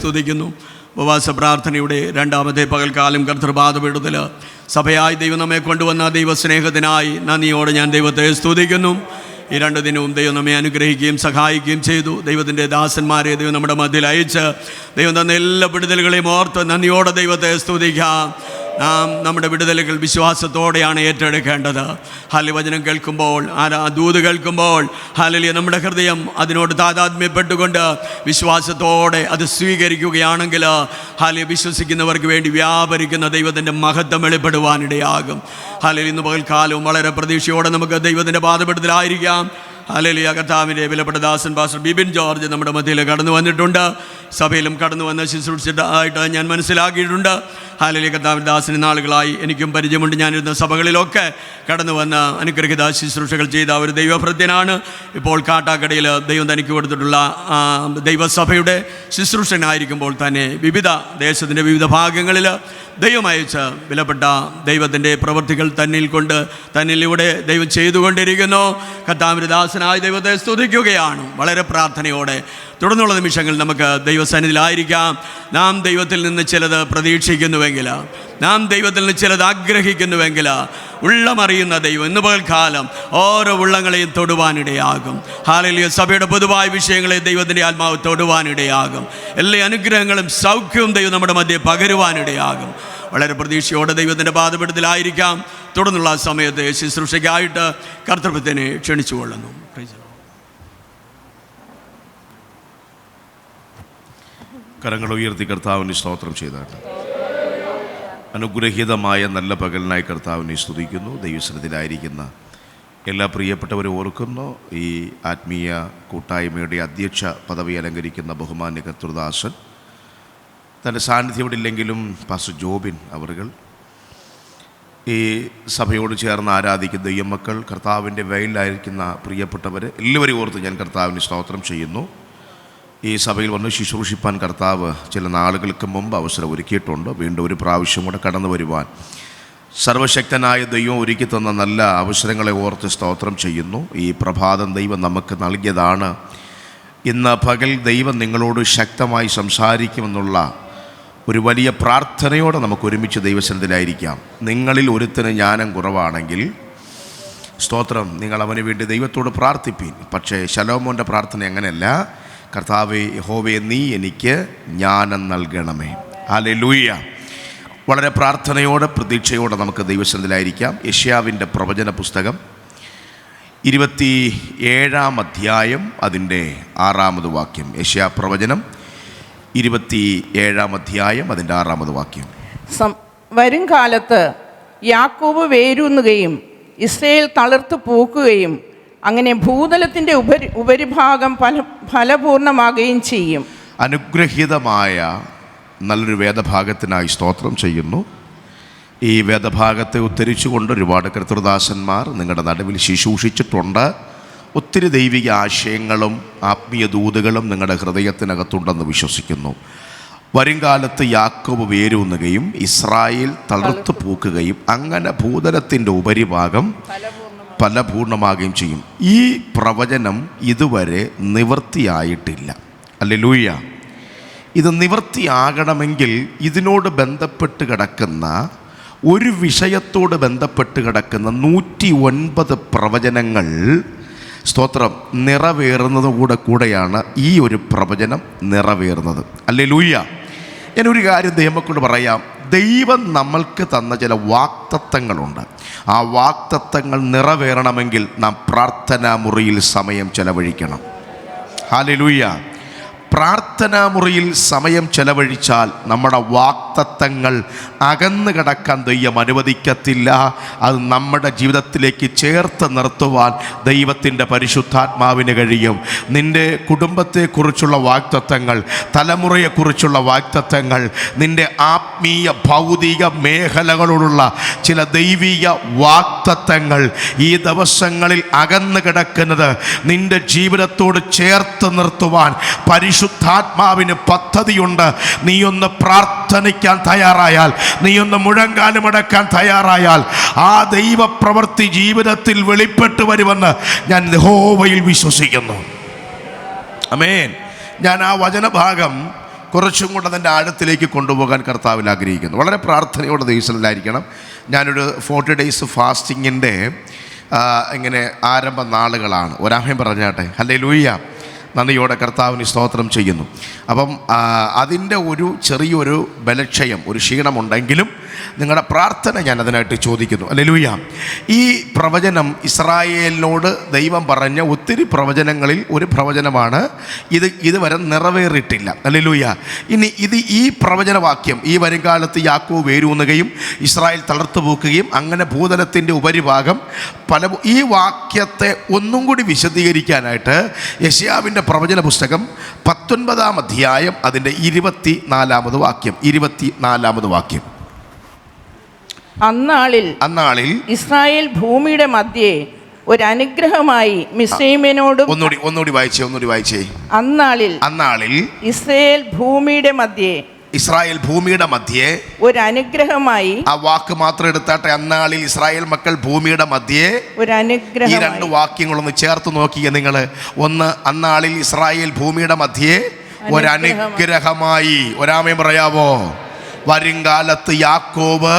സ്തുതിക്കുന്നു. ഉപവാസ പ്രാർത്ഥനയുടെ രണ്ടാമത്തെ പകൽക്കാലം കർത്തൃപാദപീഠത്തിൽ സഭയായി ദൈവം നമ്മെ കൊണ്ടുവന്ന ദൈവസ്നേഹത്തിനായി നന്ദിയോടെ ഞാൻ ദൈവത്തെ സ്തുതിക്കുന്നു. ഈ 2 ദിനവും ദൈവം നമ്മെ അനുഗ്രഹിക്കുകയും സഹായിക്കുകയും ചെയ്തു. ദൈവത്തിൻ്റെ ദാസന്മാരെ ദൈവം നമ്മുടെ മധ്യയിൽ അയച്ച് ദൈവം തന്ന എല്ലാ വിടുതലുകളെയും ഓർത്ത് നന്ദിയോടെ ദൈവത്തെ സ്തുതിക്കാം. നാം നമ്മുടെ വിടുതലുകൾ വിശ്വാസത്തോടെയാണ് ഏറ്റെടുക്കേണ്ടത്. വചനം കേൾക്കുമ്പോൾ, ദൂത് കേൾക്കുമ്പോൾ നമ്മുടെ ഹൃദയം അതിനോട് താതാത്മ്യപ്പെട്ടുകൊണ്ട് വിശ്വാസത്തോടെ അത് സ്വീകരിക്കുകയാണെങ്കിൽ വിശ്വസിക്കുന്നവർക്ക് വേണ്ടി വ്യാപരിക്കുന്ന ദൈവത്തിൻ്റെ മഹത്വം വെളിപ്പെടുവാനിടയാകും. ഇന്ന് പകൽക്കാലവും വളരെ പ്രതീക്ഷയോടെ നമുക്ക് ദൈവത്തിൻ്റെ പാദപീഠത്തിലായിരിക്കാം. ഹല്ലേലൂയ. കർത്താവിൻ്റെ വിലപ്പെട്ട ദാസൻ പാസ്റ്റർ ബിബിൻ ജോർജ് നമ്മുടെ മധ്യയിൽ കടന്നു വന്നിട്ടുണ്ട്. സഭയിലും കടന്നു വന്ന് ശുശ്രൂഷിച്ചതായിട്ട് ഞാൻ മനസ്സിലാക്കിയിട്ടുണ്ട്. ഹല്ലേലൂയ. കർത്താവിൻ്റെ ദാസന് നാളുകളായി എനിക്കും പരിചയമുണ്ട്. ഞാനിരുന്ന സഭകളിലൊക്കെ കടന്നു വന്ന് അനുഗ്രഹിത ശുശ്രൂഷകൾ ചെയ്ത ഒരു ദൈവഭൃത്യനാണ്. ഇപ്പോൾ കാട്ടാക്കടയിൽ ദൈവം തനിക്ക് കൊടുത്തിട്ടുള്ള ദൈവസഭയുടെ ശുശ്രൂഷനായിരിക്കുമ്പോൾ തന്നെ ദേശത്തിൻ്റെ വിവിധ ഭാഗങ്ങളിൽ ദൈവം അയച്ച വിലപ്പെട്ട ദൈവത്തിൻ്റെ പ്രവൃത്തികൾ തന്നിലൂടെ ദൈവം ചെയ്തുകൊണ്ടിരിക്കുന്നു. കർത്താവിൻ്റെ ദാസനായ ദൈവത്തെ സ്തുതിക്കുകയാണ്. വളരെ പ്രാർത്ഥനയോടെ തുടർന്നുള്ള നിമിഷങ്ങളിൽ നമുക്ക് ദൈവസന്നിധിയിലായിരിക്കാം. നാം ദൈവത്തിൽ നിന്ന് ചിലത് പ്രതീക്ഷിക്കുന്നുവെങ്കിൽ, നാം ദൈവത്തിൽ നിന്ന് ചിലത് ആഗ്രഹിക്കുന്നുവെങ്കിൽ, ഉള്ളമറിയുന്ന ദൈവം ഇന്ന് പകൽക്കാലം ഓരോ ഉള്ളങ്ങളെയും തൊടുവാനിടയാകും. ഹല്ലേലൂയ. സഭയുടെ പൊതുവായ വിഷയങ്ങളെ ദൈവത്തിൻ്റെ ആത്മാവ് തൊടുവാനിടയാകും. എല്ലാ അനുഗ്രഹങ്ങളും സൗഖ്യവും ദൈവം നമ്മുടെ മധ്യേ പകരുവാനിടയാകും. വളരെ പ്രതീക്ഷയോടെ ദൈവത്തിൻ്റെ പാദപീഠത്തിലായിരിക്കാം. തുടർന്നുള്ള സമയത്ത് ശുശ്രൂഷയ്ക്കായിട്ട് കർത്തൃത്വത്തിനെ ക്ഷണിച്ചുകൊള്ളുന്നു. കരങ്ങൾ ഉയർത്തി കർത്താവിന് സ്തോത്രം ചെയ്താട്ടെ. അനുഗ്രഹീതമായ നല്ല പകലിനായി കർത്താവിനെ സ്തുതിക്കുന്നു. ദൈവസന്നിധിയിലായിരിക്കുന്ന എല്ലാ പ്രിയപ്പെട്ടവരും ഓർക്കുന്നു. ഈ ആത്മീയ കൂട്ടായ്മയുടെ അധ്യക്ഷ പദവി അലങ്കരിക്കുന്ന ബഹുമാന്യ കർത്തൃദാസൻ, തൻ്റെ സാന്നിധ്യം ഇവിടെ ഇല്ലെങ്കിലും പാസ്റ്റർ ജോബിൻ അവറുകൾ, ഈ സഭയോട് ചേർന്ന് ആരാധിക്കുന്ന ദൈവമക്കൾ, കർത്താവിൻ്റെ വെയിലായിരിക്കുന്ന പ്രിയപ്പെട്ടവർ എല്ലാവരെയും ഓർത്ത് ഞാൻ കർത്താവിന് സ്തോത്രം ചെയ്യുന്നു. ഈ സഭയിൽ വന്ന് ശുശ്രൂഷിപ്പാൻ കർത്താവ് ചില നാളുകൾക്ക് മുമ്പ് അവസരം ഒരുക്കിയിട്ടുണ്ട്. വീണ്ടും ഒരു പ്രാവശ്യം കൂടെ കടന്നു വരുവാൻ സർവശക്തനായ ദൈവം ഒരുക്കി തന്ന നല്ല അവസരങ്ങളെ ഓർത്ത് സ്തോത്രം ചെയ്യുന്നു. ഈ പ്രഭാതം ദൈവം നമുക്ക് നൽകിയതാണ്. ഇന്ന് പകൽ ദൈവം നിങ്ങളോട് ശക്തമായി സംസാരിക്കുമെന്നുള്ള ഒരു വലിയ പ്രാർത്ഥനയോടെ നമുക്ക് ഒരുമിച്ച് ദൈവസന്നിധിയിലായിരിക്കാം. നിങ്ങളിൽ ഒരുത്തിന് ജ്ഞാനം കുറവാണെങ്കിൽ സ്തോത്രം, നിങ്ങൾ അവന് വേണ്ടി ദൈവത്തോട് പ്രാർത്ഥിപ്പീൻ. പക്ഷേ ശലോമോൻ്റെ പ്രാർത്ഥന അങ്ങനെയല്ല. കർത്താവേ, യഹോവേ, നീ എനിക്ക് ജ്ഞാനം നൽകണമേ. ഹല്ലേലൂയ. വളരെ പ്രാർത്ഥനയോടെ പ്രതീക്ഷയോടെ നമുക്ക് ദൈവസന്നിധിയിലായിരിക്കാം. യെശയ്യാവിൻ്റെ പ്രവചന പുസ്തകം 27-ാം അധ്യായം അതിൻ്റെ 6-ാമത് വാക്യം. യെശയ്യാ പ്രവചനം 27-ാം അധ്യായം അതിൻ്റെ 6-ാമത് വാക്യം. വരും കാലത്ത് യാക്കോബ് വേരൂന്നുകയും ഇസ്രായേൽ തളിർത്ത് പൂക്കുകയും അങ്ങനെ ഭൂതലത്തിൻ്റെ ഉപരിഭാഗം ഫലപൂർണ്ണമാകുകയും ചെയ്യും. അനുഗ്രഹീതമായ നല്ലൊരു വേദഭാഗത്തിനായി സ്തോത്രം ചെയ്യുന്നു. ഈ വേദഭാഗത്തെ ഉദ്ധരിച്ചുകൊണ്ട് ഒരുപാട് കർത്തൃദാസന്മാർ നിങ്ങളുടെ നടുവിൽ ശുശ്രൂഷിച്ചിട്ടുണ്ട്. ഒത്തിരി ദൈവിക ആശയങ്ങളും ആത്മീയ ദൂതുകളും നിങ്ങളുടെ ഹൃദയത്തിനകത്തുണ്ടെന്ന് വിശ്വസിക്കുന്നു. വരുംകാലത്ത് യാക്കോബ് വേരൂന്നുകയും ഇസ്രായേൽ തളിർത്ത് പൂക്കുകയും അങ്ങനെ ഭൂതലത്തിൻ്റെ ഉപരിഭാഗം ഫലപൂർണ്ണമാകുകയും ചെയ്യും. ഈ പ്രവചനം ഇതുവരെ നിവൃത്തിയായിട്ടില്ല. ഹല്ലേലൂയ. ഇത് നിവൃത്തിയാകണമെങ്കിൽ ഇതിനോട് ബന്ധപ്പെട്ട് കിടക്കുന്ന ഒരു വിഷയത്തോട് ബന്ധപ്പെട്ട് കിടക്കുന്ന 109 പ്രവചനങ്ങൾ സ്തോത്രം നിറവേറുന്നത് കൂടെയാണ് ഈ ഒരു പ്രവചനം നിറവേറുന്നത്. ഹല്ലേലൂയ. ഞാനൊരു കാര്യം ദൈവമക്കളോട് പറയാം. ദൈവം നമ്മൾക്ക് തന്ന ചില വാഗ്ദത്തങ്ങളുണ്ട്. ആ വാഗ്ദത്തങ്ങൾ നിറവേറണമെങ്കിൽ നാം പ്രാർത്ഥനാ മുറിയിൽ സമയം ചെലവഴിക്കണം. ഹല്ലേലൂയ. പ്രാർത്ഥനാ മുറിയിൽ സമയം ചെലവഴിച്ചാൽ നമ്മുടെ വാഗ്ദത്തങ്ങൾ അകന്നു കിടക്കാൻ ദൈവം അനുവദിക്കത്തില്ല. അത് നമ്മുടെ ജീവിതത്തിലേക്ക് ചേർത്ത് നിർത്തുവാൻ ദൈവത്തിൻ്റെ പരിശുദ്ധാത്മാവിന് കഴിയും. നിൻ്റെ കുടുംബത്തെക്കുറിച്ചുള്ള വാഗ്ദത്തങ്ങൾ, തലമുറയെക്കുറിച്ചുള്ള വാഗ്ദത്തങ്ങൾ, നിൻ്റെ ആത്മീയ ഭൗതിക മേഖലകളോടുള്ള ചില ദൈവിക വാഗ്ദത്തങ്ങൾ ഈ ദിവസങ്ങളിൽ അകന്നു കിടക്കുന്നത് നിൻ്റെ ജീവിതത്തോട് ചേർത്ത് നിർത്തുവാൻ പരിശുദ്ധാത്മാവിന് പദ്ധതിയുണ്ട്. നീയൊന്ന് പ്രാർത്ഥനിക്കാൻ തയ്യാറായാൽ, നീയൊന്ന് മുഴങ്കാലുമടക്കാൻ തയ്യാറായാൽ ആ ദൈവപ്രവൃത്തി ജീവിതത്തിൽ വെളിപ്പെട്ടു വരുമെന്ന് ഞാൻ യഹോവയിൽ വിശ്വസിക്കുന്നു. ആമേൻ. ഞാൻ ആ വചനഭാഗം കുറച്ചും കൂടെ അതിൻ്റെ ആഴത്തിലേക്ക് കൊണ്ടുപോകാൻ കർത്താവിൽ ആഗ്രഹിക്കുന്നു. വളരെ പ്രാർത്ഥനയോടെ ദൈവത്തിലായിരിക്കണം. ഞാനൊരു 40 ഡേയ്സ് ഫാസ്റ്റിങ്ങിൻ്റെ ഇങ്ങനെ ആരംഭ നാളുകളാണ്. ഒരാമയും പറഞ്ഞാട്ടെ. ഹല്ലേലൂയ. നന്ദിയോടെ കർത്താവിന് സ്തോത്രം ചെയ്യുന്നു. അപ്പം അതിൻ്റെ ഒരു ചെറിയൊരു ബലക്ഷയം, ഒരു ക്ഷീണമുണ്ടെങ്കിലും നിങ്ങളുടെ പ്രാർത്ഥന ഞാൻ അതിനായിട്ട് ചോദിക്കുന്നു. ഹല്ലേലൂയ. ഈ പ്രവചനം ഇസ്രായേലിനോട് ദൈവം പറഞ്ഞ ഒത്തിരി പ്രവചനങ്ങളിൽ ഒരു പ്രവചനമാണ്. ഇതുവരെ നിറവേറിയിട്ടില്ല. ഹല്ലേലൂയ. ഇനി ഈ പ്രവചനവാക്യം ഈ വരുംകാലത്ത് യാക്കോബ് വേരൂന്നുകയും ഇസ്രായേൽ തളർത്തു പോക്കുകയും അങ്ങനെ ഭൂതലത്തിൻ്റെ ഉപരിഭാഗം ഈ വാക്യത്തെ ഒന്നും കൂടി വിശദീകരിക്കാനായിട്ട് യശയ്യാവിൻ്റെ പ്രവചന പുസ്തകം 19-ാം അധ്യായം അതിൻ്റെ 24-ാമത് വാക്യം. 24-ാമത് വാക്യം. അന്നാളിൽ ഇസ്രായേൽ ഭൂമിയുടെ മധ്യേ ഒരു അനുഗ്രഹമായി മിസ്രയീമിനോടും. ഒന്നുകൂടി വായിച്ചേ. അന്നാളിൽ ഇസ്രായേൽ ഭൂമിയുടെ മധ്യേ ഒരു അനുഗ്രഹമായി. ആ വാക്ക് മാത്രം എടുത്താട്ടെ. അന്നാളിൽ ഇസ്രായേൽ മക്കൾ ഭൂമിയുടെ മധ്യേ ഒരു അനുഗ്രഹം. ഈ രണ്ട് വാക്യങ്ങളൊന്ന് ചേർത്ത് നോക്കിയ നിങ്ങൾ. ഒന്ന്, അന്നാളിൽ ഇസ്രായേൽ ഭൂമിയുടെ മധ്യേ ഒരു അനുഗ്രഹമായി. ഒരാമയും പറയാവോ? വരുംകാലത്ത് യാക്കോബ്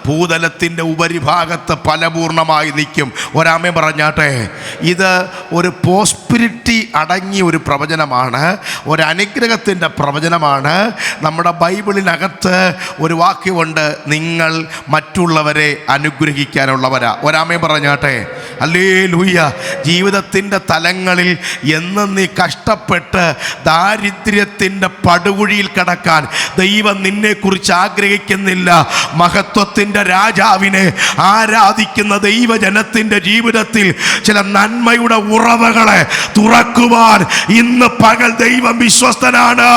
ഭൂതലത്തിൻ്റെ ഉപരിഭാഗത്ത് ഫലപൂർണമായി നിൽക്കും. ഒരാമയും പറഞ്ഞാട്ടെ. ഇത് ഒരു പോസ്പിരിറ്റി അടങ്ങിയ ഒരു പ്രവചനമാണ്, ഒരു അനുഗ്രഹത്തിൻ്റെ പ്രവചനമാണ്. നമ്മുടെ ബൈബിളിനകത്ത് ഒരു വാക്യമുണ്ട്, നിങ്ങൾ മറ്റുള്ളവരെ അനുഗ്രഹിക്കാനുള്ളവരാ. ഒരാമയും പറഞ്ഞാട്ടെ. ഹല്ലേലൂയ. ജീവിതത്തിൻ്റെ തലങ്ങളിൽ എന്നും നീ കഷ്ടപ്പെട്ട് ദാരിദ്ര്യത്തിൻ്റെ പടുകുഴിയിൽ കിടക്കാൻ ദൈവം നിന്നെക്കുറിച്ച് ആഗ്രഹിക്കുന്നില്ല. മഹത്വത്തിൻ്റെ രാജാവിനെ ആരാധിക്കുന്ന ദൈവജനത്തിൻ്റെ ജീവിതത്തിൽ ചില നന്മയുടെ ഉറവകളെ തുറക്കുവാൻ ഇന്ന് പകൽ ദൈവം വിശ്വസ്തനാണ്.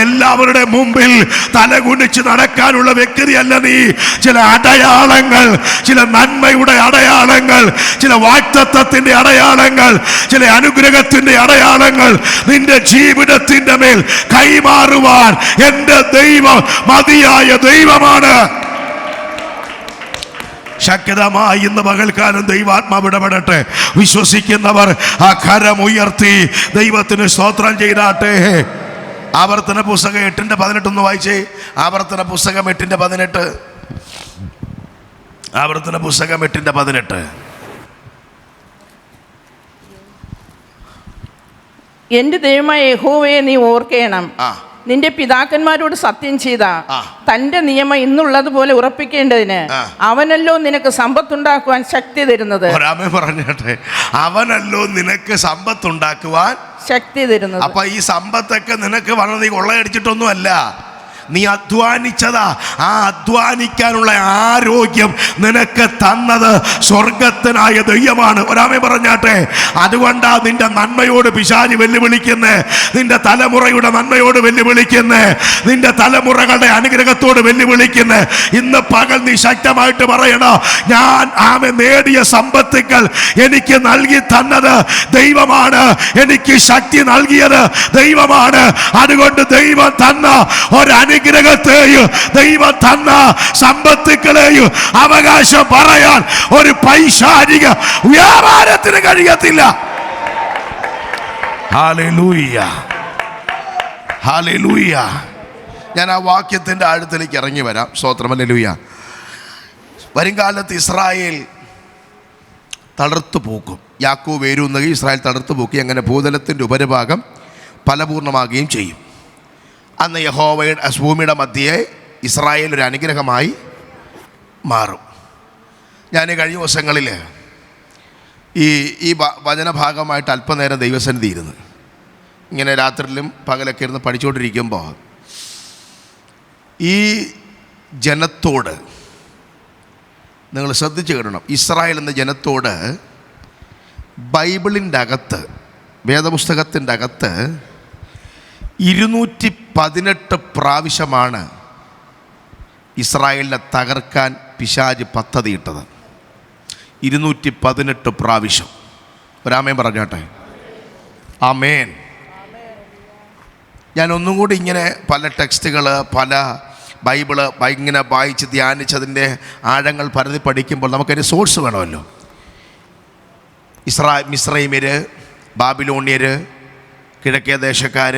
എല്ലാവരുടെ മുമ്പിൽ തലകുനിച്ച് നടക്കാനുള്ള വ്യക്തിയല്ല നീ. ചില അടയാളങ്ങൾ, ചില നന്മയുടെ അടയാളങ്ങൾ, ചില വാഗ്ദത്തത്തിൻ്റെ അടയാളങ്ങൾ, ചില അനുഗ്രഹത്തിൻ്റെ അടയാളങ്ങൾ നിന്റെ ജീവിതത്തിൻ്റെ മേൽ കൈമാറുവാൻ എൻ്റെ ദൈവം മതിയായ ദൈവമാണ്. ശക്തമായി ഇന്ന് പകൽക്കാലം ദൈവാത്മാവ് ഇടപെടട്ടെ. വിശ്വസിക്കുന്നവർ ആ കരമുയർത്തി ദൈവത്തിന് സ്തോത്രം ചെയ്താട്ടെ. ആവർത്തന പുസ്തകം 8:18 ഒന്ന് വായിച്ചേ. ആവർത്തന പുസ്തകം 8:18. ആവർത്തന പുസ്തകം 8:18. എന്റെ ദൈവമായ യഹോവയെ നീ ഓർക്കണം. നിന്റെ പിതാക്കന്മാരോട് സത്യം ചെയ്ത തന്റെ നിയമം ഇന്നുള്ളതുപോലെ ഉറപ്പിക്കേണ്ടതിന് അവനല്ലോ നിനക്ക് സമ്പത്തുണ്ടാക്കുവാൻ ശക്തി തരുന്നത്. പറഞ്ഞട്ടെ. അവനല്ലോ നിനക്ക് സമ്പത്തുണ്ടാക്കുവാൻ ശക്തി തരുന്നത്. അപ്പൊ ഈ സമ്പത്തൊക്കെ നിനക്ക് വളരെ നീ കൊള്ളയടിച്ചിട്ടൊന്നുമല്ല, നീ അധ്വാനിച്ചതാ. ആ അധ്വാനിക്കാനുള്ള ആരോഗ്യം നിനക്ക് തന്നത് സ്വർഗത്തിനായ ദൈവമാണ്. ഒരാമേ പറഞ്ഞാട്ടെ. അതുകൊണ്ടാ നിന്റെ നന്മയോട് പിശാച് വെല്ലുവിളിക്കുന്നേ, നിന്റെ തലമുറയുടെ നന്മയോട് വെല്ലുവിളിക്കുന്നേ, നിന്റെ തലമുറകളുടെ അനുഗ്രഹത്തോട് വെല്ലുവിളിക്കുന്നേ. ഇന്ന് പകൽ നീ ശക്തമായിട്ട് പറയണം, ഞാൻ ആമേ നേടിയ സമ്പത്തുകൾ എനിക്ക് നൽകി തന്നത് ദൈവമാണ്, എനിക്ക് ശക്തി നൽകിയത് ദൈവമാണ്. അതുകൊണ്ട് ദൈവം തന്ന അനുഗ്രഹത്തെയും ദൈവം തന്ന സമ്പത്തുക്കളെയും അവകാശം പറയാൻ ഒരു പൈശാചിക വ്യാപാരത്തിന് കഴിയത്തില്ല. Hallelujah, hallelujah. ഞാൻ ആ വാക്യത്തിന്റെ ആഴത്തിലേക്ക് ഇറങ്ങി വരാം. സ്തോത്രം. ഹല്ലേലൂയ. വരുംകാലത്ത് ഇസ്രായേൽ തളർത്തു പോക്കും. യാക്കോബ് വേരൂന്നുകയും ഇസ്രായേൽ തളർത്തു പോക്കി അങ്ങനെ ഭൂതലത്തിൻ്റെ ഉപരിഭാഗം ഫലപൂർണ്ണമാകുകയും ചെയ്യും. അന്ന് യഹോവയുടെ ഭൂമിയുടെ മധ്യേ ഇസ്രായേൽ ഒരു അനുഗ്രഹമായി മാറും. ഞാൻ കഴിഞ്ഞ ദിവസങ്ങളിൽ ഈ വചനഭാഗമായിട്ട് അല്പനേരം ദൈവസന്നിധി ഇരുന്ന് ഇങ്ങനെ രാത്രിയിലും പകലൊക്കെ ഇരുന്ന് പഠിച്ചുകൊണ്ടിരിക്കുമ്പോൾ ഈ ജനത്തോട് നിങ്ങൾ ശ്രദ്ധിച്ച് കേൾക്കണം. ഇസ്രായേൽ എന്ന ജനത്തോട് ബൈബിളിൻ്റെ അകത്ത്, വേദപുസ്തകത്തിൻ്റെ അകത്ത് 218 പ്രാവശ്യമാണ് ഇസ്രായേലിനെ തകർക്കാൻ പിശാച് പദ്ധതിയിട്ടത്. 218 പ്രാവശ്യം. ഒരാമേൻ പറഞ്ഞാട്ടെ. ആമേൻ. ഞാൻ ഒന്നും കൂടി ഇങ്ങനെ പല ടെക്സ്റ്റുകൾ, പല ബൈബിള് ഇങ്ങനെ വായിച്ച് ധ്യാനിച്ചതിൻ്റെ ആഴങ്ങൾ പരതി പഠിക്കുമ്പോൾ നമുക്കതിന് സോഴ്സ് വേണമല്ലോ. മിസ്രൈമ്യർ, ബാബിലോണിയർ, കിഴക്കേ ദേശക്കാർ,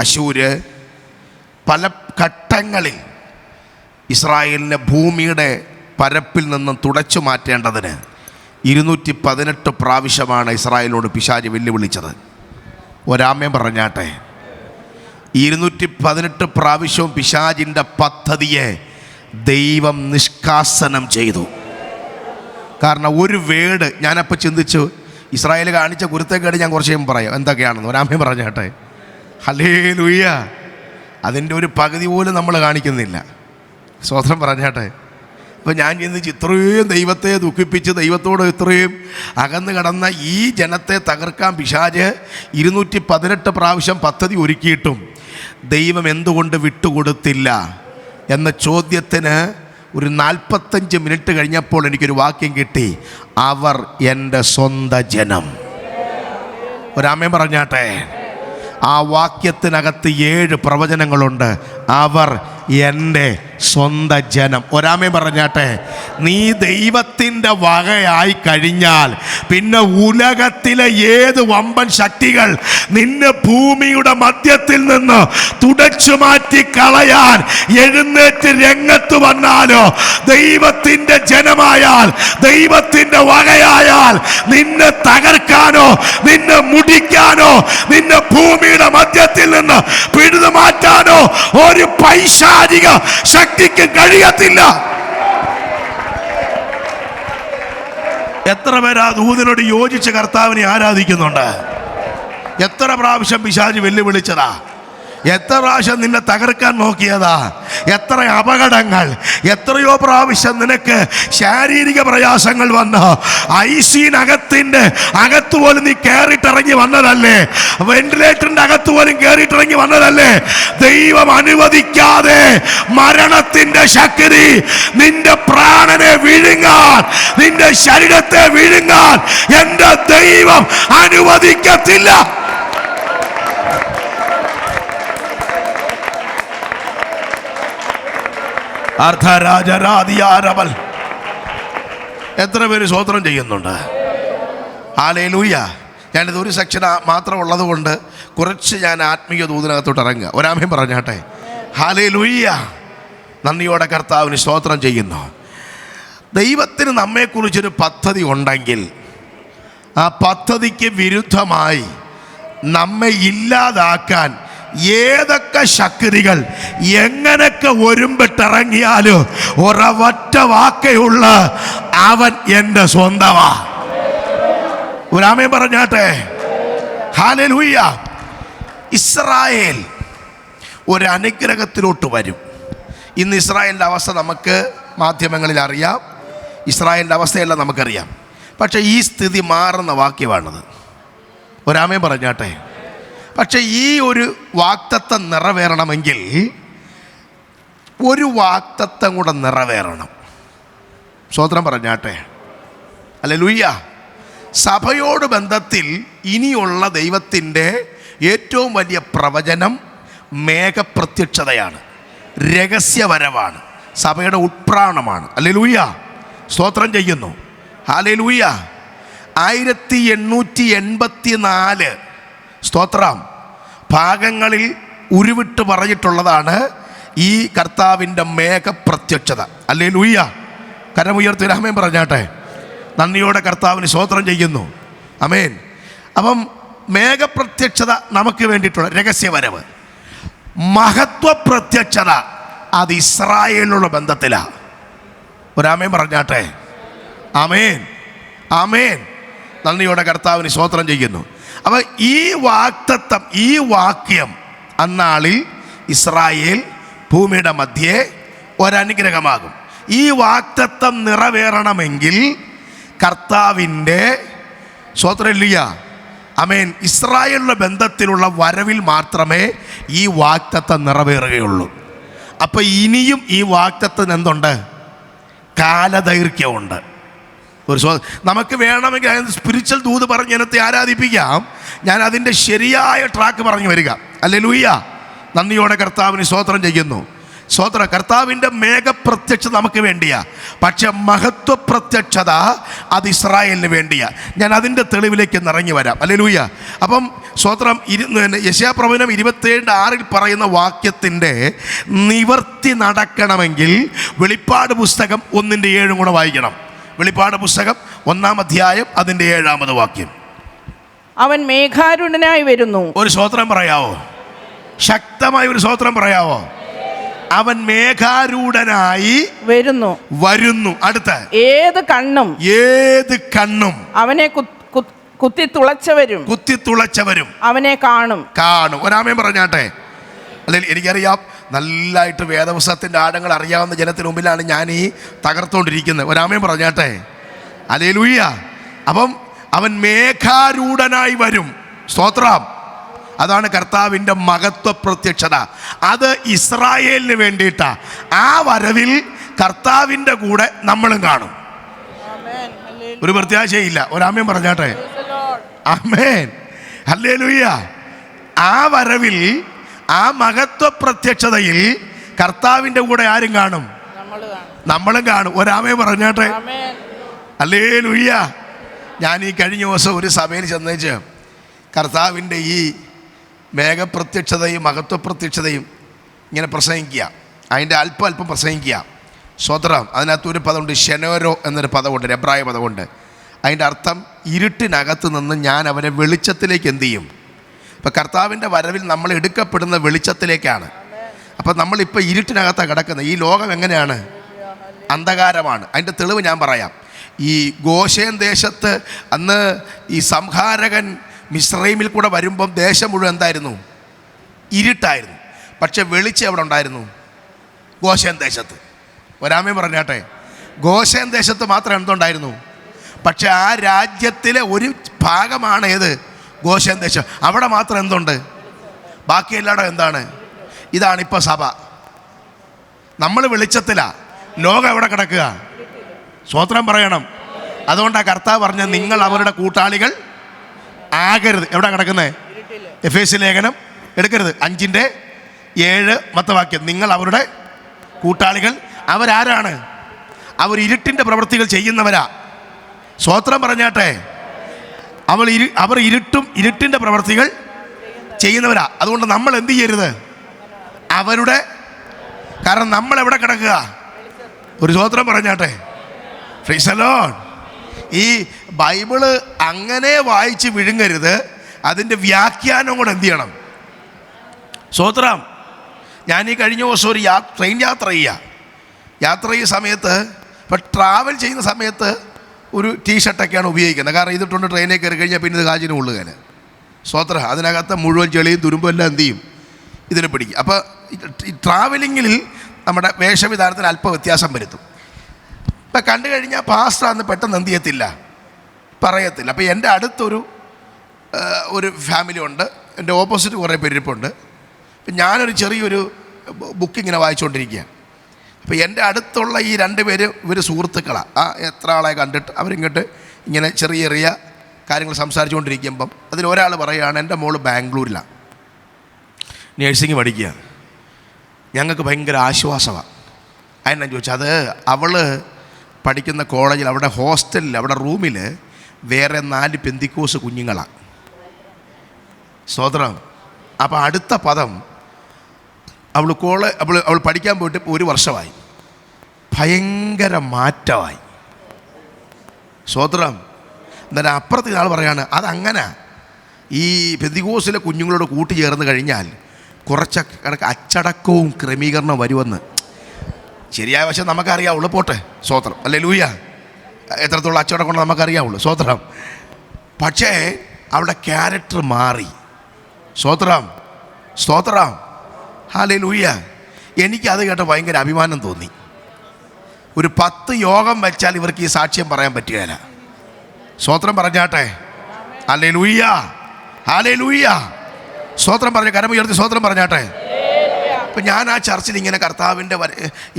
അശൂര്, പല ഘട്ടങ്ങളിൽ ഇസ്രായേലിനെ ഭൂമിയുടെ പരപ്പിൽ നിന്നും തുടച്ചു മാറ്റേണ്ടതിന് 218 പ്രാവശ്യമാണ് ഇസ്രായേലിനോട് പിശാച് വെല്ലുവിളിച്ചത്. ഒരാമയം പറഞ്ഞാട്ടെ. 218 പ്രാവശ്യവും പിശാചിൻ്റെ പദ്ധതിയെ ദൈവം നിഷ്കാസനം ചെയ്തു. കാരണം ഒരു വേട്, ഞാനപ്പോൾ ചിന്തിച്ചു ഇസ്രായേൽ കാണിച്ച കുരുത്തക്കേട് ഞാൻ കുറച്ച് കഴിയുമ്പോൾ പറയാം എന്തൊക്കെയാണെന്ന്. ഒരാമയം പറഞ്ഞാട്ടെ. ഹല്ലേലൂയ. അതിൻ്റെ ഒരു പകുതി പോലും നമ്മൾ കാണിക്കുന്നില്ല. സ്വതന്ത്രം പറഞ്ഞാട്ടെ. അപ്പോൾ ഞാൻ ചിന്തിച്ച് ഇത്രയും ദൈവത്തെ ദുഃഖിപ്പിച്ച് ദൈവത്തോട് ഇത്രയും അകന്ന് കടന്ന ഈ ജനത്തെ തകർക്കാൻ പിശാച് 218 പ്രാവശ്യം പദ്ധതി ഒരുക്കിയിട്ടും ദൈവം എന്തുകൊണ്ട് വിട്ടുകൊടുത്തില്ല എന്ന ചോദ്യത്തിന് ഒരു 45 മിനിറ്റ് കഴിഞ്ഞപ്പോൾ എനിക്കൊരു വാക്യം കിട്ടി. അവർ എൻ്റെ സ്വന്തം ജനം. ഒരാമയം പറഞ്ഞാട്ടെ. ആ വാക്യത്തിനകത്ത് 7 പ്രവചനങ്ങളുണ്ട്. അവർ എൻ്റെ സ്വന്തം ജനം. ഒരാമയം പറഞ്ഞാട്ടെ. നീ ദൈവത്തിൻ്റെ വകയായി കഴിഞ്ഞാൽ പിന്നെ ഉലകത്തിലെ ഏത് വമ്പൻ ശക്തികൾ നിന്നെ ഭൂമിയുടെ മധ്യത്തിൽ നിന്ന് തുടച്ചു മാറ്റി കളയാൻ എഴുന്നേറ്റ് രംഗത്ത് വന്നാലോ, ദൈവത്തിൻ്റെ ജനമായാൽ, ദൈവത്തിൻ്റെ വകയായാൽ നിന്നെ തകർക്കാനോ നിന്നെ മുടിക്കാനോ നിന്നെ ഭൂമിയുടെ മധ്യത്തിൽ നിന്ന് പിഴുതു മാറ്റാനോ ഒരു പൈശാചിക ശക്തിക്ക് കഴിയത്തില്ല. എത്ര പേര് ആ ദൂതനോട് യോജിച്ച് കർത്താവിനെ ആരാധിക്കുന്നുണ്ട്? എത്ര പ്രാവശ്യം പിശാച് വെല്ലുവിളിച്ചതാ, എത്ര പ്രാവശ്യം നിന്നെ തകർക്കാൻ നോക്കിയതാ, എത്ര അപകടങ്ങൾ, എത്രയോ പ്രാവശ്യം നിനക്ക് ശാരീരിക പ്രയാസങ്ങൾ വന്ന ഐസിനകത്തിൻ്റെ അകത്ത് പോലും നീ കയറിയിട്ടിറങ്ങി വന്നതല്ലേ, വെന്റിലേറ്ററിൻ്റെ അകത്ത് പോലും കയറിയിട്ടിറങ്ങി വന്നതല്ലേ. ദൈവം അനുവദിക്കാതെ മരണത്തിൻ്റെ ശക്തി നിന്റെ പ്രാണനെ വിഴുങ്ങാൻ, നിന്റെ ശരീരത്തെ വിഴുങ്ങാൻ എൻ്റെ ദൈവം അനുവദിക്കത്തില്ല. അർദ്ധരാജരാധിയാരവൽ. എത്ര പേര് സ്തോത്രം ചെയ്യുന്നുണ്ട്? ഹല്ലേലൂയ. ഞാനിത് ഒരു സെക്ഷൻ മാത്രം ഉള്ളത് കൊണ്ട് കുറച്ച് ഞാൻ ആത്മീയ ദൂതനകത്തോട്ട് ഇറങ്ങുക. ഒരാമയം പറഞ്ഞാട്ടെ. ഹല്ലേലൂയ. നന്ദിയോടെ കർത്താവിന് സ്തോത്രം ചെയ്യുന്നു. ദൈവത്തിന് നമ്മെക്കുറിച്ചൊരു പദ്ധതി ഉണ്ടെങ്കിൽ ആ പദ്ധതിക്ക് വിരുദ്ധമായി നമ്മെ ഇല്ലാതാക്കാൻ ഏതൊക്കെ ശക്തികൾ എങ്ങനൊക്കെ ഒരുമ്പിട്ടിറങ്ങിയാലും ഒരൊറ്റ വാക്കേയുള്ള അവൻ എൻ്റെ സ്വന്തമാ. ഒരാമയം പറഞ്ഞാട്ടെ. ഹല്ലേലൂയ. ഇസ്രായേൽ ഒരു അനുഗ്രഹത്തിലോട്ട് വരും. ഇന്ന് ഇസ്രായേലിൻ്റെ അവസ്ഥ നമുക്ക് മാധ്യമങ്ങളിൽ അറിയാം, ഇസ്രായേലിൻ്റെ അവസ്ഥയെല്ലാം നമുക്കറിയാം. പക്ഷേ ഈ സ്ഥിതി മാറുന്ന വാക്യമാണത്. ഒരാമയം പറഞ്ഞാട്ടെ. പക്ഷെ ഈ ഒരു വാഗ്ദത്തം നിറവേറണമെങ്കിൽ ഒരു വാഗ്ദത്തം കൂടെ നിറവേറണം. സ്തോത്രം പറഞ്ഞാട്ടെ. ഹല്ലേലൂയ. സഭയോട് ബന്ധത്തിൽ ഇനിയുള്ള ദൈവത്തിൻ്റെ ഏറ്റവും വലിയ പ്രവചനം മേഘപ്രത്യക്ഷതയാണ്, രഹസ്യവരവാണ്, സഭയുടെ ഉത്പ്രാണമാണ്. ഹല്ലേലൂയ. സ്തോത്രം ചെയ്യുന്നു. ഹല്ലേലൂയ. 1884 സ്തോത്രം ഭാഗങ്ങളിൽ ഉരുവിട്ട് പറഞ്ഞിട്ടുള്ളതാണ് ഈ കർത്താവിൻ്റെ മേഘപ്രത്യക്ഷത. ഹല്ലേലൂയ. കരമുയർത്തി ആമേൻ പറഞ്ഞാട്ടെ. നന്ദിയോടെ കർത്താവിന് സ്തോത്രം ചെയ്യുന്നു. ആമേൻ. അപ്പം മേഘപ്രത്യക്ഷത നമുക്ക് വേണ്ടിയിട്ടുള്ള രഹസ്യവരവ്. മഹത്വ പ്രത്യക്ഷത അത് ഇസ്രായേലിനുള്ള ബന്ധത്തിലാണ്. ഒരാമേൻ പറഞ്ഞാട്ടെ. ആമേൻ. ആമേൻ. നന്ദിയോടെ കർത്താവിന് സ്തോത്രം ചെയ്യുന്നു. അപ്പോൾ ഈ വാഗ്ദത്തം, ഈ വാക്യം അന്നാളിൽ ഇസ്രായേൽ ഭൂമിയുടെ മധ്യേ ഒരനുഗ്രഹമാകും. ഈ വാഗ്ദത്തം നിറവേറണമെങ്കിൽ കർത്താവിൻ്റെ സ്തോത്രമില്ല ആമേൻ ഇസ്രായേലിൻ്റെ ബന്ധത്തിലുള്ള വരവിൽ മാത്രമേ ഈ വാഗ്ദത്തം നിറവേറുകയുള്ളൂ. അപ്പോൾ ഇനിയും ഈ വാഗ്ദത്തത്തിന് എന്തുണ്ട്? കാലദൈർഘ്യമുണ്ട്. ഒരു നമുക്ക് വേണമെങ്കിൽ അതിന് സ്പിരിച്വൽ ദൂത് പറഞ്ഞ് ജനത്തെ ആരാധിപ്പിക്കാം. ഞാൻ അതിൻ്റെ ശരിയായ ട്രാക്ക് പറഞ്ഞു വരിക. ഹല്ലേലൂയ. നന്ദിയോടെ കർത്താവിന് സ്തോത്രം ചെയ്യുന്നു. സ്വതന്ത്ര കർത്താവിൻ്റെ മേഘപ്രത്യക്ഷത നമുക്ക് വേണ്ടിയാ, പക്ഷെ മഹത്വ പ്രത്യക്ഷത അത് ഇസ്രായേലിന് വേണ്ടിയാ. ഞാൻ അതിൻ്റെ തെളിവിലേക്ക് ഇറങ്ങി വരാം. ഹല്ലേലൂയ. അപ്പം സ്വതന്ത്രം യെശയ്യാപ്രവചനം 27:6 പറയുന്ന വാക്യത്തിൻ്റെ നിവർത്തി നടക്കണമെങ്കിൽ വെളിപ്പാട് പുസ്തകം 1:7 കൂടെ വായിക്കണം. വെളിപ്പാട് പുസ്തകം 1-ാം അധ്യായം അതിൻ്റെ 7-ാമത് വാക്യം. അവൻ മേഘാരുടനായി വരുന്നു. ഒരു സ്വതന്ത്രം പറയാവോ? ശക്തമായ ഒരു സ്വതന്ത്രം പറയാവോ? അവൻ മേഘാരൂഢനായി വരുന്നു. അടുത്ത ഏത് കണ്ണും അവനെ കുത്തിത്തുളച്ചവരും അവനെ കാണും. ഒരാമേൻ പറഞ്ഞാട്ടെ. അല്ലെങ്കിൽ എനിക്കറിയാം, നല്ലതായിട്ട് വേദപുസ്തകത്തിൻ്റെ ആഴങ്ങൾ അറിയാവുന്ന ജനത്തിന് മുമ്പിലാണ് ഞാൻ ഈ തകർത്തുകൊണ്ടിരിക്കുന്നത്. ഒരാമേൻ പറഞ്ഞാട്ടെ. ഹല്ലേലൂയ. അപ്പം അവൻ മേഘാരൂഢനായി വരും. സ്തോത്രം. അതാണ് കർത്താവിൻ്റെ മഹത്വ പ്രത്യക്ഷത. അത് ഇസ്രായേലിന് വേണ്ടിയിട്ടാ. ആ വരവിൽ കർത്താവിൻ്റെ കൂടെ നമ്മളും കാണും. ഒരു പ്രത്യാശയില്ല. ഒരാമേൻ പറഞ്ഞാട്ടെ. ആമേൻ. ഹല്ലേലൂയ. ആ വരവിൽ, ആ മഹത്വ പ്രത്യക്ഷതയിൽ കർത്താവിൻ്റെ കൂടെ ആരും കാണും? നമ്മളും കാണും. ഒരാമേൻ പറഞ്ഞാട്ടെ. ഹല്ലേലൂയ. ഞാൻ ഈ കഴിഞ്ഞ ദിവസം ഒരു സഭയിൽ ചെന്നേച്ച് കർത്താവിൻ്റെ ഈ മേഘപ്രത്യക്ഷതയും മഹത്വ പ്രത്യക്ഷതയും ഇങ്ങനെ പ്രസംഗിക്കുക, അതിൻ്റെ അല്പം പ്രസംഗിക്കുക. സ്വതന്ത്രം. അതിനകത്തൊരു പദമുണ്ട്, ഷെനോരോ എന്നൊരു പദമുണ്ട്, എബ്രായ പദമുണ്ട്. അതിൻ്റെ അർത്ഥം ഇരുട്ടിനകത്ത് നിന്ന് ഞാൻ അവനെ വെളിച്ചത്തിലേക്ക് എന്ത് ചെയ്യും. ഇപ്പം കർത്താവിൻ്റെ വരവിൽ നമ്മൾ എടുക്കപ്പെടുന്ന വെളിച്ചത്തിലേക്കാണ്. അപ്പം നമ്മളിപ്പോൾ ഇരുട്ടിനകത്താണ് കിടക്കുന്നത്. ഈ ലോകം എങ്ങനെയാണ്? അന്ധകാരമാണ്. അതിൻ്റെ തെളിവ് ഞാൻ പറയാം. ഈ ഗോശേൻ ദേശത്ത് അന്ന് ഈ സംഹാരകൻ മിസ്രൈമിൽ കൂടെ വരുമ്പം ദേശം മുഴുവൻ എന്തായിരുന്നു? ഇരുട്ടായിരുന്നു. പക്ഷെ വെളിച്ചം എവിടെ ഉണ്ടായിരുന്നു? ഗോശേൻ ദേശത്ത്. ഒരാമേ പറഞ്ഞാട്ടെ. ഗോശേൻ ദേശത്ത് മാത്രം എന്തുണ്ടായിരുന്നു? പക്ഷെ ആ രാജ്യത്തിലെ ഒരു ഭാഗമാണ് ഏത്? ഗോശേൻ ദേശം. അവിടെ മാത്രം എന്തുണ്ട്? ബാക്കി എല്ലായിടം എന്താണ്? ഇതാണിപ്പോൾ സഭ. നമ്മൾ വെളിച്ചത്തിലാ, ലോകം എവിടെ കിടക്കുക? സ്വതന്ത്രം പറയണം. അതുകൊണ്ടാണ് കർത്താവ് പറഞ്ഞ നിങ്ങൾ അവരുടെ കൂട്ടാളികൾ ആകരുത്. എവിടെ കിടക്കുന്നത്? എഫേസ്യ ലേഖനം എടുക്കരുത്, 5:7 വാക്യം. നിങ്ങൾ അവരുടെ കൂട്ടാളികൾ. അവരാരാണ്? അവർ ഇരുട്ടിൻ്റെ പ്രവൃത്തികൾ ചെയ്യുന്നവരാ. സ്വതന്ത്രം പറഞ്ഞാട്ടെ. അവർ ഇരുട്ടിൻ്റെ പ്രവൃത്തികൾ ചെയ്യുന്നവരാ. അതുകൊണ്ട് നമ്മൾ എന്ത് ചെയ്യരുത്? അവരുടെ, കാരണം നമ്മൾ എവിടെ കിടക്കുക? ഒരു സ്വതന്ത്രം പറഞ്ഞാട്ടെ. Price the Lord. ഈ ബൈബിള് അങ്ങനെ വായിച്ച് വിഴുങ്ങരുത്. അതിൻ്റെ വ്യാഖ്യാനം കൂടെ എന്ത് ചെയ്യണം? സ്വതന്ത്രം. ഞാൻ ഈ കഴിഞ്ഞ ദിവസം ഒരു ട്രെയിൻ യാത്ര ചെയ്യുന്ന സമയത്ത്, ഇപ്പം ട്രാവൽ ചെയ്യുന്ന സമയത്ത് ഒരു ടീഷർട്ടൊക്കെയാണ് ഉപയോഗിക്കുന്നത്. കാരണം ഇതിട്ടുണ്ട് ട്രെയിനിൽ കയറി കഴിഞ്ഞാൽ പിന്നെ ഇത് കാജിന് ഉള്ളുകയാണ്. സ്വതന്ത്രം. അതിനകത്ത് മുഴുവൻ ചെളിയും തുരുമ്പും എല്ലാം എന്ത് ചെയ്യും? ഇതിനെ പിടിക്കും. അപ്പോൾ ഈ ട്രാവലിങ്ങിൽ നമ്മുടെ വേഷവിധാനത്തിന് അല്പം വ്യത്യാസം വരുത്തും. ഇപ്പം കണ്ടു കഴിഞ്ഞാൽ പാസ്റ്റർ അന്ന് പെട്ടെന്ന് എന്ത് ചെയ്യത്തില്ല, പറയത്തില്ല. അപ്പോൾ എൻ്റെ അടുത്തൊരു ഫാമിലി ഉണ്ട്. എൻ്റെ ഓപ്പോസിറ്റ് കുറേ പേരിപ്പുണ്ട്. അപ്പം ഞാനൊരു ചെറിയൊരു ബുക്കിങ്ങനെ വായിച്ചുകൊണ്ടിരിക്കുക. അപ്പോൾ എൻ്റെ അടുത്തുള്ള ഈ 2 പേര് ഇവർ സുഹൃത്തുക്കളാണ്. എത്ര ആളെ കണ്ടിട്ട് അവരിങ്ങോട്ട് ഇങ്ങനെ ചെറിയ ചെറിയ കാര്യങ്ങൾ സംസാരിച്ചുകൊണ്ടിരിക്കുമ്പം അതിലൊരാൾ പറയുകയാണ്, എൻ്റെ മോള് ബാംഗ്ലൂരിലാണ്, നേഴ്സിംഗ് പഠിക്കുക. ഞങ്ങൾക്ക് ഭയങ്കര ആശ്വാസമാണ്. അതിനെന്നാ ചോദിച്ചാൽ, അത് അവൾ പഠിക്കുന്ന കോളേജിൽ, അവിടെ ഹോസ്റ്റലിൽ, അവിടെ റൂമിൽ വേറെ 4 പെന്തിക്കോസ് കുഞ്ഞുങ്ങളാണ്. സ്വതന്ത്രം. അപ്പോൾ അടുത്ത പദം, അവൾ പഠിക്കാൻ പോയിട്ട് 1 വർഷമായി, ഭയങ്കര മാറ്റമായി. സ്വതന്ത്രം. എന്നാലും അപ്പുറത്ത് ആൾ പറയാണ്, അതങ്ങനെ ഈ പെന്തിക്കോസിലെ കുഞ്ഞുങ്ങളോട് കൂട്ടുചേർന്ന് കഴിഞ്ഞാൽ കുറച്ച് കണക്ക് അച്ചടക്കവും ക്രമീകരണവും വരുമെന്ന്. ശരിയായ വശം നമുക്കറിയാവുള്ളൂ. പോട്ടെ. സ്വതന്ത്രം. ഹല്ലേലൂയ. എത്രത്തോളം അച്ചടക്കം കൊണ്ട് നമുക്കറിയാവുള്ളൂ. സ്വതന്ത്രം. പക്ഷേ അവളുടെ ക്യാരക്ടർ മാറി. സ്വതന്ത്രം. സ്തോത്രം. ഹല്ലേലൂയ. എനിക്കത് കേട്ട് ഭയങ്കര അഭിമാനം തോന്നി. ഒരു 10 യോഗം വെച്ചാൽ ഇവർക്ക് ഈ സാക്ഷ്യം പറയാൻ പറ്റുകയില്ല. സ്തോത്രം പറഞ്ഞാട്ടെ. ഹല്ലേലൂയ. ഹല്ലേലൂയ. സ്തോത്രം പറഞ്ഞ കരമുയർത്തി സ്തോത്രം പറഞ്ഞാട്ടെ. അപ്പം ഞാൻ ആ ചർച്ചിൽ ഇങ്ങനെ കർത്താവിൻ്റെ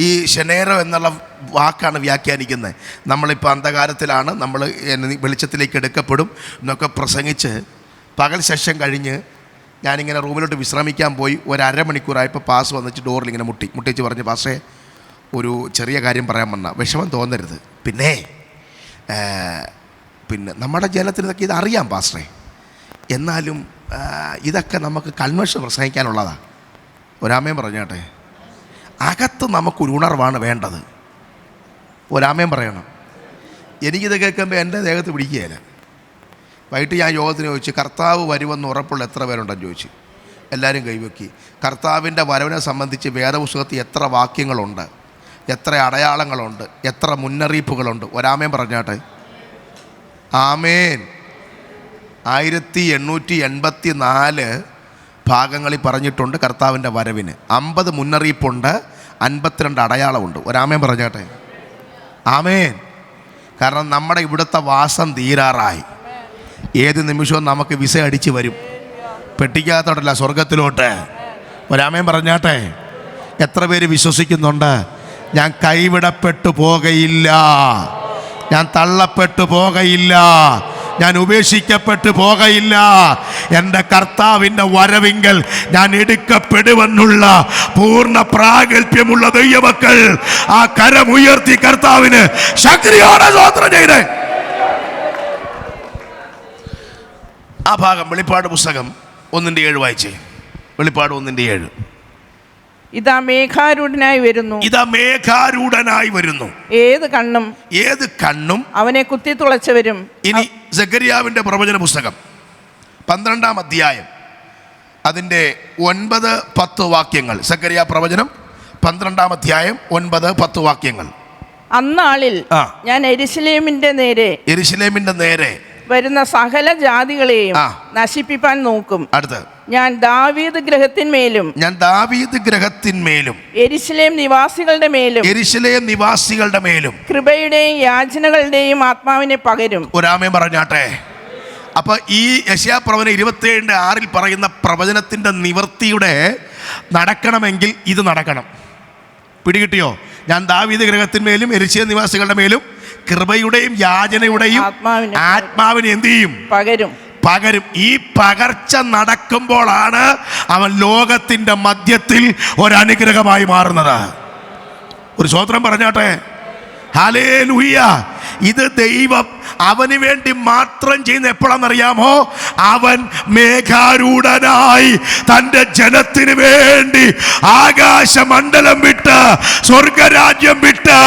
ഈ ഷെനേറോ എന്നുള്ള വാക്കാണ് വ്യാഖ്യാനിക്കുന്നത്. നമ്മളിപ്പോൾ അന്ധകാരത്തിലാണ്, നമ്മൾ വെളിച്ചത്തിലേക്ക് എടുക്കപ്പെടും എന്നൊക്കെ പ്രസംഗിച്ച് പകൽ സെഷൻ കഴിഞ്ഞ് ഞാനിങ്ങനെ റൂമിലോട്ട് വിശ്രമിക്കാൻ പോയി. ഒരു അരമണിക്കൂറായപ്പോൾ പാസ് വന്നിട്ട് ഡോറിൽ ഇങ്ങനെ മുട്ടിച്ച് പറഞ്ഞ്, പാസ്റ്റേ ഒരു ചെറിയ കാര്യം പറയാൻ വന്ന, വിഷമം തോന്നരുത്. പിന്നെ നമ്മുടെ ജനത്തിനൊക്കെ ഇത് അറിയാം പാസ്റ്റേ, എന്നാലും ഇതൊക്കെ നമുക്ക് കൺവെൻഷൻ പ്രസംഗിക്കാനുള്ളതാണ്. ഒരാമയും പറഞ്ഞാട്ടെ. അകത്ത് നമുക്കൊരു ഉണർവാണ് വേണ്ടത്. ഒരാമയും പറയണം. എനിക്കിത് കേൾക്കുമ്പോൾ എൻ്റെ ദേഹത്ത് പിടിക്കുകയില്ല. വൈകിട്ട് ഞാൻ യോഗത്തിന് ചോദിച്ചു, കർത്താവ് വരുമെന്ന് ഉറപ്പുള്ള എത്ര പേരുണ്ടെന്ന് ചോദിച്ചു. എല്ലാവരും കൈവക്കി. കർത്താവിൻ്റെ വരവിനെ സംബന്ധിച്ച് വേദപുസ്തകത്തിൽ എത്ര വാക്യങ്ങളുണ്ട്, എത്ര അടയാളങ്ങളുണ്ട്, എത്ര മുന്നറിയിപ്പുകളുണ്ട്? ഒരാമേൻ പറഞ്ഞാട്ടെ. ആമേൻ. 1884 ഭാഗങ്ങളിൽ പറഞ്ഞിട്ടുണ്ട് കർത്താവിൻ്റെ വരവിന്. 50 മുന്നറിയിപ്പുണ്ട്, 52 അടയാളമുണ്ട്. ഒരാമേൻ പറഞ്ഞാട്ടെ. ആമേൻ. കാരണം നമ്മുടെ ഇവിടുത്തെ വാസം തീരാറായി. ഏത് നിമിഷവും നമുക്ക് വിസ അടിച്ച് വരും. പെട്ടിക്കകത്തോട്ടല്ല, സ്വർഗത്തിലോട്ട്. ഒരാമേൻ പറഞ്ഞാട്ടെ. എത്ര പേര് വിശ്വസിക്കുന്നുണ്ട്? ഞാൻ കൈവിടപ്പെട്ടു പോകയില്ല, ഞാൻ തള്ളപ്പെട്ടു പോകയില്ല, ഞാൻ ഉപേക്ഷിക്കപ്പെട്ടു പോകയില്ല. എൻ്റെ കർത്താവിൻ്റെ വരവിങ്കൽ ഞാൻ എടുക്കപ്പെടുമെന്നുള്ള പൂർണ്ണ പ്രാഗൽഭ്യമുള്ള ദൈവമക്കൾ ആ കരമുയർത്തി കർത്താവിന് ശക്തിയോടെ സ്തോത്രം ചെയ്തേ. ആ ഭാഗം വെളിപ്പാട് പുസ്തകം 1:7 വായിച്ചേ. വെളിപ്പാട് 1:7. ഇതാ മേഘാരൂഢനായി വരുന്നു, ഇതാ മേഘാരൂഢനായി വരുന്നു. ഏത് കണ്ണും അവനെ കുത്തിത്തുളച്ചവരും. ഇനി സെഖര്യാവിന്റെ പ്രവചന പുസ്തകം 12-ാം അധ്യായം അതിൻ്റെ 9-10 വാക്യങ്ങൾ. സെഖര്യാ പ്രവചനം 12-ാം അധ്യായം 9-10 വാക്യങ്ങൾ. അന്നാളിൽ ഞാൻ യെരൂശലേമിന്റെ നേരെ വരുന്ന സകല ജാതികളെയും നശിപ്പിപ്പാൻ നോക്കും. അടുത്ത്, ഞാൻ ദാവീദ് ഗ്രഹത്തിന്മേലും യെരൂശലേം നിവാസികളുടെ മേലും കൃപയുടെയും യാചനകളുടെയും ആത്മാവിനെ പകരും. ഒരാമേൻ പറഞ്ഞാട്ടെ. അപ്പൊ ഈ യെശയ്യാപ്രവചനം 27:6 പറയുന്ന പ്രവചനത്തിന്റെ നിവൃത്തിയുടെ നടക്കണമെങ്കിൽ ഇത് നടക്കണം. പിടികിട്ടിയോ? ഞാൻ ദാവീദ് ഗ്രഹത്തിന്മേലും യെരൂശലേം നിവാസികളുടെ മേലും കൃപയുടെയും യാചനയുടെയും ആത്മാവിനെ എന്ത് ചെയ്യും? പകരും. ഈ പകർച്ച നടക്കുമ്പോഴാണ് അവൻ ലോകത്തിന്റെ മധ്യത്തിൽ ഒരനുഗ്രഹമായി മാറുന്നത്. ഒരു സ്തോത്രം പറഞ്ഞാട്ടെ. ഹല്ലേലൂയ. ഇത് ദൈവം അവന് വേണ്ടി മാത്രം ചെയ്യുന്ന എപ്പോഴാണെന്നറിയാമോ? അവൻ മേഘാരൂഢനായി തൻ്റെ ജനത്തിന് വേണ്ടി ആകാശമണ്ഡലം വിട്ട് സ്വർഗരാജ്യം വിട്ട്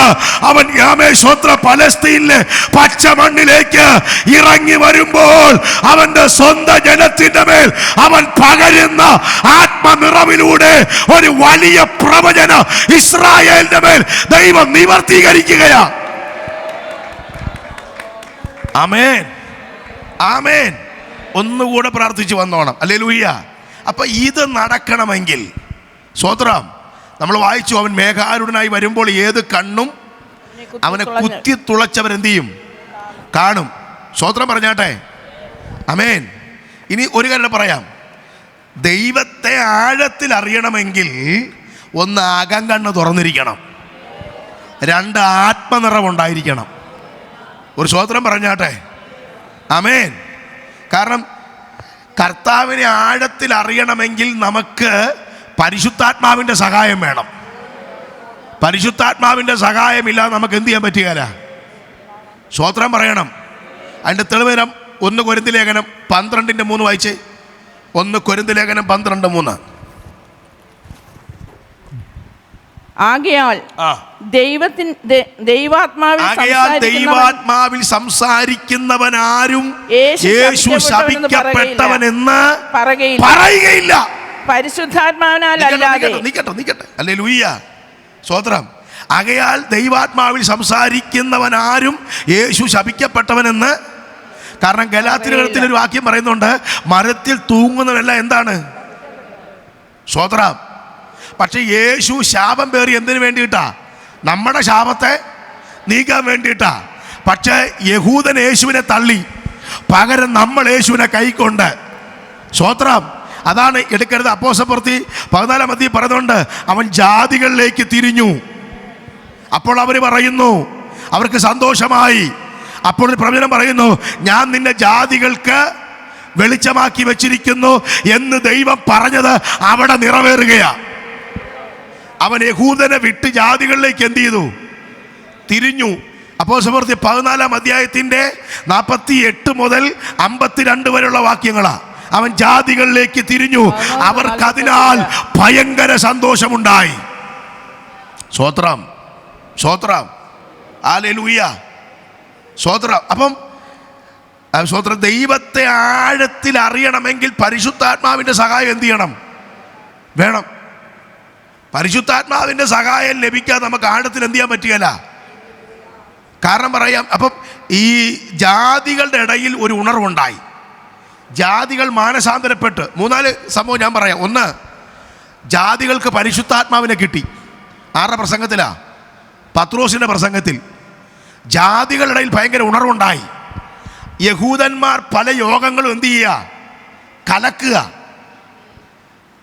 അവൻ യാമേശ്വത്ര പലസ്തീനിലെ പച്ചമണ്ണിലേക്ക് ഇറങ്ങി വരുമ്പോൾ അവന്റെ സ്വന്തം ജനത്തിന്റെ മേൽ അവൻ പകരുന്ന ആത്മനിറവിലൂടെ ഒരു വലിയ പ്രവചനം ഇസ്രായേലിന്റെ മേൽ ദൈവം നിവർത്തീകരിക്കുകയാ. ആമേൻ, ആമേൻ. ഒന്നുകൂടെ പ്രാർത്ഥിച്ചു വന്നോണം. ഹല്ലേലൂയ. അപ്പൊ ഇത് നടക്കണമെങ്കിൽ സ്തോത്രം, നമ്മൾ വായിച്ചു, അവൻ മേഘാരൂഢനായി വരുമ്പോൾ ഏത് കണ്ണും അവനെ കുത്തി തുളച്ചവരെന്ത് ചെയ്യും? കാണും. സ്തോത്രം പറഞ്ഞാട്ടെ. ആമേൻ. ഇനി ഒരു കാര്യം പറയാം. ദൈവത്തെ ആഴത്തിൽ അറിയണമെങ്കിൽ ഒന്ന് അകങ്കണ്ണ് തുറന്നിരിക്കണം, 2 ആത്മനിറവുണ്ടായിരിക്കണം. ഒരു സ്തോത്രം പറഞ്ഞാട്ടെ. ആമേൻ. കാരണം കർത്താവിനെ ആഴത്തിൽ അറിയണമെങ്കിൽ നമുക്ക് പരിശുദ്ധാത്മാവിൻ്റെ സഹായം വേണം. പരിശുദ്ധാത്മാവിൻ്റെ സഹായമില്ലാതെ നമുക്ക് എന്ത് ചെയ്യാൻ പറ്റുകയില്ല. സ്തോത്രം പറയണം. അതിൻ്റെ തെളിവ് 1 കൊരിന്ത്യർ ലേഖനം 12:3 വായിച്ചേ. 1 കൊരിന്ത്യർ ലേഖനം 12:3. ആകയാൽ ദൈവാത്മാവിൽ സംസാരിക്കുന്നവനാരും യേശു ശപിക്കപ്പെട്ടവനെന്ന് പറയുകയില്ല. പരിശുദ്ധാത്മാവിനാലല്ലാതെ. നിക്കട്ടെ. ഹല്ലേലൂയ. സ്തോത്രം. ആകയാൽ ദൈവാത്മാവിൽ സംസാരിക്കുന്നവനാരും യേശു ശപിക്കപ്പെട്ടവനെന്ന്. കാരണം ഗലാത്യർ ഒരു വാക്യം പറയുന്നുണ്ട്, മരത്തിൽ തൂങ്ങുന്നവരെല്ലാം എന്താണ്? സ്തോത്രം. പക്ഷെ യേശു ശാപം പേറി എന്തിനു വേണ്ടിയിട്ടാ? നമ്മുടെ ശാപത്തെ നീക്കാൻ വേണ്ടിയിട്ടാ. പക്ഷെ യഹൂദൻ യേശുവിനെ തള്ളി, പകരം നമ്മൾ യേശുവിനെ കൈക്കൊണ്ട്. സ്തോത്രം. അതാണ് എടുക്കരുത്. അപ്പോസ്തലപ്രവൃത്തി 14-ാം അധ്യായം പറയുന്നുണ്ട്, അവൻ ജാതികളിലേക്ക് തിരിഞ്ഞു. അപ്പോൾ അവർ പറയുന്നു, അവർക്ക് സന്തോഷമായി. അപ്പോൾ പ്രവചനം പറയുന്നു, ഞാൻ നിന്നെ ജാതികൾക്ക് വെളിച്ചമാക്കി വെച്ചിരിക്കുന്നു എന്ന് ദൈവം പറഞ്ഞത് അവിടെ നിറവേറുകയാ. അവൻ യഹൂദനെ വിട്ട് ജാതികളിലേക്ക് എന്ത് ചെയ്തു? തിരിഞ്ഞു. അപ്പോസ്തലപ്രവൃത്തി 14-ാം അധ്യായത്തിന്റെ 48 മുതൽ 52 വരെയുള്ള വാക്യങ്ങളാ. അവൻ ജാതികളിലേക്ക് തിരിഞ്ഞു, അവർക്കതിനാൽ ഭയങ്കര സന്തോഷമുണ്ടായി. സ്തോത്രം, സ്തോത്രം, ഹല്ലേലൂയ, സ്തോത്രം. അപ്പം സ്തോത്രം. ദൈവത്തെ ആഴത്തിൽ അറിയണമെങ്കിൽ പരിശുദ്ധാത്മാവിന്റെ സഹായം എന്ത് ചെയ്യണം? വേണം. പരിശുദ്ധാത്മാവിന്റെ സഹായം ലഭിക്കാതെ നമുക്ക് ആഴത്തിൽ എന്ത് ചെയ്യാൻ പറ്റുകയില്ല. കാരണം പറയാം, അപ്പം ഈ ജാതികളുടെ ഇടയിൽ ഒരു ഉണർവുണ്ടായി. ജാതികൾ മാനസാന്തരപ്പെട്ട് 3-4 സംഭവം ഞാൻ പറയാം. ഒന്ന്, ജാതികൾക്ക് പരിശുദ്ധാത്മാവിനെ കിട്ടി. ആരുടെ പ്രസംഗത്തിലാ? പത്രോസിന്റെ പ്രസംഗത്തിൽ. ജാതികളുടെ ഇടയിൽ ഭയങ്കര ഉണർവുണ്ടായി. യഹൂദന്മാർ പല യോഗങ്ങളും എന്ത് ചെയ്യുക? കലക്കുക.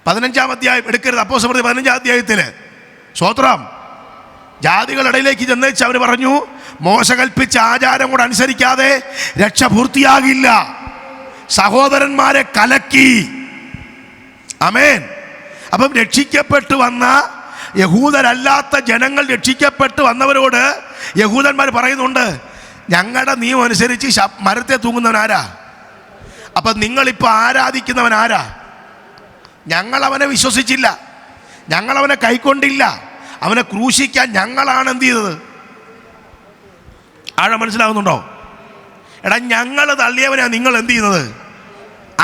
15-ാം അധ്യായം എടുക്കരുത്, അപ്പോസ്തലപ്രവൃത്തി 15-ാം അധ്യായത്തിൽ. സ്തോത്രം. ജാതികളുടെ ഇടയിലേക്ക് ചെന്നേച്ച് അവർ പറഞ്ഞു, മോശ കൽപ്പിച്ച ആചാരം കൂടെ അനുസരിക്കാതെ രക്ഷ പൂർത്തിയാകില്ല. സഹോദരന്മാരെ കലക്കി. ആമേൻ. അപ്പം രക്ഷിക്കപ്പെട്ടു വന്ന യഹൂദരല്ലാത്ത ജനങ്ങൾ രക്ഷിക്കപ്പെട്ട് വന്നവരോട് യഹൂദന്മാർ പറയുന്നുണ്ട്, ഞങ്ങളുടെ നിയമം അനുസരിച്ച് മരത്തെ തൂങ്ങുന്നവൻ ആരാ? അപ്പം നിങ്ങളിപ്പോൾ ആരാധിക്കുന്നവൻ ആരാ? ഞങ്ങളവനെ വിശ്വസിച്ചില്ല, ഞങ്ങളവനെ കൈക്കൊണ്ടില്ല, അവനെ ക്രൂശിക്കാൻ ഞങ്ങളാണ് എന്ത് ചെയ്തത്? ആഴം മനസ്സിലാകുന്നുണ്ടോ? എടാ, ഞങ്ങൾ തള്ളിയവനാ നിങ്ങൾ എന്ത് ചെയ്യുന്നത്?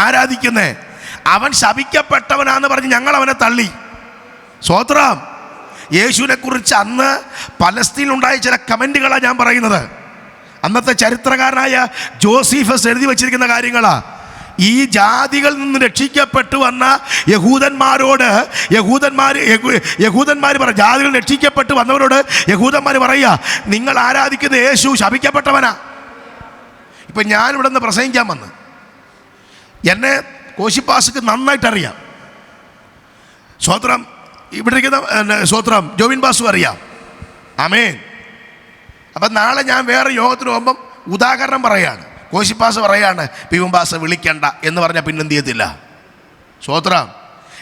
ആരാധിക്കുന്നേ. അവൻ ശപിക്കപ്പെട്ടവനാന്ന് പറഞ്ഞ് ഞങ്ങൾ അവനെ തള്ളി. സ്തോത്രം. യേശുവിനെ കുറിച്ച് അന്ന് പലസ്തീനിലുണ്ടായ ചില കമന്റുകളാണ് ഞാൻ പറയുന്നത്. അന്നത്തെ ചരിത്രകാരനായ ജോസീഫസ് എഴുതി വച്ചിരിക്കുന്ന കാര്യങ്ങളാ. ഈ ജാതികളിൽ നിന്ന് രക്ഷിക്കപ്പെട്ടു വന്ന യഹൂദന്മാരോട് യഹൂദന്മാർ പറ ജാതികൾ രക്ഷിക്കപ്പെട്ടു വന്നവരോട് യഹൂദന്മാർ പറയുക, നിങ്ങൾ ആരാധിക്കുന്ന യേശു ശപിക്കപ്പെട്ടവനാ. ഇപ്പം ഞാനിവിടെ നിന്ന് പ്രസംഗിക്കാൻ വന്ന് എന്നെ കോശിപ്പാസ്ക്ക് നന്നായിട്ടറിയാം. സ്തോത്രം. ഇവിടെ ഇരിക്കുന്ന സ്തോത്രം ജോബിൻ ബാസു അറിയാം. ആമേൻ. അപ്പം നാളെ ഞാൻ വേറെ യോഗത്തിന് പോകുമ്പം ഉദാഹരണം പറയാണ്. കോശിപ്പാസ് പറയാണ്, പിയുംബാസ് വിളിക്കണ്ട എന്ന് പറഞ്ഞാൽ പിന്നെന്ത് ചെയ്യത്തില്ല. സ്തോത്രം.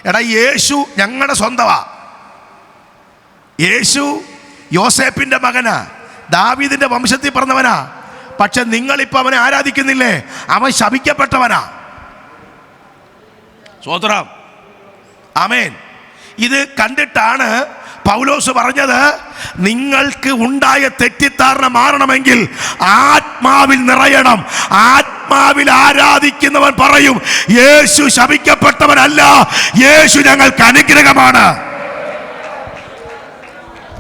എടാ, യേശു ഞങ്ങളുടെ സ്വന്തമാ. യേശു യോസേപ്പിന്റെ മകനാ, ദാവീദിന്റെ വംശത്തിൽ പറഞ്ഞവനാ. പക്ഷെ നിങ്ങളിപ്പോൾ അവനെ ആരാധിക്കുന്നില്ലേ? അവൻ ശപിക്കപ്പെട്ടവനാ. സ്തോത്രം. ആമേൻ. ഇത് കണ്ടിട്ടാണ് പൗലോസ് പറഞ്ഞത്, നിങ്ങൾക്ക് ഉണ്ടായ തെറ്റിദ്ധാരണ മാറണമെങ്കിൽ ആത്മാവിൽ നിറയണം. ആത്മാവിൽ ആരാധിക്കുന്നവൻ പറയും, യേശു ശപിക്കപ്പെട്ടവനല്ല, യേശു ഞങ്ങൾക്ക് അനുഗ്രഹമാണ്.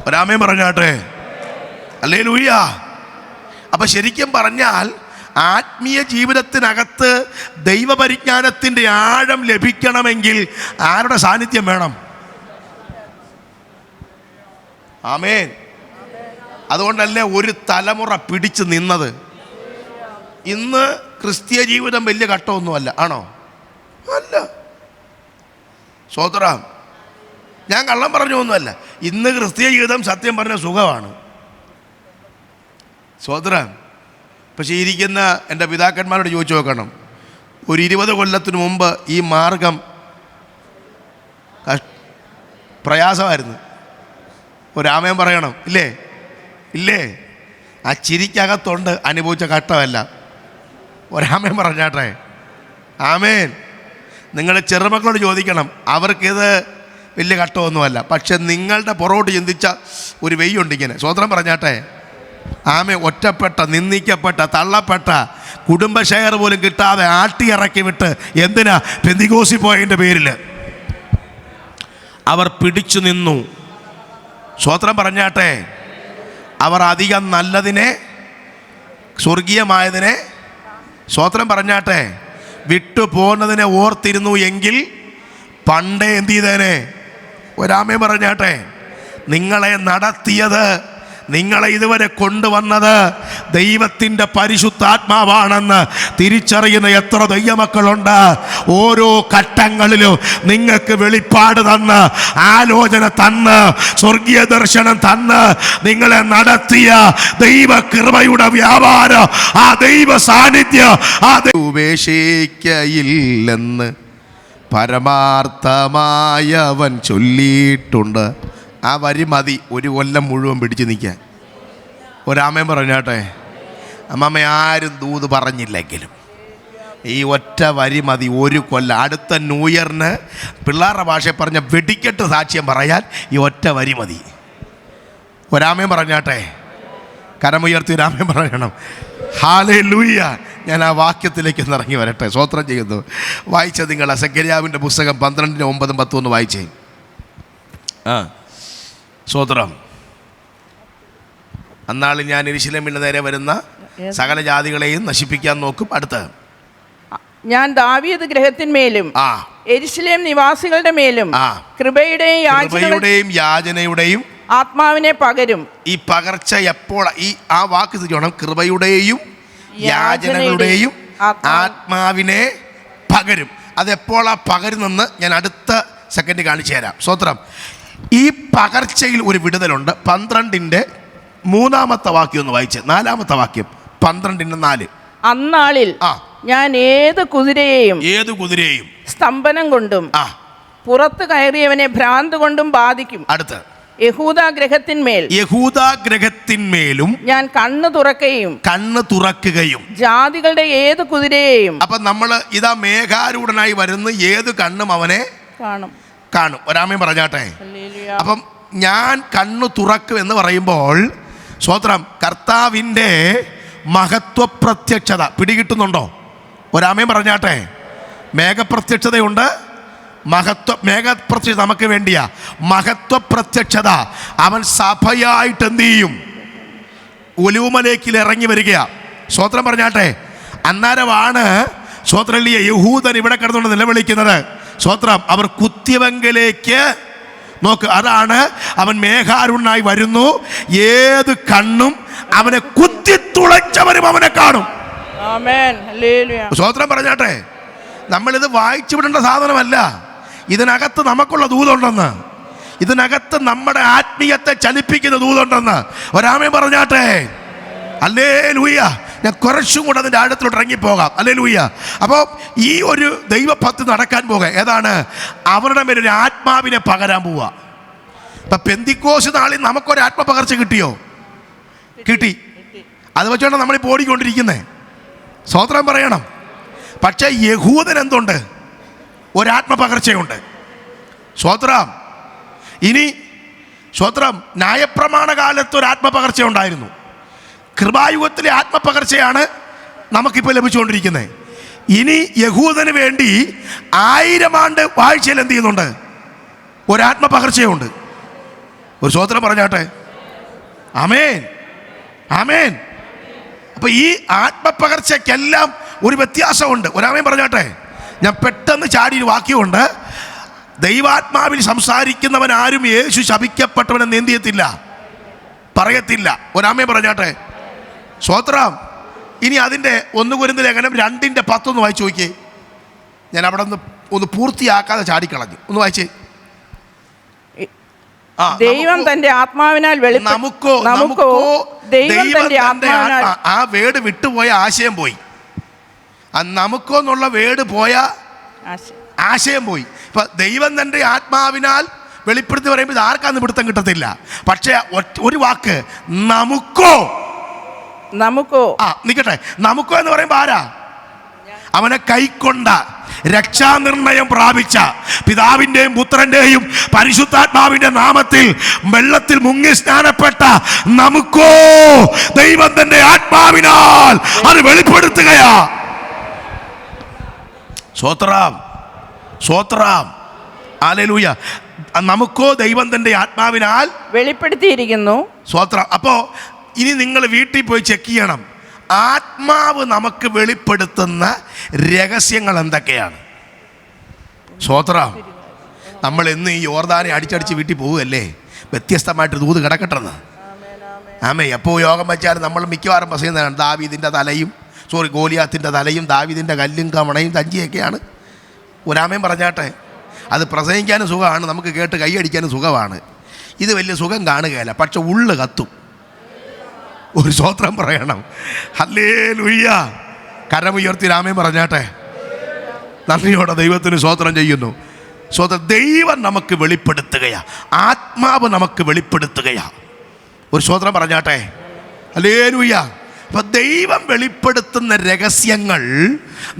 ഒരാമേൻ പറഞ്ഞാട്ടെ. ഹല്ലേലൂയ. അപ്പൊ ശരിക്കും പറഞ്ഞാൽ ആത്മീയ ജീവിതത്തിനകത്ത് ദൈവപരിജ്ഞാനത്തിൻ്റെ ആഴം ലഭിക്കണമെങ്കിൽ ആരുടെ സാന്നിധ്യം വേണം? ആമേൻ. അതുകൊണ്ടല്ലേ ഒരു തലമുറ പിടിച്ചു നിന്നത്. ഇന്ന് ക്രിസ്തീയ ജീവിതം വലിയ ഘട്ടമൊന്നുമല്ല, ആണോ? അല്ല. സ്തോത്രം. ഞാൻ കള്ളം പറഞ്ഞു ഒന്നുമല്ല. ഇന്ന് ക്രിസ്തീയ ജീവിതം സത്യം പറഞ്ഞ സുഖമാണ്. സ്തോത്രം. പക്ഷേ ഇരിക്കുന്ന എൻ്റെ പിതാക്കന്മാരോട് ചോദിച്ചു നോക്കണം, ഒരു 20 കൊല്ലത്തിന് മുമ്പ് ഈ മാർഗം പ്രയാസമായിരുന്നു. ഒരാമയം പറയണം, ഇല്ലേ? ഇല്ലേ? ആ ചിരിക്കകത്തുണ്ട് അനുഭവിച്ച ഘട്ടമല്ല. ഒരാമയം പറഞ്ഞാട്ടെ. ആമേൻ. നിങ്ങൾ ചെറുമക്കളോട് ചോദിക്കണം, അവർക്കിത് വലിയ ഘട്ടമൊന്നുമല്ല. പക്ഷെ നിങ്ങളുടെ പുറകോട്ട് ചിന്തിച്ച ഒരു വെയ്യുണ്ട് ഇങ്ങനെ. സ്വതന്ത്രം പറഞ്ഞാട്ടെ. ആമേ. ഒറ്റപ്പെട്ട, നിന്ദിക്കപ്പെട്ട, തള്ളപ്പെട്ട, കുടുംബ ഷെയർ പോലും കിട്ടാതെ ആട്ടിയിറക്കി വിട്ട് എന്തിനാ പെന്തിക്കോസിൽ പോയതിൻ്റെ പേരിൽ അവർ പിടിച്ചു നിന്നു. സ്തോത്രം പറഞ്ഞാട്ടെ. അവർ അധികം നല്ലതിനെ, സ്വർഗീയമായതിനെ, സ്തോത്രം പറഞ്ഞാട്ടെ, വിട്ടു പോകുന്നതിനെ ഓർത്തിരുന്നു എങ്കിൽ പണ്ടേ എന്ത് ചെയ്തേനെ? ഒരാമേ പറഞ്ഞാട്ടെ. നിങ്ങളെ നടത്തിയത് നിങ്ങളെ ഇതുവരെ കൊണ്ടുവന്നത് ദൈവത്തിൻ്റെ പരിശുദ്ധാത്മാവാണെന്ന് തിരിച്ചറിയുന്ന എത്ര ദൈവമക്കളുണ്ട്? ഓരോ ഘട്ടങ്ങളിലും നിങ്ങൾക്ക് വെളിപ്പാട് തന്ന്, ആലോചന തന്ന്, സ്വർഗീയ ദർശനം തന്ന് നിങ്ങളെ നടത്തിയ ദൈവകൃപയുടെ വ്യാപാരം, ആ ദൈവ സാന്നിധ്യം ഉപേക്ഷിക്കയില്ലെന്ന് പരമാർത്ഥമായവൻ ചൊല്ലിയിട്ടുണ്ട്. ആ വരി മതി ഒരു കൊല്ലം മുഴുവൻ പിടിച്ചു നിൽക്കാൻ. ഒരാമയും പറഞ്ഞാട്ടെ. അമ്മമ്മ ആരും ദൂത് പറഞ്ഞില്ലെങ്കിലും ഈ ഒറ്റ വരി മതി ഒരു കൊല്ലം. അടുത്ത ന്യൂ ഇയറിന് പിള്ളേരുടെ ഭാഷയിൽ പറഞ്ഞ വെടിക്കെട്ട് സാക്ഷ്യം പറയാൻ ഈ ഒറ്റ വരി മതി. ഒരാമയും പറഞ്ഞാട്ടെ. കരമുയർത്തി ഒരാമയും പറയണം. ഹല്ലേലൂയ. ഞാൻ ആ വാക്യത്തിലേക്ക് ഒന്ന് ഇറങ്ങി വരട്ടെ. സ്തോത്രം ചെയ്യുന്നു. വായിച്ച നിങ്ങൾ സെഖര്യാവിൻ്റെ പുസ്തകം 12:9-10 വായിച്ചേ. സ്തോത്രം. അന്നാളിൽ ഞാൻ യെരൂശലേമിന് നേരെ വരുന്ന സകല ജാതികളെയും നശിപ്പിക്കാൻ നോക്കും. അടുത്ത് ഞാൻ ദാവീദ് ഗൃഹത്തിന്മേലും യെരൂശലേം നിവാസികളുടെ മേലും കൃപയുടെയും യാചനയുടെയും ആത്മാവിനെ പകരും. ഈ പകർച്ച എപ്പോൾ? ഈ ആ വാക്ക് ശ്രദ്ധിക്കണം. കൃപയുടെയും യാചനകളുടെയും ആത്മാവിനെ പകരും. അതെപ്പോഴാ പകരുന്നെന്ന് ഞാൻ അടുത്ത സെക്കൻഡ് കാണിച്ചു തരാം. സ്തോത്രം. ഈ പകർച്ചയിൽ ഒരു വിടുതലുണ്ട്. 12:3 വാക്യം ഒന്ന് വായിച്ച്. 4 വാക്യം 12:4. അന്നാളിൽ ഞാൻ ഏത് കുതിരയെയും സ്തംഭനം കൊണ്ടും പുറത്ത് കയറിയവനെ ഭ്രാന്ത് കൊണ്ടും ബാധിക്കും. അടുത്ത് യഹൂദാ ഗ്രഹത്തിന്മേലും ഞാൻ കണ്ണ് തുറക്കുകയും ജാതികളുടെ ഏത് കുതിരയെയും. അപ്പൊ നമ്മൾ ഇതാ മേഘാരൂഢനായി വരുന്ന ഏത് കണ്ണും അവനെ കാണും. ഒരാമയും പറഞ്ഞാട്ടെ. അപ്പം ഞാൻ കണ്ണു തുറക്കും എന്ന് പറയുമ്പോൾ സ്തോത്രം, കർത്താവിൻ്റെ മഹത്വ പ്രത്യക്ഷത പിടികിട്ടുന്നുണ്ടോ? ഒരാമയും പറഞ്ഞാട്ടെ. മേഘപ്രത്യക്ഷതയുണ്ട്. മേഘപ്രത്യക്ഷത നമുക്ക് വേണ്ടിയാ. മഹത്വ പ്രത്യക്ഷത അവൻ സഭയായിട്ട് എന്ത് ചെയ്യും? ഒലിവുമലേക്കിൽ ഇറങ്ങി വരികയാ. സ്തോത്രം പറഞ്ഞാട്ടെ. അന്നേരമാണ് സ്തോത്രം യഹൂദൻ ഇവിടെ കിടന്നുകൊണ്ട് നിലവിളിക്കുന്നത്. സ്തോത്രം. അവർ കുത്തിയവങ്കിലേക്ക് നോക്ക്. അതാണ് അവൻ മേഘാരുണനായി വരുന്നു. ഏത് കണ്ണും അവനെ കുത്തിത്തുളച്ചവരും അവനെ കാണും. സ്തോത്രം പറഞ്ഞാട്ടെ. നമ്മളിത് വായിച്ചു വിടേണ്ട സാധനമല്ല. ഇതിനകത്ത് നമുക്കുള്ള ദൂതുണ്ടെന്ന്, ഇതിനകത്ത് നമ്മുടെ ആത്മീയത്തെ ചലിപ്പിക്കുന്ന ദൂതുണ്ടെന്ന് ഒരാമയും പറഞ്ഞാട്ടെ. ഹല്ലേലൂയ. ഞാൻ കുറച്ചും കൂടെ അതിൻ്റെ ആഴത്തിലോട്ട് ഇറങ്ങിപ്പോകാം. ഹല്ലേലൂയ. അപ്പോൾ ഈ ഒരു ദൈവഭക്തി നടക്കാൻ പോകുക ഏതാണ്? അവരുടെ മേലൊരു ആത്മാവിനെ പകരാൻ പോവുക. ഇപ്പം പെന്തിക്കോസ് നാളിൽ നമുക്കൊരു ആത്മപകർച്ച കിട്ടിയോ? കിട്ടി. അത് വെച്ചോണ്ടാണ് നമ്മളിപ്പോൾ ഓടിക്കൊണ്ടിരിക്കുന്നത്. സ്തോത്രം പറയണം. പക്ഷേ യഹൂദൻ എന്തുണ്ട്? ഒരാത്മപകർച്ചയുണ്ട്. സ്തോത്രം. ഇനി സ്തോത്രം, ന്യായപ്രമാണ കാലത്ത് ഒരു ആത്മപകർച്ച ഉണ്ടായിരുന്നു. കൃപായുഗത്തിലെ ആത്മപകർച്ചയാണ് നമുക്കിപ്പോൾ ലഭിച്ചുകൊണ്ടിരിക്കുന്നത്. ഇനി യഹൂദന് വേണ്ടി 1000 ആണ്ട് വാഴ്ചയിൽ എന്ത് ചെയ്യുന്നുണ്ട്? ഒരാത്മപകർച്ചയുണ്ട്. ഒരു സ്തോത്രം പറഞ്ഞാട്ടെ. ആമേൻ, ആമേൻ. അപ്പൊ ഈ ആത്മപകർച്ചയ്ക്കെല്ലാം ഒരു വ്യത്യാസമുണ്ട്. ഒരാമേൻ പറഞ്ഞാട്ടെ. ഞാൻ പെട്ടെന്ന് ചാടിയൊരു വാക്യമുണ്ട്. ദൈവാത്മാവിൽ സംസാരിക്കുന്നവൻ ആരും യേശു ശപിക്കപ്പെട്ടവനെന്ന് എന്ത് ചെയ്യത്തില്ല, പറയത്തില്ല. ഒരാമേൻ പറഞ്ഞാട്ടെ. സ്തോത്രം. ഇനി അതിൻ്റെ 1 കൊരിന്ത്യർ ലേഖനം 2:10 വായിച്ചു നോക്കിയേ. ഞാൻ അവിടെ ഒന്ന് പൂർത്തിയാക്കാതെ ചാടിക്കളഞ്ഞു. ഒന്ന് വായിച്ചേ. ദൈവം തന്റെ ആത്മാവിനാൽ നമുക്കോ ആ വേട് വിട്ടുപോയ ആശയം പോയി. ആ നമുക്കോ എന്നുള്ള വേട് പോയ ആശയം പോയി. ഇപ്പൊ ദൈവം തന്റെ ആത്മാവിനാൽ വെളിപ്പെടുത്തി പറയുമ്പോൾ ഇത് ആർക്കാന്ന് പിടുത്തം കിട്ടത്തില്ല. പക്ഷെ ഒരു വാക്ക് നമുക്കോ നിൽക്കട്ടെ. നമുക്കോ എന്ന് പറയുമ്പോൾ ആരാ? അവനെ കൈക്കൊണ്ട, രക്ഷാനിർണയം പ്രാപിച്ച, പിതാവിൻ്റെയും പുത്രൻ്റെയും പരിശുദ്ധാത്മാവിൻ്റെ നാമത്തിൽ വെള്ളത്തിൽ മുങ്ങി സ്നാനപ്പെട്ട നമുക്കോ ദൈവം തന്റെ ആത്മാവിനാൽ അത് വെളിപ്പെടുത്തുകയാ. സ്വോത്രം, സ്വോത്രം, ഹല്ലേലൂയ. നമുക്കോ ദൈവം തന്റെ ആത്മാവിനാൽ വെളിപ്പെടുത്തിയിരിക്കുന്നു. സ്വോത്രം. അപ്പോൾ ഇനി നിങ്ങൾ വീട്ടിൽ പോയി ചെക്ക് ചെയ്യണം. ആത്മാവ് നമുക്ക് വെളിപ്പെടുത്തുന്ന രഹസ്യങ്ങൾ എന്തൊക്കെയാണ്? സ്വോത്രം. നമ്മൾ എന്ന് ഈ യോർദാനെ അടിച്ചടിച്ച് വീട്ടിൽ പോവുകയല്ലേ, വ്യത്യസ്തമായിട്ട് ദൂത് കിടക്കട്ടെന്ന്. ആമേ. എപ്പോൾ യോഗം വെച്ചാൽ നമ്മൾ മിക്കവാറും പറയുന്നതാണ് ദാവീദിൻ്റെ തലയും ഗോലിയാത്തിൻ്റെ തലയും ദാവീദിൻ്റെ കല്ലും കമണയും തഞ്ചിയൊക്കെയാണ്. ഒരാമയും പറഞ്ഞാട്ടെ. അത് പ്രസംഗിക്കാനും സുഖമാണ്, നമുക്ക് കേട്ട് കൈയടിക്കാനും സുഖമാണ്. ഇത് വലിയ സുഖം കാണുകയില്ല, പക്ഷെ ഉള്ളു കത്തും. ഒരു സ്തോത്രം പറയണം. ഹല്ലേലൂയ. കരമുയർത്തി രാമയും പറഞ്ഞാട്ടെ. നന്ദിയോടെ ദൈവത്തിന് സ്തോത്രം ചെയ്യുന്നു. സ്വതം ദൈവം നമുക്ക് വെളിപ്പെടുത്തുകയാ, ആത്മാവ് നമുക്ക് വെളിപ്പെടുത്തുകയാ. ഒരു സ്തോത്രം പറഞ്ഞാട്ടെ. ഹല്ലേലൂയ. അപ്പം ദൈവം വെളിപ്പെടുത്തുന്ന രഹസ്യങ്ങൾ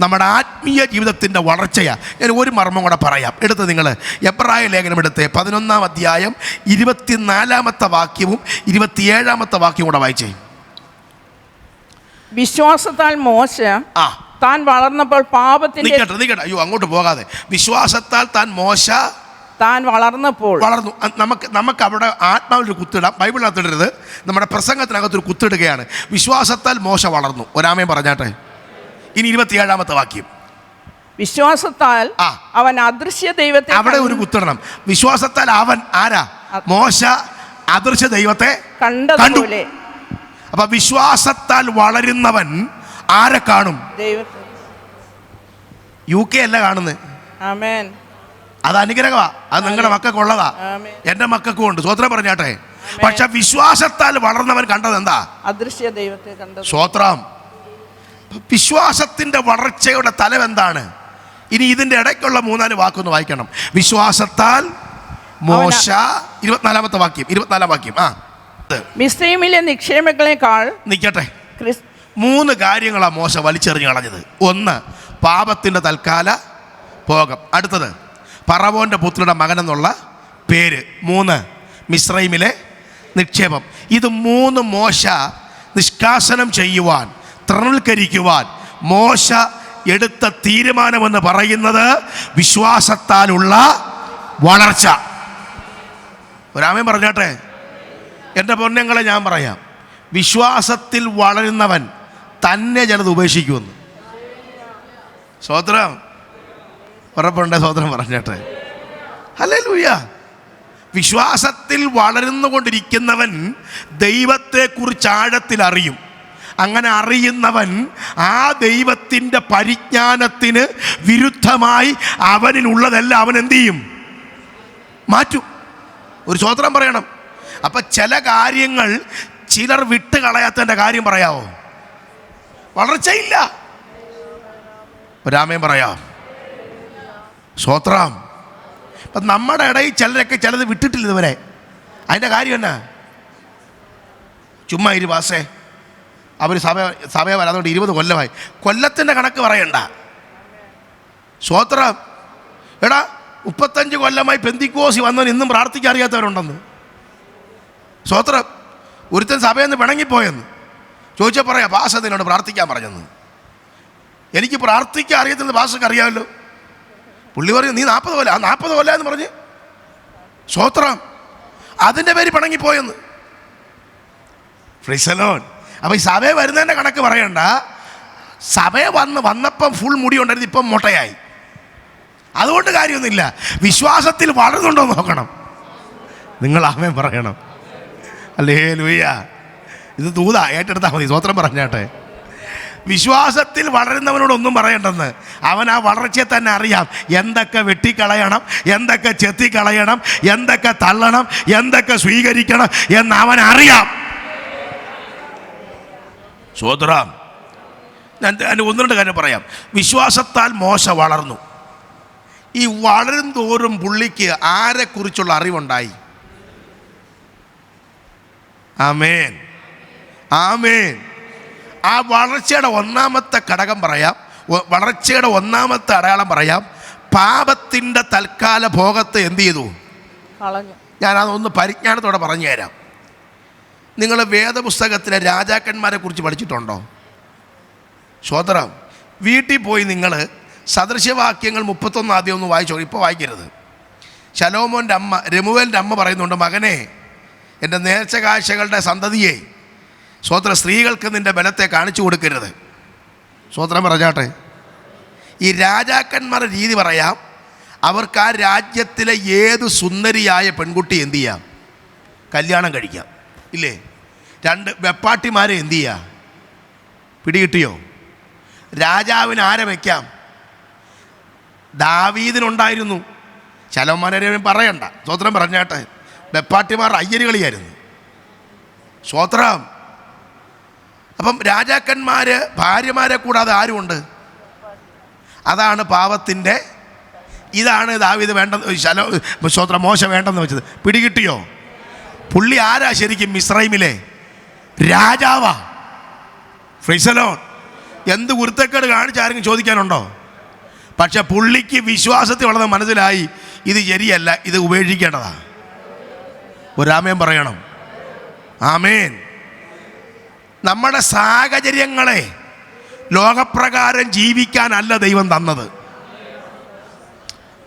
നമ്മുടെ ആത്മീയ ജീവിതത്തിൻ്റെ വളർച്ചയാണ്. ഞാൻ ഒരു മർമ്മം കൂടെ പറയാം. എടുത്ത് നിങ്ങൾ എബ്രായ ലേഖനം എടുത്ത് 11-ാം അധ്യായം 24-ാമത്തെ വാക്യവും 27-ാമത്തെ വാക്യവും കൂടെ വായിച്ചേ. വിശ്വാസത്താൽ മോശ താൻ വളർന്നപ്പോൾ പാപത്തിന്റെ നിൽക്കട്ടെ. അയ്യോ, അങ്ങോട്ട് പോകാതെ. വിശ്വാസത്താൽ താൻ വളർന്നു. നമുക്ക് അവിടെ ആത്മാവിലൊരു കുത്തിടാം. ബൈബിളിനകത്ത് ഇടരുത്, നമ്മുടെ പ്രസംഗത്തിനകത്തൊരു കുത്തിടുകയാണ്. വിശ്വാസത്താൽ മോശ വളർന്നു. ഒരാമയും പറഞ്ഞാട്ടെ. ഇനി 27-ാമത്തെ വാക്യം. വിശ്വാസത്താൽ അവൻ അദൃശ്യ ദൈവത്തെ, അവിടെ ഒരു കുത്തിടണം. വിശ്വാസത്താൽ അവൻ ആരാ? മോശ അദൃശ്യ ദൈവത്തെ കണ്ടു. അപ്പൊ വിശ്വാസത്താൽ വളരുന്നവൻ ആരെ കാണും? ദൈവത്തെ. UK അല്ല കാണുന്നത്. ആമേൻ. അത് അനുഗ്രഹമാ. അത് നിങ്ങളുടെ മക്കൾക്കുള്ളതാ, എൻ്റെ മക്കൾക്കും ഉണ്ട്. സ്വത്രം പറഞ്ഞാട്ടെ. പക്ഷെ വിശ്വാസത്താൽ വളർന്നവൻ കണ്ടത് എന്താ? അദൃശ്യ ദൈവത്തെ കണ്ടത്. സ്വത്രം. വിശ്വാസത്തിന്റെ വളർച്ചയുടെ തലം എന്താണ്? ഇനി ഇതിന്റെ ഇടയ്ക്കുള്ള 3-4 വാക്കൊന്ന് വായിക്കണം. വിശ്വാസത്താൽ മോശ 24-ാമത്തെ വാക്യം. 24-ാം വാക്യം. മിസ്രയീമിലെ നിക്ഷേപങ്ങളെക്കാൾ നിൽക്കട്ടെ. 3 കാര്യങ്ങളാണ് മോശ വലിച്ചെറിഞ്ഞു കളഞ്ഞത്. 1, പാപത്തിന്റെ തൽക്കാല ഭോഗം. അടുത്തത്, ഫറവോന്റെ പുത്രിയുടെ മകനെന്നുള്ള പേര്. 3, മിസ്രയീമിലെ നിക്ഷേപം. ഇത് 3 മോശ നിഷ്കാസനം ചെയ്യുവാൻ, തൃണവൽക്കരിക്കുവാൻ മോശ എടുത്ത തീരുമാനമെന്ന് പറയുന്നത് വിശ്വാസത്താലുള്ള വളർച്ച. ഒരാമയും പറഞ്ഞാട്ടെ. എൻ്റെ പൊന്നങ്ങളെ ഞാൻ പറയാം, വിശ്വാസത്തിൽ വളരുന്നവൻ തന്നെ ചിലത് ഉപേക്ഷിക്കുമെന്ന്. സ്തോത്രം. ഉറപ്പുണ്ട്? സ്തോത്രം പറഞ്ഞാട്ടെ. ഹല്ലേലൂയ. വിശ്വാസത്തിൽ വളർന്നുകൊണ്ടിരിക്കുന്നവൻ ദൈവത്തെക്കുറിച്ച് ആഴത്തിൽ അറിയും. അങ്ങനെ അറിയുന്നവൻ ആ ദൈവത്തിൻ്റെ പരിജ്ഞാനത്തിന് വിരുദ്ധമായി അവനിലുള്ളതെല്ലാം അവൻ എന്തു ചെയ്യും? മാറ്റും. ഒരു സ്തോത്രം പറയണം. അപ്പം ചില കാര്യങ്ങൾ ചിലർ വിട്ട് കളയാത്തതിൻ്റെ കാര്യം പറയാവോ? വളർച്ചയില്ല. ഒരാമയും പറയാം. സ്തോത്രം. അപ്പം നമ്മുടെ ഇടയിൽ ചിലരൊക്കെ ചിലത് വിട്ടിട്ടില്ല ഇതുവരെ. അതിൻ്റെ കാര്യം എന്നാ? ചുമ്മാ പാസേ അവർ സഭ വരാതുകൊണ്ട് 20 കൊല്ലമായി. കൊല്ലത്തിൻ്റെ കണക്ക് പറയണ്ട. സ്തോത്രം. എടാ, 35 കൊല്ലമായി പെന്തിക്കോസി വന്നവൻ ഇന്നും പ്രാർത്ഥിക്കാൻ അറിയാത്തവരുണ്ടെന്ന്. സ്തോത്രം. ഒരുത്തൻ സഭയിൽ നിന്ന് പിണങ്ങിപ്പോയെന്ന് ചോദിച്ചാൽ പറയാം, പാസ് അതിനോട് പ്രാർത്ഥിക്കാൻ പറഞ്ഞെന്ന്. എനിക്ക് പ്രാർത്ഥിക്കാൻ അറിയത്തില്ലെന്ന് പാസ്സൊക്കെ അറിയാമല്ലോ. പുള്ളി പറയും, നീ 40 കൊല്ലം, 40 കൊല്ലം എന്ന് പറഞ്ഞ്. സ്തോത്രം. അതിൻ്റെ പേര് പിണങ്ങിപ്പോയെന്ന്. Price the Lord. അപ്പം ഈ സഭയെ വരുന്നതിൻ്റെ കണക്ക് പറയണ്ട. സഭയെ വന്നപ്പം ഫുൾ മുടി ഉണ്ടായിരുന്നു, ഇപ്പം മുട്ടയായി. അതുകൊണ്ട് കാര്യമൊന്നുമില്ല. വിശ്വാസത്തിൽ വളർന്നുണ്ടോ നോക്കണം. നിങ്ങൾ ആമേൻ പറയണം. ഹല്ലേലൂയ. ഇത് ദൂത ഏറ്റെടുത്താൽ മതി. സ്തോത്രം പറഞ്ഞാട്ടെ. വിശ്വാസത്തിൽ വളരുന്നവനോടൊന്നും പറയണ്ടെന്ന്. അവൻ ആ വളർച്ചയെ തന്നെ അറിയാം. എന്തൊക്കെ വെട്ടിക്കളയണം, എന്തൊക്കെ ചെത്തിക്കളയണം, എന്തൊക്കെ തള്ളണം, എന്തൊക്കെ സ്വീകരിക്കണം എന്ന് അവൻ അറിയാം. സ്തോത്രം. ഞാൻ 1-2 കാര്യം പറയാം. വിശ്വാസത്താൽ മോശ വളർന്നു. ഈ വളരും തോറും പുള്ളിക്ക് ആരെക്കുറിച്ചുള്ള അറിവുണ്ടായി? ആമേൻ, ആമേൻ. ആ വളർച്ചയുടെ 1-ാമത്തെ ഘടകം പറയാം, വളർച്ചയുടെ 1-ാമത്തെ അടയാളം പറയാം. പാപത്തിൻ്റെ തൽക്കാല ഭോഗത്തെ എന്ത് ചെയ്തു? ഞാനതൊന്ന് പരിജ്ഞാനത്തോടെ പറഞ്ഞു തരാം. നിങ്ങൾ വേദപുസ്തകത്തിലെ രാജാക്കന്മാരെ കുറിച്ച് പഠിച്ചിട്ടുണ്ടോ? സ്തോത്രം. വീട്ടിൽ പോയി നിങ്ങൾ സദൃശ്യവാക്യങ്ങൾ 31 ആദ്യം ഒന്ന് വായിച്ചോ. ഇപ്പോൾ വായിക്കരുത്. ശലോമോൻ്റെ അമ്മ, രമുവേലിൻ്റെ അമ്മ പറയുന്നുണ്ട്, മകനെ, എൻ്റെ നേർച്ച കാഴ്ചകളുടെ സന്തതിയെ, സ്തോത്രം, സ്ത്രീകൾക്ക് നിൻ്റെ ബലത്തെ കാണിച്ചു കൊടുക്കരുത്. സ്തോത്രം പറഞ്ഞാട്ടെ. ഈ രാജാക്കന്മാരുടെ രീതി പറയാം. അവർക്ക് ആ രാജ്യത്തിലെ ഏത് സുന്ദരിയായ പെൺകുട്ടി എന്തു ചെയ്യാം? കല്യാണം കഴിക്കാം. ഇല്ലേ? 2 വെപ്പാട്ടിമാരെ എന്തു ചെയ്യുക? പിടികിട്ടിയോ? രാജാവിന് ആരെ വയ്ക്കാം? ദാവീദിനുണ്ടായിരുന്നു. ശലോമോനെ പറയണ്ട, സ്വോത്രം പറഞ്ഞാട്ടെ. വെപ്പാട്ടിമാർ അയ്യരുകളിയായിരുന്നു. സ്വോത്രം. അപ്പം രാജാക്കന്മാർ ഭാര്യമാരെ കൂടാതെ ആരുമുണ്ട്? അതാണ് പാപത്തിൻ്റെ. ഇതാണ് ദാവീദ് വേണ്ടെന്ന് സ്വോത്രം മോശ വേണ്ടെന്ന് വെച്ചത്. പിടികിട്ടിയോ? പുള്ളി ആരാ ശരിക്കും? മിസ്രൈമിലെ രാജാവാ. Price the Lord. എന്ത് കുരുത്തക്കേട് കാണിച്ച് ആരെങ്കിലും ചോദിക്കാനുണ്ടോ? പക്ഷെ പുള്ളിക്ക് വിശ്വാസത്തിൽ വളർന്ന മനസ്സിലായി ഇത് ശരിയല്ല, ഇത് ഉപേക്ഷിക്കേണ്ടതാണ്. ഒരാമേൻ പറയണം. ആമേൻ. നമ്മുടെ സാഹചര്യങ്ങളെ ലോകപ്രകാരം ജീവിക്കാനല്ല ദൈവം തന്നത്.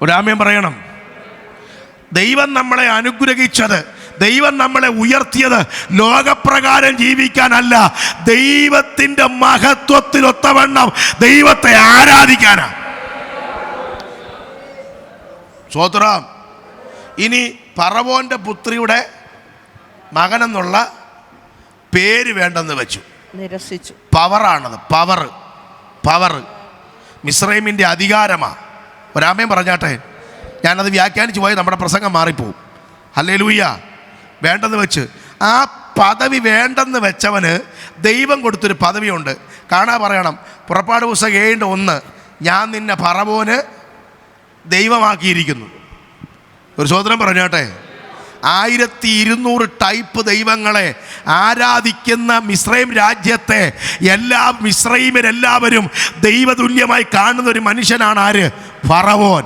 ഒരാമേൻ പറയണം. ദൈവം നമ്മളെ അനുഗ്രഹിച്ചത്, ദൈവം നമ്മളെ ഉയർത്തിയത് ലോകപ്രകാരം ജീവിക്കാനല്ല, ദൈവത്തിൻ്റെ മഹത്വത്തിനൊത്തവണ്ണം ദൈവത്തെ ആരാധിക്കാനാ. സ്വോത്രം. ഇനി ഫറവോന്റെ പുത്രിയുടെ മകനെന്നുള്ള പേര് വേണ്ടെന്ന് വെച്ചു, നിരസിച്ചു. പവറാണത്, പവർ മിസ്രൈമിൻ്റെ അധികാരമാണ്. ഒരാമയും പറഞ്ഞാട്ടെ. ഞാനത് വ്യാഖ്യാനിച്ച് പോയി നമ്മുടെ പ്രസംഗം മാറിപ്പോവും. ഹല്ലേലൂയ. വേണ്ടെന്ന് വെച്ച് ആ പദവി വേണ്ടെന്ന് വെച്ചവന് ദൈവം കൊടുത്തൊരു പദവിയുണ്ട്. കാണാ പറയണം, പുറപ്പാട് പുസ്തകം 7:1, ഞാൻ നിന്നെ ഫറവോന് ദൈവമാക്കിയിരിക്കുന്നു. ഒരു സ്വതന്ത്രം പറഞ്ഞാട്ടെ. 1200 ടൈപ്പ് ദൈവങ്ങളെ ആരാധിക്കുന്ന മിസ്രൈം രാജ്യത്തെ മിസ്രൈമിലെല്ലാവരും ദൈവതുല്യമായി കാണുന്ന ഒരു മനുഷ്യനാണ് ആര്? ഫറവോൻ.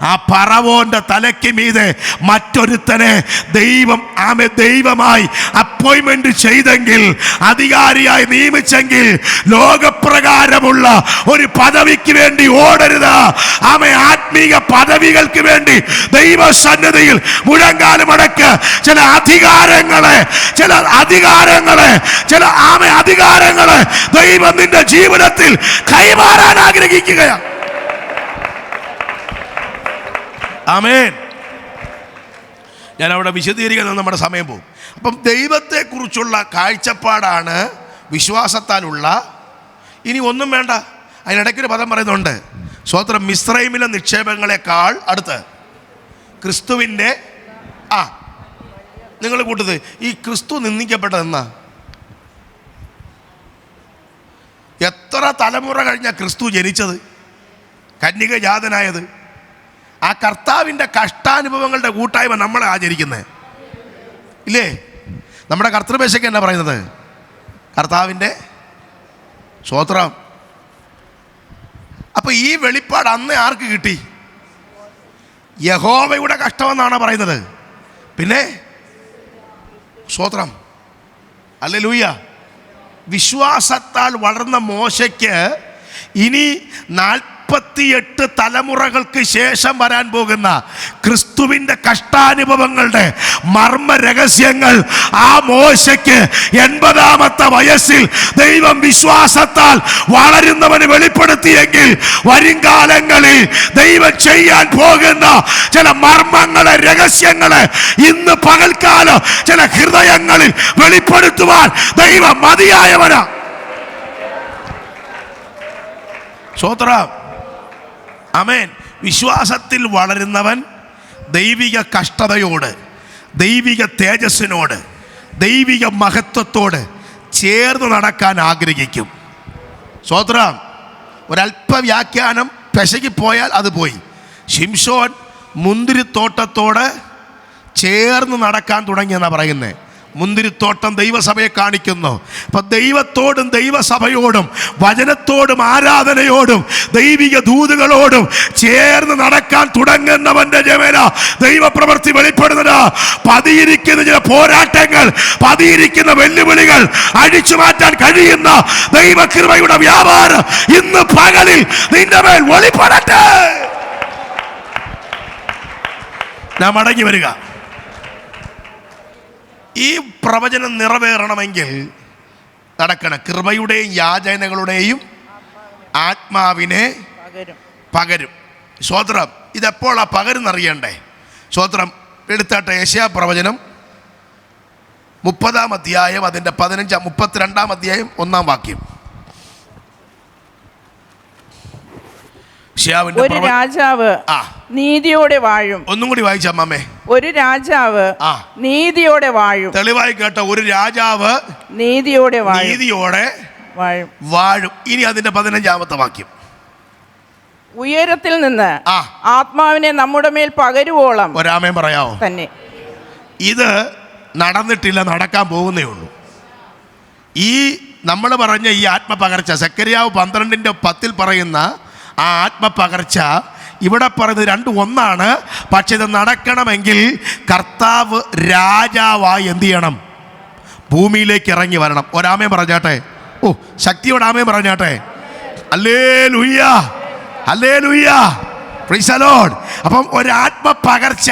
ആ ഫറവോന്റെ തലയ്ക്ക് മീതെ മറ്റൊരുത്തനെ ദൈവമായി അപ്പോയിൻമെന്റ് ചെയ്തെങ്കിൽ, അധികാരിയായി നിയമിച്ചെങ്കിൽ, ലോകപ്രകാരമുള്ള ഒരു പദവിക്ക് വേണ്ടി ഓടരുത്. ആത്മീക പദവികൾക്ക് വേണ്ടി ദൈവസന്നിധിയിൽ മുഴങ്കാല് മടക്ക്. ചില അധികാരങ്ങളെ ദൈവം നിന്റെ ജീവിതത്തിൽ കൈമാറാൻ ആഗ്രഹിക്കുകയാണ്. ആമേൻ. ഞാൻ അവിടെ വിശദീകരിക്കുന്നത് നമ്മുടെ സമയം പോകും. അപ്പം ദൈവത്തെക്കുറിച്ചുള്ള കാഴ്ചപ്പാടാണ് വിശ്വാസത്താലുള്ള. ഇനി ഒന്നും വേണ്ട, അതിനിടയ്ക്കൊരു പദം പറയുന്നുണ്ട്. സ്വോത്രം. മിസ്രൈമിലെ നിക്ഷേപങ്ങളെക്കാൾ അടുത്ത് ക്രിസ്തുവിൻ്റെ നിങ്ങൾ കൂട്ടത് ഈ ക്രിസ്തു നിന്ദിക്കപ്പെട്ടതെന്നാ? എത്ര തലമുറ കഴിഞ്ഞ ക്രിസ്തു ജനിച്ചത്, കന്യക ജാതനായത്? ആ കർത്താവിൻ്റെ കഷ്ടാനുഭവങ്ങളുടെ കൂട്ടായ്മ നമ്മളെ ആചരിക്കുന്നത് ഇല്ലേ? നമ്മുടെ കർത്തൃപേശയ്ക്ക് എന്നാ പറയുന്നത്? കർത്താവിൻ്റെ സ്വോത്രം. അപ്പൊ ഈ വെളിപ്പാട് അന്ന് ആർക്ക് കിട്ടി? യഹോവയുടെ കഷ്ടമെന്നാണ് പറയുന്നത്. പിന്നെ സ്വോത്രം. ഹല്ലേലൂയ. വിശ്വാസത്താൽ വളർന്ന മോശയ്ക്ക് ഇനി 48 തലമുറകൾക്ക് ശേഷം വരാൻ പോകുന്ന ക്രിസ്തുവിൻ്റെ കഷ്ടാനുഭവങ്ങളുടെ മർമ്മ രഹസ്യങ്ങൾ ആ മോശയ്ക്ക് 80-ാമത്തെ വയസ്സിൽ ദൈവം വിശ്വാസത്താൽ വളരുന്നവന് വെളിപ്പെടുത്തിയെങ്കിൽ, വരും കാലങ്ങളിൽ ദൈവം ചെയ്യാൻ പോകുന്ന ചില മർമ്മങ്ങളെ, രഹസ്യങ്ങളെ ഇന്ന് പകൽക്കാലം ചില ഹൃദയങ്ങളിൽ വെളിപ്പെടുത്തുവാൻ ദൈവം മതിയായവനാ. സ്തോത്രം. ആമേൻ. വിശ്വാസത്തിൽ വളരുന്നവൻ ദൈവിക കഷ്ടതയോട്, ദൈവിക തേജസ്സിനോട്, ദൈവിക മഹത്വത്തോട് ചേർന്ന് നടക്കാൻ ആഗ്രഹിക്കും. സ്തോത്രം. ഒരല്പ വ്യാഖ്യാനം പെശകിപ്പോയാൽ അത് പോയി. ശിംശോൻ മുന്തിരിത്തോട്ടത്തോട് ചേർന്ന് നടക്കാൻ തുടങ്ങിയെന്നാണ് പറയുന്നത്. മുന്തിരിത്തോട്ടം ദൈവസഭയെ കാണിക്കുന്നു. അപ്പൊ ദൈവത്തോടും ദൈവസഭയോടും വചനത്തോടും ആരാധനയോടും ദൈവിക ദൂതുകളോടും ചേർന്ന് നടക്കാൻ തുടങ്ങുന്നവന്റെ ജമേന ദൈവപ്രവൃത്തി വെളിപ്പെടുന്നത്. പതിയിരിക്കുന്ന ചില പോരാട്ടങ്ങൾ, പതിയിരിക്കുന്ന വെല്ലുവിളികൾ അഴിച്ചു മാറ്റാൻ കഴിയുന്ന ദൈവകൃപയുടെ വ്യാപാരം ഇന്ന് പകലിൽ നിന്റെ മേൽ വെളിപ്പെടട്ടെ. നാം മടങ്ങി വരിക. ഈ പ്രവചനം നിറവേറണമെങ്കിൽ നടക്കണം. കൃപയുടെയും യാചനകളുടെയും ആത്മാവിനെ പകരും. സ്തോത്രം. ഇതെപ്പോഴാ പകരുന്നറിയണ്ടേ? സ്തോത്രം. എടുത്താട്ടെ യെശയ്യാ പ്രവചനം 30-ാം അധ്യായം അതിൻ്റെ 32-ാം അധ്യായം 1-ാം വാക്യം. ഒരു രാജാവ് നീതിയോടെ വാഴും. ഒന്നും കൂടി വായിച്ചമ്മേ. ഒരു രാജാവ് നീതിയോടെ വാഴും. തെളിവായി കേട്ടോ, ഒരു രാജാവ് നീതിയോടെ വാഴും. ഇനി അതിന്റെ 15-ാമത്തെ വാക്യം. ഉയരത്തിൽ നിന്ന് ആത്മാവിനെ നമ്മുടെ മേൽ പകരുവോളം. ഒരാമേൻ പറയാവോ? തന്നെ. ഇത് നടന്നിട്ടില്ല, നടക്കാൻ പോകുന്നേ ഉള്ളൂ. ഈ നമ്മൾ പറഞ്ഞ ഈ ആത്മപകർച്ച സെക്കരിയാവ് 12:10 പറയുന്ന ആ ആത്മപകർച്ച ഇവിടെ പറയുന്നത് 2 ഒന്നാണ്. പക്ഷെ ഇത് നടക്കണമെങ്കിൽ കർത്താവ് രാജാവായി എന്ത് ചെയ്യണം? ഭൂമിയിലേക്ക് ഇറങ്ങി വരണം. ഒരാമേ പറഞ്ഞാട്ടെ. ഓ, ശക്തിയോട് ആമേ പറഞ്ഞാട്ടെ. Hallelujah, hallelujah, price the Lord. അപ്പം ഒരാത്മപകർച്ച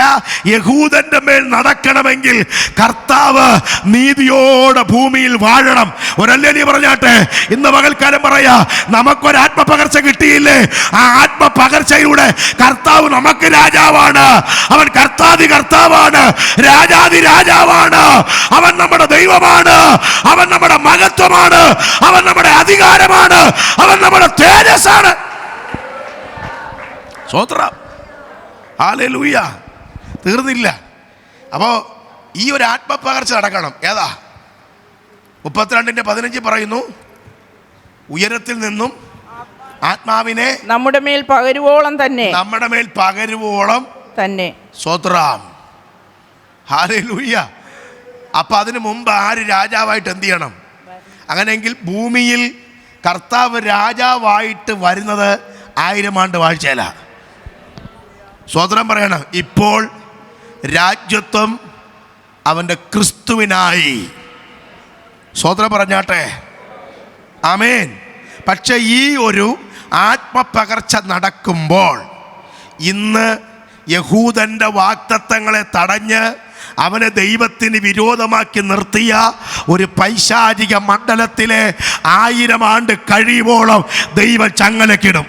യഹൂദന്റെ മേൽ നടക്കണമെങ്കിൽ കർത്താവ് നീതിയോടെ ഭൂമിയിൽ വാഴണം. ഒരല്ലേ പറഞ്ഞാട്ടെ. ഇന്ന് പകൽക്കാലം പറയാ, നമുക്കൊരാത്മപകർച്ച കിട്ടിയില്ലേ? ആ ആത്മപകർച്ചയിലൂടെ കർത്താവ് നമുക്ക് രാജാവാണ്. അവൻ കർത്താതി കർത്താവാണ്, രാജാതി രാജാവാണ്. അവൻ നമ്മുടെ ദൈവമാണ്, അവൻ നമ്മുടെ മഹത്വമാണ്, അവൻ നമ്മുടെ അധികാരമാണ്, അവൻ നമ്മുടെ തേജസ്സാണ്. സ്തോത്രം, ഹല്ലേലൂയ. തീർന്നില്ല. അപ്പോൾ ഈ ഒരു ആത്മപകർച്ച നടക്കണം. ഏതാ? 32:15 പറയുന്നു, ഉയരത്തിൽ നിന്നും ആത്മാവിനെ നമ്മുടെ മേൽ പകരുവോളം തന്നെ. നമ്മുടെ മേൽ പകരുവോളം തന്നെ. സ്തോത്രം, ഹല്ലേലൂയ. അപ്പം അതിനു മുമ്പ് ആര് രാജാവായിട്ട് എന്ത് ചെയ്യണം? അങ്ങനെയെങ്കിൽ ഭൂമിയിൽ കർത്താവ് രാജാവായിട്ട് വരുന്നത് 1000 ആണ്ട് വാഴ്ചയില. സ്വതന്ത്രം പറയണം. ഇപ്പോൾ രാജ്യത്വം അവൻ്റെ ക്രിസ്തുവിനായി. സ്വതന്ത്രം പറഞ്ഞാട്ടെ. ആമേൻ. പക്ഷെ ഈ ഒരു ആത്മപകർച്ച നടക്കുമ്പോൾ ഇന്ന് യഹൂദൻ്റെ വാഗ്ദത്തങ്ങളെ തടഞ്ഞ് അവനെ ദൈവത്തിന് വിരോധമാക്കി നിർത്തിയ ഒരു പൈശാചിക മണ്ഡലത്തിലെ 1000 ആണ്ട് കഴിയുമ്പോഴും ദൈവം ചങ്ങലക്കിടും.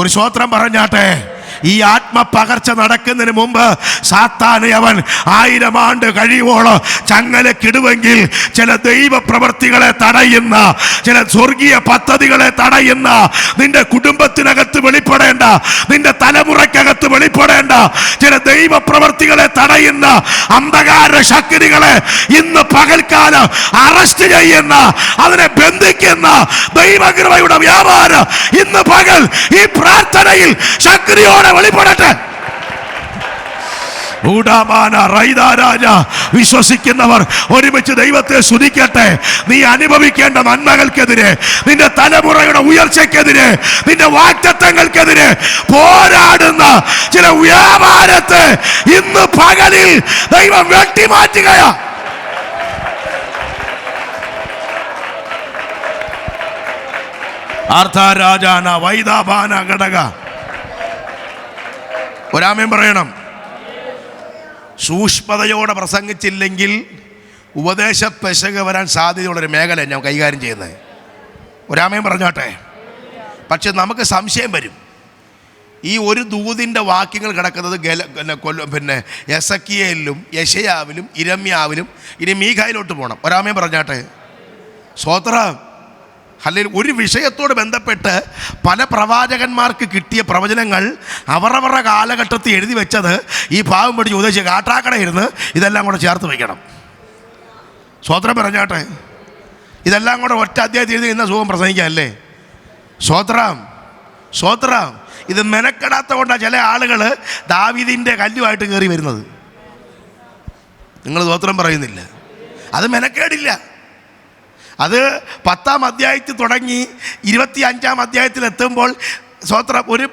ഒരു സ്വോത്രം പറഞ്ഞാട്ടെ. ഈ ആത്മപകർച്ച നടക്കുന്നതിന് മുമ്പ് സാത്താനെ അവൻ 1000 ആണ്ട് കഴിയുവോളം ചങ്ങലക്കിടുവെങ്കിൽ ചില ദൈവ പ്രവൃത്തികളെ തടയുന്ന, ചില സ്വർഗീയ പദ്ധതികളെ തടയുന്ന, നിന്റെ കുടുംബത്തിനകത്ത് വെളിപ്പെടേണ്ട, നിന്റെ തലമുറയ്ക്കകത്ത് വെളിപ്പെടേണ്ട ചില ദൈവ പ്രവൃത്തികളെ തടയുന്ന അന്ധകാര ശക്തികളെ ഇന്ന് പകൽക്കാലം അറസ്റ്റ് ചെയ്യുന്ന, അതിനെ ബന്ധിക്കുന്ന ദൈവകൃപയുടെ വ്യാപാരം ഇന്ന് പകൽ ഈ പ്രാർത്ഥനയിൽ ശക്തിയോടെ വെളിപ്പെടട്ടെ. വിശ്വസിക്കുന്നവർ ഒരുമിച്ച് ദൈവത്തെ സ്തുതിക്കട്ടെ. നീ അനുഭവിക്കേണ്ട നന്മകൾക്കെതിരെ, നിന്റെ തലമുറയുടെ ഉയർച്ചയ്ക്കെതിരെ, നിന്റെ വാഗ്ദത്തങ്ങൾക്കെതിരെ പോരാടുന്ന ചില വ്യാപാരത്തെ ഇന്ന് പകലിൽ ദൈവം വെട്ടിമാറ്റുകയാ. അർത്ഥാരാജാന വൈദാപാന ഘടക. ഒരാമേൻ പറയണം. സൂക്ഷ്മതയോടെ പ്രസംഗിച്ചില്ലെങ്കിൽ ഉപദേശ പെശക വരാൻ സാധ്യതയുള്ളൊരു മേഖല ഞാൻ കൈകാര്യം ചെയ്യുന്നത്. ഒരാമേൻ പറഞ്ഞോട്ടെ. പക്ഷെ നമുക്ക് സംശയം വരും. ഈ ഒരു ദൂതിൻ്റെ വാക്യങ്ങൾ കിടക്കുന്നത് പിന്നെ എസക്കിയേലിലും യെശയ്യാവിലും ഇരമ്യാവിലും ഇനി മീഖായിലോട്ട് പോകണം. ഒരാമേൻ പറഞ്ഞാട്ടെ. സ്തോത്രം, അല്ലെങ്കിൽ ഒരു വിഷയത്തോട് ബന്ധപ്പെട്ട് പല പ്രവാചകന്മാർക്ക് കിട്ടിയ പ്രവചനങ്ങൾ അവരവരുടെ കാലഘട്ടത്തിൽ എഴുതി വെച്ചത് ഈ ഭാവം പഠിച്ച് ഉദ്ദേശിച്ച് കാട്ടാക്കടയിരുന്ന് ഇതെല്ലാം കൂടെ ചേർത്ത് വയ്ക്കണം. സ്തോത്രം പറഞ്ഞാട്ടെ. ഇതെല്ലാം കൂടെ ഒറ്റ അധ്യായത്തിൽ എഴുതി ഇന്ന സുഖം പ്രസംഗിക്കാമല്ലേ? സ്തോത്രം, സ്തോത്രം. ഇത് മെനക്കെടാത്ത കൊണ്ടാണ് ചില ആളുകൾ ദാവീദിൻ്റെ കല്ലുമായിട്ട് കയറി വരുന്നത്. നിങ്ങൾ സ്തോത്രം പറയുന്നില്ല. അത് മെനക്കേടില്ല. അത് 10-ാം അധ്യായത്തിൽ തുടങ്ങി 25-ാം അധ്യായത്തിൽ എത്തുമ്പോൾ സ്വോത്രം ഒരു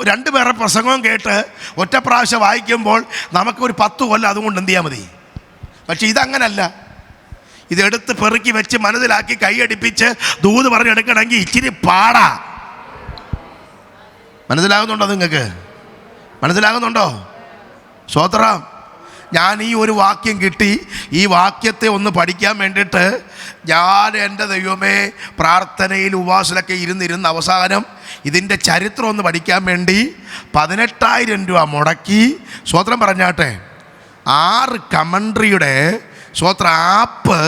2 പേരുടെ പ്രസംഗവും കേട്ട് ഒറ്റ പ്രാവശ്യം വായിക്കുമ്പോൾ നമുക്കൊരു 10 കൊല്ലം അതുകൊണ്ട് എന്ത് ചെയ്യാൻ മതി. പക്ഷെ ഇതങ്ങനല്ല. ഇതെടുത്ത് പെറുക്കി വെച്ച് മനസ്സിലാക്കി കൈയടിപ്പിച്ച് ദൂത് പറഞ്ഞെടുക്കണമെങ്കിൽ ഇച്ചിരി പാടാ. മനസ്സിലാകുന്നുണ്ടോ? നിങ്ങൾക്ക് മനസ്സിലാകുന്നുണ്ടോ? സ്വോത്രം. ഞാൻ ഈ ഒരു വാക്യം കിട്ടി, ഈ വാക്യത്തെ ഒന്ന് പഠിക്കാൻ വേണ്ടിയിട്ട് ഞാൻ എൻ്റെ ദൈവമേ പ്രാർത്ഥനയിൽ ഉപവാസത്തിലൊക്കെ ഇരുന്നിരുന്ന് അവസാനം ഇതിൻ്റെ ചരിത്രം ഒന്ന് പഠിക്കാൻ വേണ്ടി 18,000 രൂപ മുടക്കി. സ്വോത്രം പറഞ്ഞാട്ടെ. 6 കമൻട്രിയുടെ സ്വോത്ര ആപ്പ്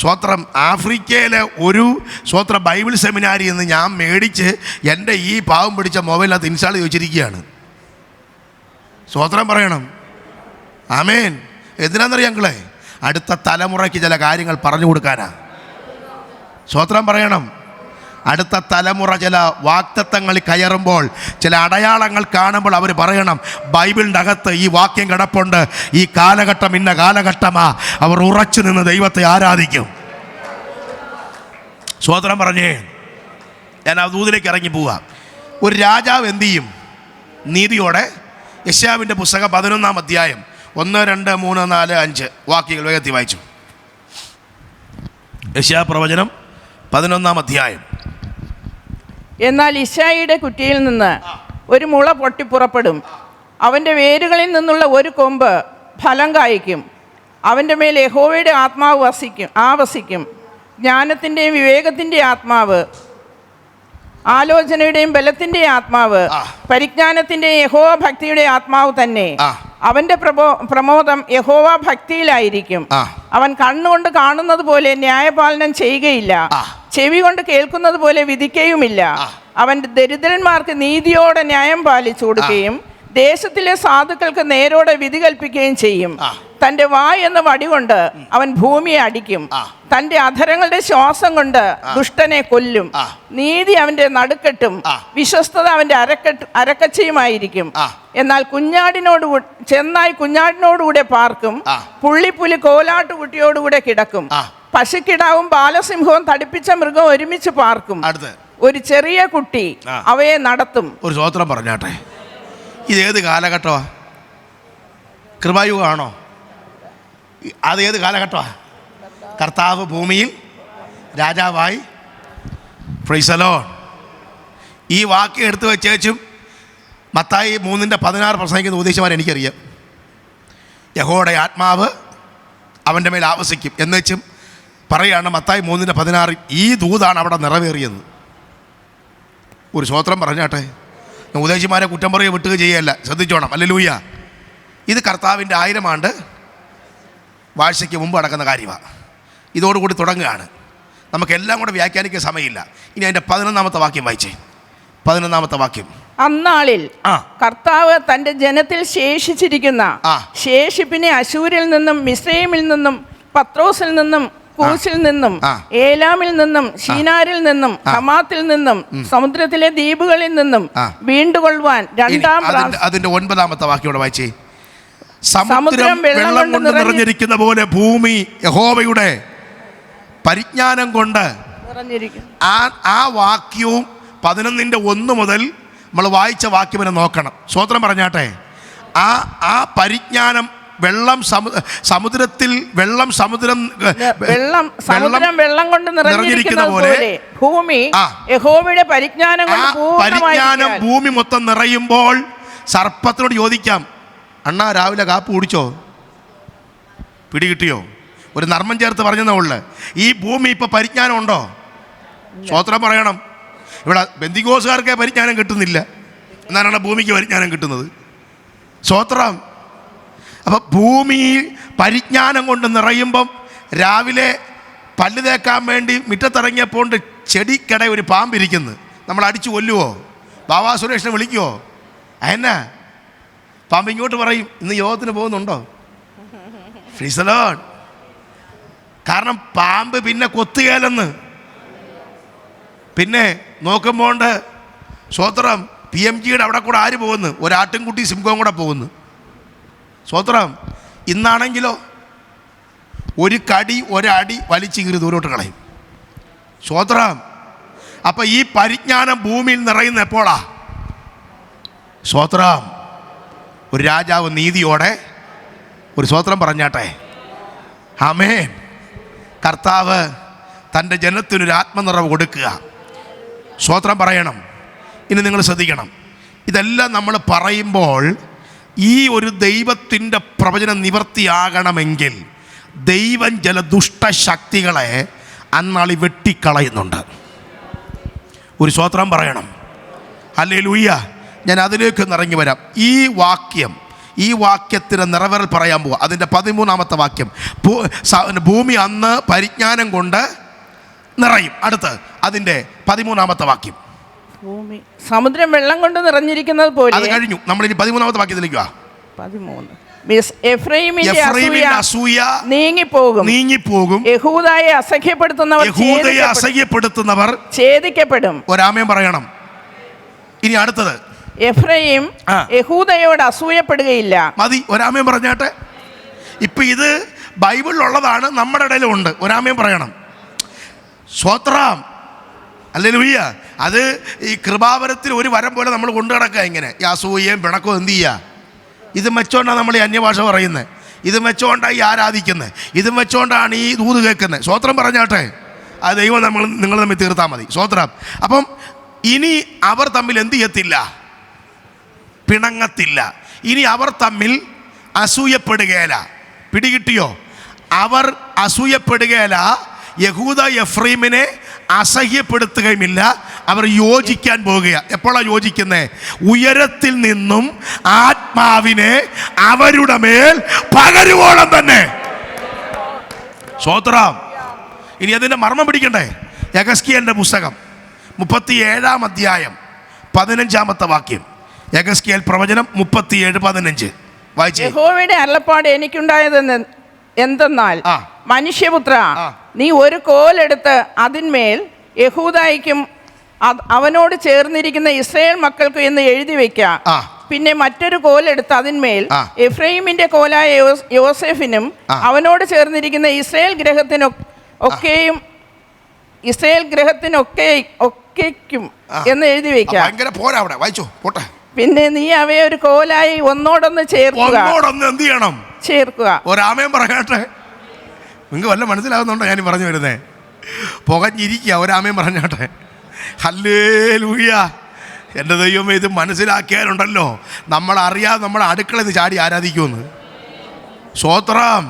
സ്വോത്രം ആഫ്രിക്കയിലെ ഒരു സ്വോത്ര ബൈബിൾ സെമിനാരിൽ നിന്ന് ഞാൻ മേടിച്ച് എൻ്റെ ഈ പാവം പിടിച്ച മൊബൈലിനകത്ത് ഇൻസ്റ്റാൾ ചെയ്ത് വെച്ചിരിക്കുകയാണ്. സ്വോത്രം പറയണം. ആമേൻ. എന്തിനാണെന്നറിയാം ഞങ്ങളെ? അടുത്ത തലമുറയ്ക്ക് ചില കാര്യങ്ങൾ പറഞ്ഞു കൊടുക്കാനാ. സ്വോത്രം പറയണം. അടുത്ത തലമുറ ചില വാക്തത്വങ്ങളിൽ കയറുമ്പോൾ, ചില അടയാളങ്ങൾ കാണുമ്പോൾ അവർ പറയണം, ബൈബിളിൻ്റെ അകത്ത് ഈ വാക്യം കിടപ്പുണ്ട്, ഈ കാലഘട്ടം ഇന്ന കാലഘട്ടമാ. അവർ ഉറച്ചു നിന്ന് ദൈവത്തെ ആരാധിക്കും. സ്വോത്രം പറഞ്ഞേ. ഞാൻ ആ ദൂതിലേക്ക് ഇറങ്ങി പോവുക. ഒരു രാജാവ് എന്തു ചെയ്യും? നീതിയോടെ. യെശയ്യാവിൻ്റെ പുസ്തകം 11-ാം അധ്യായം 1, 2, 3, 4, 5 വാക്യങ്ങൾ വേഗത്തിൽ വായിച്ചു. യെശയ്യാ പ്രവചനം 11-ാം അധ്യായം. എന്നാൽ ഇശായിയുടെ കുറ്റിയിൽ നിന്ന് ഒരു മുള പൊട്ടിപ്പുറപ്പെടും. അവൻ്റെ വേരുകളിൽ നിന്നുള്ള ഒരു കൊമ്പ് ഫലം കായ്ക്കും. അവൻ്റെ മേൽ യഹോവയുടെ ആത്മാവ് ആവസിക്കും. ജ്ഞാനത്തിൻ്റെയും വിവേകത്തിൻ്റെയും ആത്മാവ്, ആലോചനയുടെയും ബലത്തിൻ്റെയും ആത്മാവ്, പരിജ്ഞാനത്തിൻ്റെയും യഹോവ ഭക്തിയുടെ ആത്മാവ് തന്നെ. അവൻ്റെ പ്രമോദം യഹോവ ഭക്തിയിലായിരിക്കും. അവൻ കണ്ണുകൊണ്ട് കാണുന്നത് പോലെ ന്യായപാലനം ചെയ്യുകയില്ല, ചെവി കൊണ്ട് കേൾക്കുന്നത് പോലെ വിധിക്കുകയുമില്ല. അവൻ ദരിദ്രന്മാർക്ക് നീതിയോടെ ന്യായം പാലിച്ചു കൊടുക്കുകയും ദേശത്തിലെ സാധുക്കൾക്ക് നേരോടെ വിധി കൽപ്പിക്കുകയും ചെയ്യും. തൻ്റെ വായ് എന്ന വടി കൊണ്ട് അവൻ ഭൂമിയെ അടിക്കും. തൻ്റെ അധരങ്ങളുടെ ശ്വാസം കൊണ്ട് ദുഷ്ടനെ കൊല്ലും. നീതി അവൻ്റെ നടുക്കെട്ടും വിശ്വസ്തത അവൻ്റെ അരക്കച്ചയുമായിരിക്കും. എന്നാൽ ചെന്നായി കുഞ്ഞാടിനോടുകൂടെ പാർക്കും, പുള്ളിപ്പുലി കോലാട്ടുകുട്ടിയോടുകൂടെ കിടക്കും. പശുക്കിടാവും ബാലസിംഹവും തടിപ്പിച്ച മൃഗവും ഒരുമിച്ച് പാർക്കും. ഒരു ചെറിയ കുട്ടി അവയെ നടത്തും. ഒരു സ്വോത്രം പറഞ്ഞാട്ടെ. ഇതേത് കാലഘട്ടമാ? കൃപായുഗമാണോ? അതേത് കാലഘട്ടമാണ്? കർത്താവ് ഭൂമിയിൽ രാജാവായി. Price the Lord. ഈ വാക്യം എടുത്തു വെച്ചേച്ചും മത്തായി 3:16 പ്രസംഗിക്കുന്ന ഉപദേശിമാരെ എനിക്കറിയാം. യഹോവയുടെ ആത്മാവ് അവൻ്റെ മേൽ ആവസിക്കും എന്ന് വെച്ചും പറയുകയാണ്. മത്തായി 3:16 ഈ ദൂതാണ് അവിടെ നിറവേറിയത്. ഒരു സ്വോത്രം പറഞ്ഞാട്ടെ. ഉപദേശിമാരെ കുറ്റം പറയുക വിട്ടുക ചെയ്യല്ല, ശ്രദ്ധിച്ചോണം. ഹല്ലേലൂയ. ഇത് കർത്താവിൻ്റെ 1000 ആണ്ട് വാഴ്ചയ്ക്ക് മുമ്പ് നടക്കുന്ന കാര്യമാണ്. ഇതോടുകൂടി തുടങ്ങുകയാണ്. നമുക്കെല്ലാം കൂടെ വ്യാഖ്യാനിക്കാൻ സമയമില്ല. ഇനി അതിൻ്റെ 11-ാമത്തെ വാക്യം വായിച്ചേ. 11-ാമത്തെ വാക്യം. അന്നാളിൽ കർത്താവ് തൻ്റെ ജനത്തിൽ ശേഷിച്ചിരിക്കുന്ന ശേഷിപ്പിനെ അശൂരിൽ നിന്നും മിസ്രയീമിൽ നിന്നും പത്രോസിൽ നിന്നും കൂശിൽ നിന്നും ഏലാമിൽ നിന്നും ഷീനാരിൽ നിന്നും ഹമാത്തിൽ നിന്നും സമുദ്രത്തിലെ ദ്വീപുകളിൽ നിന്നും വീണ്ടുകൊള്ളുവാൻ അതിന്റെ 9-ാമത്തെ വാക്യം വായിച്ചേ. സമുദ്രം വെള്ളം കൊണ്ട് നിറഞ്ഞിരിക്കുന്ന പോലെ ഭൂമി യഹോവയുടെ പരിജ്ഞാനം കൊണ്ട് നിറഞ്ഞിരിക്കും. ആ വാക്യവും 11:1 മുതൽ നമ്മൾ വായിച്ച വാക്യം വരെ നോക്കണം. സ്വോത്രം പറഞ്ഞാട്ടെ. ആ പരിജ്ഞാനം സമുദ്രത്തിൽ സമുദ്രം വെള്ളം കൊണ്ട് നിറഞ്ഞിരിക്കുന്ന പോലെ ഭൂമി യഹോവയുടെ പരിജ്ഞാനം ഭൂമി മൊത്തം നിറയുമ്പോൾ സർപ്പത്തിനോട് ചോദിക്കാം, അണ്ണാ രാവിലെ കാപ്പ് കുടിച്ചോ? പിടികിട്ടിയോ? ഒരു നർമ്മം ചേർത്ത് പറഞ്ഞെന്നേ ഉള്ളു. ഈ ഭൂമി ഇപ്പൊ പരിജ്ഞാനം ഉണ്ടോ? സ്വോത്രം പറയണം. ഇവിടെ ബെന്തിക്കോസുകാർക്ക് പരിജ്ഞാനം കിട്ടുന്നില്ല, എന്നാലാണ് ഭൂമിക്ക് പരിജ്ഞാനം കിട്ടുന്നത്. സ്വോത്രം. അപ്പം ഭൂമി പരിജ്ഞാനം കൊണ്ട് നിറയുമ്പം രാവിലെ പല്ല് തേക്കാൻ വേണ്ടി മുറ്റത്തിറങ്ങിയപ്പോൾ ചെടിക്കട ഒരു പാമ്പിരിക്കുന്നു. നമ്മൾ അടിച്ചു കൊല്ലുവോ? ബാബാ സുരേഷിനെ വിളിക്കുവോ? എന്നാ പാമ്പ് ഇങ്ങോട്ട് പറയും, ഇന്ന് യോഗത്തിന് പോകുന്നുണ്ടോ? Price the Lord. കാരണം പാമ്പ് പിന്നെ കൊത്തുകേലെന്ന്. പിന്നെ നോക്കുമ്പോൾ സ്വോത്രം PMGയുടെ അവിടെ കൂടെ ആര് പോകുന്നു? ഒരാട്ടിൻകുട്ടി സിംഹവും കൂടെ പോകുന്നു. സ്വോത്രം. ഇന്നാണെങ്കിലോ ഒരടി വലിച്ചു കീറി ദൂരോട്ട് കളയും. സ്വോത്രം. അപ്പം ഈ പരിജ്ഞാനം ഭൂമിയിൽ നിറയുന്ന എപ്പോഴാ? സ്വോത്രം. ഒരു രാജാവ് നീതിയോടെ. ഒരു സ്വോത്രം പറഞ്ഞാട്ടെ. ആമേൻ. കർത്താവ് തൻ്റെ ജനത്തിനൊരു ആത്മനിറവ് കൊടുക്കുക. സ്വോത്രം പറയണം. ഇനി നിങ്ങൾ ശ്രദ്ധിക്കണം. ഇതെല്ലാം നമ്മൾ പറയുമ്പോൾ ഈ ഒരു ദൈവത്തിൻ്റെ പ്രവചനം നിവർത്തിയാകണമെങ്കിൽ ദൈവം ചില ദുഷ്ടശക്തികളെ അന്നാളി വെട്ടിക്കളയുന്നുണ്ട്. ഒരു സ്വോത്രം പറയണം. ഹല്ലേലൂയ. ഞാൻ അതിലേക്ക് ഇറങ്ങി വരാം. ഈ വാക്യം ഈ വാക്യത്തിന് നിറവേറൽ പറയാൻ പോവുക. അതിൻ്റെ 13-ാമത്തെ വാക്യം, ഭൂമി അന്ന് പരിജ്ഞാനം കൊണ്ട് നിറയും. അടുത്ത് അതിൻ്റെ 13-ാമത്തെ വാക്യം, ഭൂമി സമുദ്രം വെള്ളം കൊണ്ട് നിറഞ്ഞിരിക്കുന്നത് പോലെ. അത് കഴിഞ്ഞു. നമ്മളിനി 13-ാമത്തെ വാക്യത്തിലേക്ക് വാ. 13. എഫ്രൈമിന്റെ അസൂയ നീങ്ങിപ്പോകും. യഹൂദയെ അസഹ്യപ്പെടുത്തുന്നവർ ഛേദിക്കപ്പെടും. ഒരാമേൻ പറയണം. ഇനി അടുത്തത്, എഫ്രൈം യഹൂദയോട് അസൂയപ്പെടുകയില്ല. മതി, ഒരാമേൻ പറഞ്ഞാട്ടെ. ഇപ്പൊ ഇത് ബൈബിളിലുള്ളതാണ്, നമ്മുടെ ഇടയിലും ഉണ്ട്. ഒരാമേൻ പറയണം. സ്വത്രാം ഹല്ലേലൂയ. അത് ഈ കൃപാവരത്തിൽ ഒരു വരം പോലെ നമ്മൾ കൊണ്ടു നടക്കുക. ഇങ്ങനെ ഈ അസൂയയും പിണക്കവും എന്ത് ചെയ്യുക? ഇത് വെച്ചോണ്ടാണ് നമ്മൾ ഈ അന്യഭാഷ പറയുന്നത്, ഇത് വെച്ചോണ്ടാണ് ഈ ആരാധിക്കുന്നത്, ഇത് വെച്ചോണ്ടാണ് ഈ ദൂത് കേൾക്കുന്നത്. സ്വത്രം പറഞ്ഞാട്ടെ. ആ ദൈവം നിങ്ങൾ തമ്മിൽ തീർത്താൽ മതി. സ്വത്രം. അപ്പം ഇനി അവർ തമ്മിൽ എന്ത് ചെയ്യത്തില്ല? പിണങ്ങത്തില്ല. ഇനി അവർ തമ്മിൽ അസൂയപ്പെടുകയില്ല. പിടികിട്ടിയോ? അവർ അസൂയപ്പെടുകയില്ല. യഹൂദ എഫ്രൈമിനെ അസഹ്യപ്പെടുത്തുകയുമില്ല. അവർ യോജിക്കാൻ പോകുകയാണ്. എപ്പോഴാണ് യോജിക്കുന്നത്? ഉയരത്തിൽ നിന്നും ആത്മാവിനെ അവരുടെ മേൽ പകരുവോളം തന്നെ. സ്വോത്രം. ഇനി അതിൻ്റെ മർമ്മം പിടിക്കണ്ടേ? യെഹെസ്കേലിന്റെ പുസ്തകം 37-ാം അധ്യായം 15-ാമത്തെ വാക്യം. യെഹെസ്കേൽ പ്രവചനം 37:15 വായിച്ചേ. യഹോവയുടെ അരുളപ്പാട് എനിക്കുണ്ടായതെന്ന് എന്തെന്നാൽ, മനുഷ്യപുത്ര, നീ ഒരു കോലെടുത്ത് അതിന്മേൽ യഹൂദായിക്കും അവനോട് ചേർന്നിരിക്കുന്ന ഇസ്രായേൽ മക്കൾക്കും എന്ന് എഴുതി വെക്കാം. പിന്നെ മറ്റൊരു കോലെടുത്ത് അതിന്മേൽ എഫ്രൈമിന്റെ കോലായ യോസേഫിനും അവനോട് ചേർന്നിരിക്കുന്ന ഇസ്രായേൽ ഗ്രഹത്തിനൊക്കെയും എന്ന് എഴുതി വെക്കാം. പിന്നെ നീ അവയെ ഒരു കോലായി ഒന്നോടൊന്ന് ചേർക്കുക. എന്ത് ചെയ്യണം? ചേർക്കുക. ഒരാമയും പറയട്ടെ. നിങ്ങൾക്ക് വല്ല മനസ്സിലാകുന്നുണ്ടോ ഞാൻ പറഞ്ഞു വരുന്നേ? പുകഞ്ഞിരിക്കുക. ഒരാമയും പറഞ്ഞാട്ടെ. ഹല്ലേലൂയ. എൻ്റെ ദൈവമേ, ഇത് മനസ്സിലാക്കിയാലുണ്ടല്ലോ നമ്മളറിയാതെ നമ്മുടെ അടുക്കളയിൽ നിന്ന് ചാടി ആരാധിക്കുമെന്ന്. സ്വോത്രം.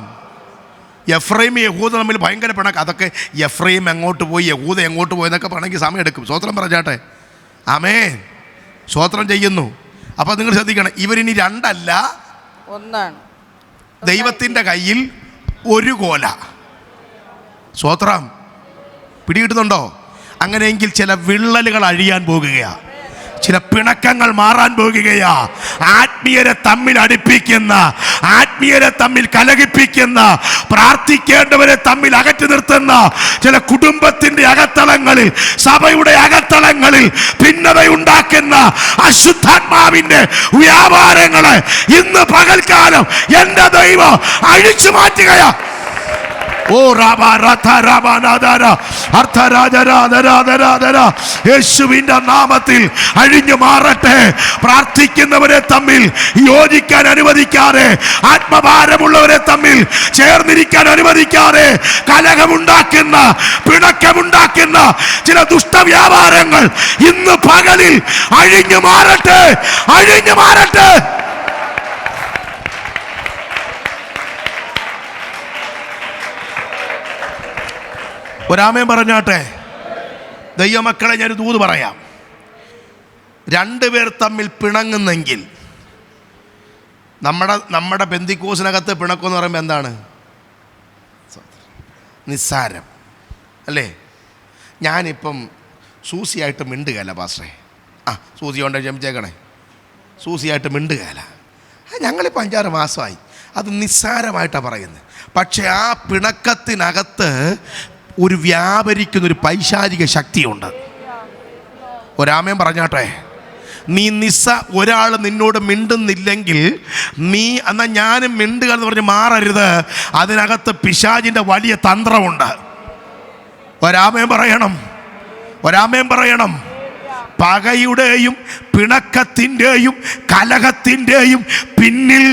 എഫ്രൈം യഹൂദ തമ്മിൽ ഭയങ്കര പിണക്ക്. അതൊക്കെ എഫ്രൈം എങ്ങോട്ട് പോയി, യഹൂദ എങ്ങോട്ട് പോയി എന്നൊക്കെ പറയണമെങ്കിൽ സമയം എടുക്കും. സ്വോത്രം പറഞ്ഞാട്ടെ. ആമേൻ. സ്വോത്രം ചെയ്യുന്നു. അപ്പോൾ നിങ്ങൾ ശ്രദ്ധിക്കണം, ഇവരിനി രണ്ടല്ല, ഒന്നാണ്. ദൈവത്തിൻ്റെ കയ്യിൽ ഒരു കോല. സ്വോത്രം. പിടികിട്ടുന്നുണ്ടോ? അങ്ങനെയെങ്കിൽ ചില വിള്ളലുകൾ അഴിയാൻ പോകുകയാ, ചില പിണക്കങ്ങൾ മാറാൻ പോകുകയാ. ആത്മീയരെ തമ്മിൽ അടുപ്പിക്കുന്ന, ആത്മീയരെ തമ്മിൽ കലഹിപ്പിക്കുന്ന, പ്രാർത്ഥിക്കേണ്ടവരെ തമ്മിൽ അകറ്റി നിർത്തുന്ന ചില കുടുംബത്തിന്റെ അകത്തളങ്ങളിൽ, സഭയുടെ അകത്തളങ്ങളിൽ ഭിന്നതയുണ്ടാക്കുന്ന അശുദ്ധാത്മാവിന്റെ വ്യാപാരങ്ങളെ ഇന്ന് പകൽക്കാലം എൻ്റെ ദൈവം അഴിച്ചു മാറ്റുകയാ. യേശുവിന്റെ നാമത്തിൽ അഴിഞ്ഞു മാറട്ടെ. പ്രാർത്ഥിക്കുന്നവരെ തമ്മിൽ യോജിക്കാൻ അനുവദിക്കാതെ, ആത്മഭാരമുള്ളവരെ തമ്മിൽ ചേർന്നിരിക്കാൻ അനുവദിക്കാതെ, കലഹമുണ്ടാക്കുന്ന, പിണക്കമുണ്ടാക്കുന്ന ചില ദുഷ്ടവ്യാപാരങ്ങൾ ഇന്ന് പകലിൽ അഴിഞ്ഞു മാറട്ടെ, അഴിഞ്ഞു മാറട്ടെ. ഒരാമയും പറഞ്ഞാട്ടെ. ദൈവമക്കളെ, ഞാനൊരു ദൂത് പറയാം. രണ്ടുപേർ തമ്മിൽ പിണങ്ങുന്നെങ്കിൽ, നമ്മുടെ പെന്തിക്കോസിനകത്ത് പിണക്കമെന്ന് പറയുമ്പോൾ എന്താണ്? നിസ്സാരം അല്ലേ? ഞാനിപ്പം സൂസിയായിട്ട് മിണ്ടുകയല്ല പാസ്റ്ററെ. സൂസി കൊണ്ട് ക്ഷമിച്ചേക്കണേ. സൂസിയായിട്ട് മിണ്ടുകയല്ല. ഞങ്ങളിപ്പോൾ 5-6 മാസമായി. അത് നിസ്സാരമായിട്ടാണ് പറയുന്നത്. പക്ഷെ ആ പിണക്കത്തിനകത്ത് ഒരു വ്യാപരിക്കുന്നൊരു പൈശാചിക ശക്തിയുണ്ട്. ഒരാമയും പറഞ്ഞാട്ടെ. നീ ഒരാൾ നിന്നോട് മിണ്ടുന്നില്ലെങ്കിൽ നീ എന്നാൽ ഞാനും മിണ്ടുക എന്ന് പറഞ്ഞ് മാറരുത്. അതിനകത്ത് പിശാചിൻ്റെ വലിയ തന്ത്രമുണ്ട്. ഒരാമയും പറയണം, ഒരാമയും പറയണം. പകയുടെയും പിണക്കത്തിൻ്റെയും കലഹത്തിൻ്റെയും പിന്നിൽ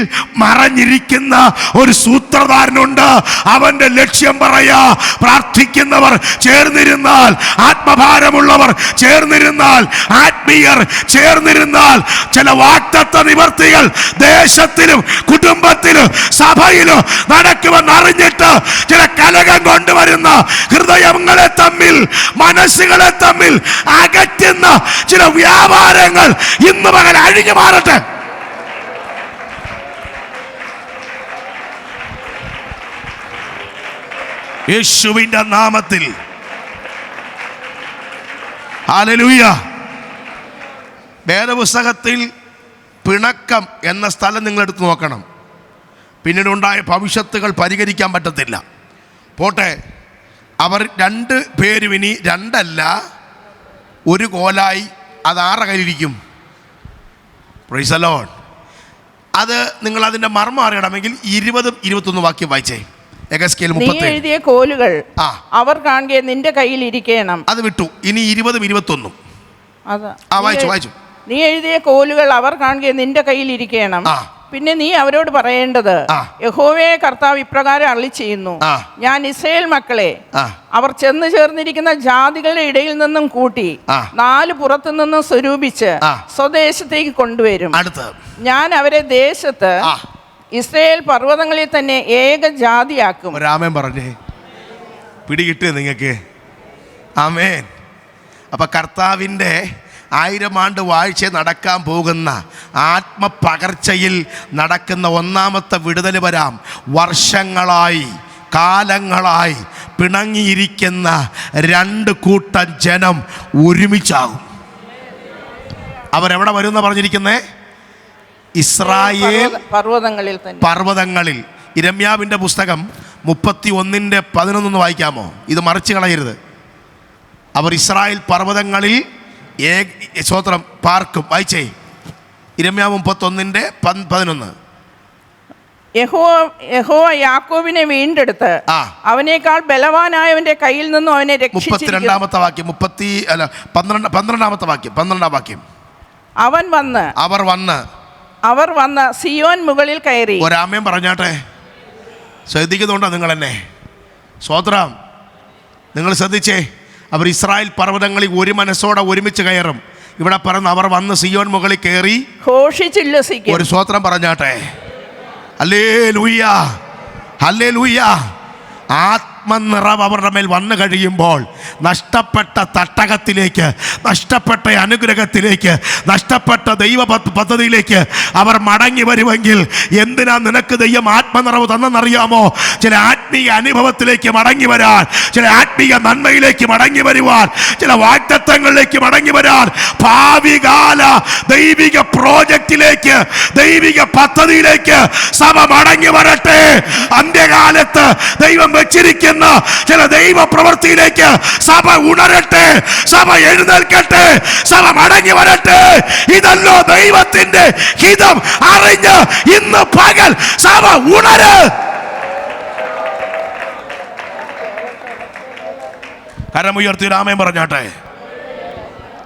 മറഞ്ഞിരിക്കുന്ന ഒരു സൂത്രധാരനുണ്ട്. അവൻ്റെ ലക്ഷ്യം പറയാ, പ്രാർത്ഥിക്കുന്നവർ ചേർന്നിരുന്നാൽ, ആത്മഭാരമുള്ളവർ ചേർന്നിരുന്നാൽ, ആത്മീയർ ചേർന്നിരുന്നാൽ, ചില വാഗ്ദത്ത നിവർത്തികൾ ദേശത്തിലും കുടുംബത്തിലും സഭയിലും നടക്കുമെന്നറിഞ്ഞിട്ട് ചില കലഹം കൊണ്ടുവരുന്ന, ഹൃദയങ്ങളെ തമ്മിൽ, മനസ്സുകളെ തമ്മിൽ അകറ്റുന്ന ചില വ്യാപാരങ്ങൾ ഇന്ന് പകൽ അഴിഞ്ഞു മാറട്ടെ. യേശുവിൻ്റെ നാമത്തിൽ. ഹല്ലേലൂയ. വേദപുസ്തകത്തിൽ പിണക്കം എന്ന സ്ഥലം നിങ്ങളെടുത്ത് നോക്കണം. പിന്നീടുണ്ടായ ഭവിഷ്യത്തുകൾ പരിഹരിക്കാൻ പറ്റത്തില്ല. പോട്ടെ, അവർ 2 പേരും ഇനി 2 അല്ല 1 കോലായി. അത് ആരുടെ കയ്യിലിരിക്കും? Price the Lord. അത് നിങ്ങൾ അതിൻ്റെ മർമ്മം അറിയണമെങ്കിൽ 20-21 വാക്യം വായിച്ചേ. എഗസ്കേൽ 30. നീ എഴുതിയ കോലുകൾ അവർ കാണുക നിന്റെ കയ്യിൽ ഇരിക്കണം. അത് വിട്ടു. ഇനി 20-21 വായിച്ചു. നീ എഴുതിയ കോലുകൾ അവർ കാണുക നിന്റെ കയ്യിൽ ഇരിക്കണം. പിന്നെ നീ അവരോട് പറയേണ്ടത്, യഹോവയെ കർത്താവ് ഇപ്രകാരം അരുളി ചെയ്യുന്നു, ഞാൻ ഇസ്രായേൽ മക്കളെ അവർ ചെന്ന് ചേർന്നിരിക്കുന്ന ജാതികളുടെ ഇടയിൽ നിന്നും കൂട്ടി 4 പുറത്തു നിന്നും സ്വരൂപിച്ച് സ്വദേശത്തേക്ക് കൊണ്ടുവരും. ഞാൻ അവരെ ദേശത്ത് ഇസ്രായേൽ പർവ്വതങ്ങളിൽ തന്നെ ഏക ജാതിയാക്കും. ആമേൻ പറഞ്ഞേ. പിടികിട്ടേ നിങ്ങൾക്ക്? ആമേൻ. അപ്പൊ കർത്താവിൻ്റെ 1000 ആണ്ട് വാഴ്ച നടക്കാൻ പോകുന്ന ആത്മപകർച്ചയിൽ നടക്കുന്ന 1ാമത്തെ വിടുതൽ വരാം. വർഷങ്ങളായി കാലങ്ങളായി പിണങ്ങിയിരിക്കുന്ന 2 കൂട്ടം ജനം ഒരുമിച്ചാകും. അവരെവിടെ വരുമെന്ന് പറഞ്ഞിരിക്കുന്നേ? ഇസ്രായേൽ പർവ്വതങ്ങളിൽ. ഇരമ്യാവിൻ്റെ പുസ്തകം 31:11 വായിക്കാമോ? ഇത് മറിച്ച് കളയരുത്. അവർ ഇസ്രായേൽ പർവ്വതങ്ങളിൽ സ്വത്രം പാർക്കും. വായിച്ചേ. ഇരമ്യാവ് 31:11. യഹോവ യാക്കോബിനെ വീണ്ടെടുത്ത് അവനേക്കാൾ ബലവാനായവന്റെ കയ്യിൽ നിന്നും അവനെ രക്ഷിച്ചിരിക്കുന്നു. 32-ാമത്തെ വാക്യം 12-ാമത്തെ വാക്യം. അവർ വന്ന് സിയോൻ മുകളിൽ കയറി. ഒരാമയും പറഞ്ഞാട്ടെ. ശ്രദ്ധിക്കുന്നുണ്ടോ നിങ്ങൾ എന്നെ? സ്വത്രം. നിങ്ങൾ ശ്രദ്ധിച്ചേ. അവർ ഇസ്രായേൽ പർവ്വതങ്ങളിൽ ഒരു മനസ്സോടെ ഒരുമിച്ച് കയറും. ഇവിടെ പറഞ്ഞ അവർ വന്ന് സിയോൻ മുകളിൽ കയറി ഘോഷിച്ചുല്ലസിക്കും. ഒരു സ്വത്രം പറഞ്ഞാട്ടെ. Hallelujah, hallelujah. ആത്മനിറവ് അവരുടെ മേൽ വന്നു കഴിയുമ്പോൾ നഷ്ടപ്പെട്ട തട്ടകത്തിലേക്ക്, നഷ്ടപ്പെട്ട അനുഗ്രഹത്തിലേക്ക്, നഷ്ടപ്പെട്ട ദൈവ പദ്ധതിയിലേക്ക് അവർ മടങ്ങി വരുമെങ്കിൽ എന്തിനാ നിനക്ക് ദൈവം ആത്മനിറവ് തന്നെന്നറിയാമോ? ചില ആത്മീയ അനുഭവത്തിലേക്ക് മടങ്ങി വരാൻ, ചില ആത്മീയ നന്മയിലേക്ക് മടങ്ങി വരുവാൻ, ചില വാഗ്ദത്തങ്ങളിലേക്ക് മടങ്ങി വരാൻ, ഭാവികാല ദൈവിക പ്രോജക്റ്റിലേക്ക്, ദൈവിക പദ്ധതിയിലേക്ക് സഭ മടങ്ങി വരട്ടെ. അന്ത്യകാലത്ത് ദൈവം വെച്ചിരിക്കുന്ന ചില ദൈവ പ്രവൃത്തിയിലേക്ക് സഭ ഉണരട്ടെ, സഭ എഴുന്നേൽക്കട്ടെ, സഭ മടങ്ങി വരട്ടെ. ഇതല്ലോ ദൈവത്തിന്റെ ഹിതം അറിഞ്ഞ് ഇന്ന് പകൽ സഭ ഉണര്. കരമുയർത്തി ആമേൻ പറഞ്ഞാട്ടെ.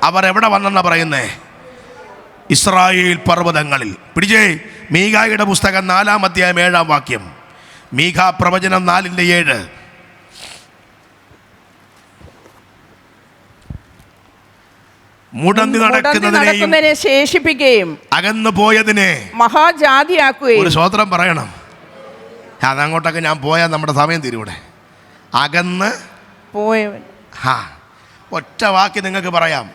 അവർ എവിടെ വന്നെന്നാ പറയുന്നേ? ഇസ്രായേൽ പർവ്വതങ്ങളിൽ. പിടിച്ചേ. മീഖായുടെ പുസ്തകം 4-ാം അധ്യായം 7-ാം വാക്യം. മീഖാ പ്രവചനം 4:7. മുടന്തി നടക്കുന്നതിനെ ശേഷിപ്പിക്കുകയും അകന്നു പോയതിനെ മഹാജാതിയാക്കുകയും. ഒരു സ്വത്രം പറയണം. അതങ്ങോട്ടൊക്കെ ഞാൻ പോയാൽ നമ്മുടെ സമയം തീരൂടെ. അകന്ന് പോയവൻ. ഒറ്റ വാക്ക് നിങ്ങൾക്ക് പറയാം.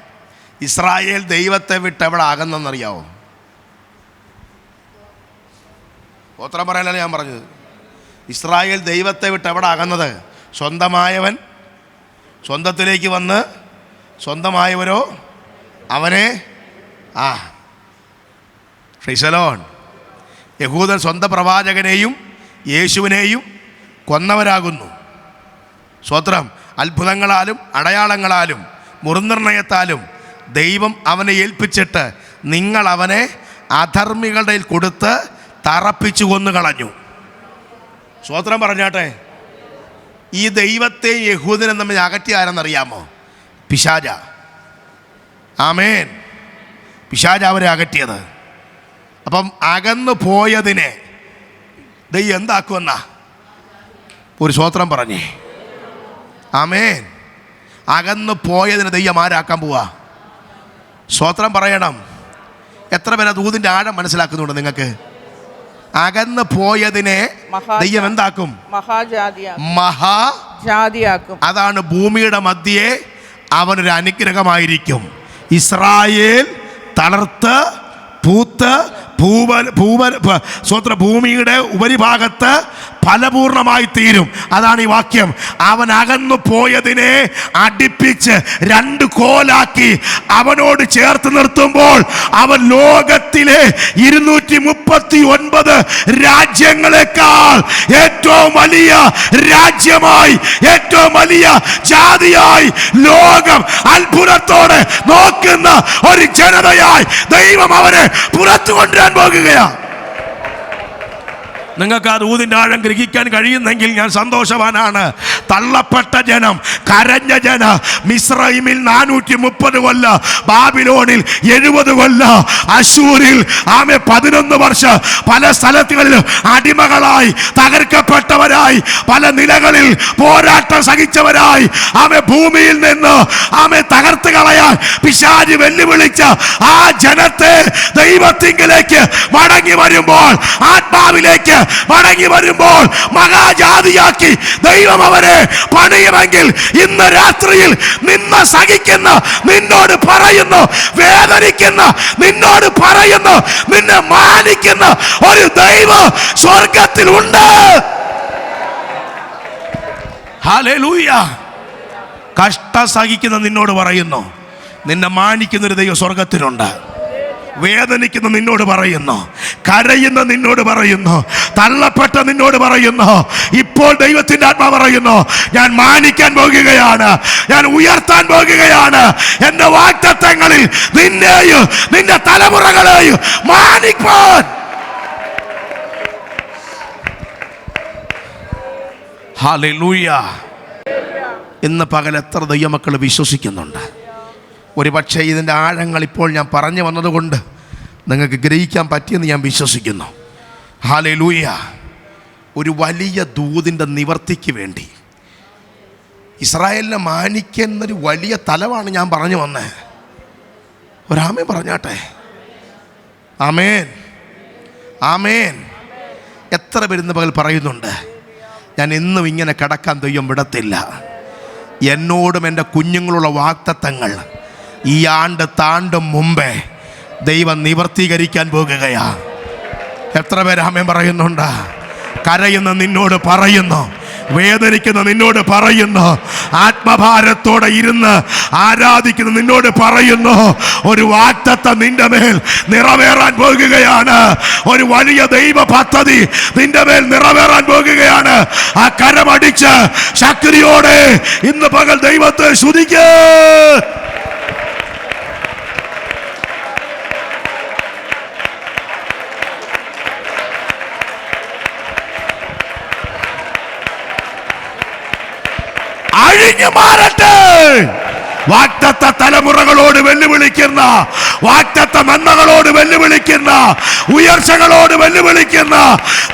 ഇസ്രായേൽ ദൈവത്തെ വിട്ട് എവിടെ അകന്നെന്നറിയാവോ? സ്വത്രം പറയാനല്ല ഞാൻ പറഞ്ഞത്. ഇസ്രായേൽ ദൈവത്തെ വിട്ട് എവിടെ അകന്നത്? സ്വന്തമായവൻ സ്വന്തത്തിലേക്ക് വന്ന് സ്വന്തമായവരോ അവനെ ഫ്രീസലോൺ. യഹൂദൻ സ്വന്തം പ്രവാചകനെയും യേശുവിനെയും കൊന്നവരാകുന്നു. സ്വത്രം. അത്ഭുതങ്ങളാലും അടയാളങ്ങളാലും മുറിനിർണയത്താലും ദൈവം അവനെ ഏൽപ്പിച്ചിട്ട് നിങ്ങൾ അവനെ അധർമ്മികളുടെ കൊടുത്ത് തറപ്പിച്ചു കൊന്നു കളഞ്ഞു. സ്വത്രം പറഞ്ഞാട്ടെ. ഈ ദൈവത്തെ യഹൂദനെ നമ്മെ അകറ്റി ആരെന്നറിയാമോ? പിശാച. ആമേൻ. പിശാച അവരെ അകറ്റിയത്. അപ്പം അകന്നു പോയതിനെ ദൈവം എന്താക്കുമെന്നാ ഒരു സ്വത്രം പറഞ്ഞേ. ആമേൻ. അകന്നു പോയതിനെ ദൈവം ആരാക്കാൻ പോവാ? സ്വത്രം പറയണം. എത്ര പേര് ദൂതിൻ്റെ ആഴം മനസ്സിലാക്കുന്നുണ്ട് നിങ്ങൾക്ക്? അകന്നു പോയതിനെ ദൈവം എന്താക്കും? മഹാജാതിയാക്കും. അതാണ് ഭൂമിയുടെ മധ്യേ അവനൊരു അനുഗ്രഹമായിരിക്കും. ഇസ്രായേൽ തളർത്ത് പൂത്ത് ഭൂമിയുടെ ഉപരിഭാഗത്ത് ഫലപൂർണമായി തീരും. അതാണ് ഈ വാക്യം. അവൻ അകന്നു പോയതിനെ അടുപ്പിച്ച് 2 കോലാക്കി അവനോട് ചേർത്ത് നിർത്തുമ്പോൾ അവൻ ലോകത്തിലെ 239 രാജ്യങ്ങളെക്കാൾ ഏറ്റവും വലിയ രാജ്യമായി, ഏറ്റവും വലിയ ജാതിയായി ലോകം അത്ഭുതത്തോടെ നോക്കുന്ന ഒരു ജനതയായി ദൈവം അവരെ പുറത്തു കൊണ്ടുവരാൻ പോകുകയാണ്. നിങ്ങൾക്ക് ആ ദൂതിൻ്റെ ആഴം ഗ്രഹിക്കാൻ കഴിയുന്നെങ്കിൽ ഞാൻ സന്തോഷവാനാണ്. തള്ളപ്പെട്ട ജനം, കരഞ്ഞ ജനം, മിസ്രൈമിൽ 430 കൊല്ലം, ബാബിലോണിൽ 70 കൊല്ലം, അശൂരിൽ 11 വർഷം, പല സ്ഥലങ്ങളിലും അടിമകളായി തകർക്കപ്പെട്ടവരായി, പല നിലകളിൽ പോരാട്ടം സഹിച്ചവരായി, ഭൂമിയിൽ നിന്ന് തകർത്ത് കളയാൻ പിശാച് വെല്ലുവിളിച്ച ആ ജനത്തെ ദൈവത്തിങ്കിലേക്ക് മടങ്ങി വരുമ്പോൾ, ആത്മാവിലേക്ക് മടങ്ങി വരുമ്പോൾ മഹാജാതിയാക്കി ദൈവം അവരെ പണിയുമെങ്കിൽ ഇന്ന് രാത്രിയിൽ നിന്ന് സഹിക്കുന്ന നിന്നോട് പറയുന്നു, വേദനിക്കുന്ന നിന്നോട് പറയുന്നു, നിന്നെ മാനിക്കുന്ന ഒരു ദൈവം സ്വർഗത്തിലുണ്ട്. ഹല്ലേലൂയ. കഷ്ടം സഹിക്കുന്ന നിന്നോട് പറയുന്നു, നിന്നെ മാനിക്കുന്ന ഒരു ദൈവം സ്വർഗത്തിലുണ്ട്. വേദനിക്കുന്ന നിന്നോട് പറയുന്നു, കരയുന്ന നിന്നോട് പറയുന്നു, തള്ളപ്പെട്ട നിന്നോട് പറയുന്നു, ഇപ്പോൾ ദൈവത്തിന്റെ ആത്മാ പറയുന്നു, ഞാൻ മാനിക്കാൻ പോകുകയാണ്, ഞാൻ ഉയർത്താൻ പോകുകയാണ്. എന്റെ വാഗ്ദത്തങ്ങളിൽ നിന്നെയും നിന്റെ തലമുറകളെയും മാനിക്കാൻ. ഹല്ലേലൂയ. ഇന്ന് പകൽ എത്ര ദൈവമക്കൾ വിശ്വസിക്കുന്നുണ്ട്? ഒരു പക്ഷേ ഇതിൻ്റെ ആഴങ്ങൾ ഇപ്പോൾ ഞാൻ പറഞ്ഞു വന്നതുകൊണ്ട് നിങ്ങൾക്ക് ഗ്രഹിക്കാൻ പറ്റിയെന്ന് ഞാൻ വിശ്വസിക്കുന്നു. ഹല്ലേലൂയ. ഒരു വലിയ ദൂതിൻ്റെ നിവർത്തിക്ക് വേണ്ടി ഇസ്രായേലിനെ മാനിക്കുന്നൊരു വലിയ തലമാണ് ഞാൻ പറഞ്ഞു വന്നത്. ഒരാമേൻ പറഞ്ഞാട്ടെ. ആമേൻ, ആമേൻ. എത്ര പേരുന്ന പകൽ പറയുന്നുണ്ട്, ഞാൻ എന്നും ഇങ്ങനെ കിടക്കാൻ ദൈവം വിടത്തില്ല. എന്നോടും എൻ്റെ കുഞ്ഞുങ്ങളുള്ള വാഗ്ദത്തങ്ങൾ ഈ ആണ്ട് താണ്ടും മുമ്പേ ദൈവം നിവർത്തീകരിക്കാൻ പോകുകയാ. എത്ര പേര് ആമേൻ പറയുന്നുണ്ട്? കരയുന്ന നിന്നോട് പറയുന്നു, വേദനിക്കുന്ന നിന്നോട് പറയുന്നു, ആത്മഭാരത്തോടെ ഇരുന്ന് ആരാധിക്കുന്ന നിന്നോട് പറയുന്നു, ഒരു വാഗ്ദത്തം നിന്റെ മേൽ നിറവേറാൻ പോകുകയാണ്. ഒരു വലിയ ദൈവ പദ്ധതി നിന്റെ മേൽ നിറവേറാൻ പോകുകയാണ്. ആ കരമടിച്ച് ശക്തിയോടെ ഇന്ന് പകൽ ദൈവത്തെ സ്തുതിക്ക്. അഴിഞ്ഞു മാറട്ടെ. വാഗ്ദത്ത തലമുറകളോട് വെല്ലുവിളിക്കുന്ന, വാഗ്ദത്ത നന്മകളോട് വെല്ലുവിളിക്കുന്ന, ഉയർച്ചകളോട് വെല്ലുവിളിക്കുന്ന,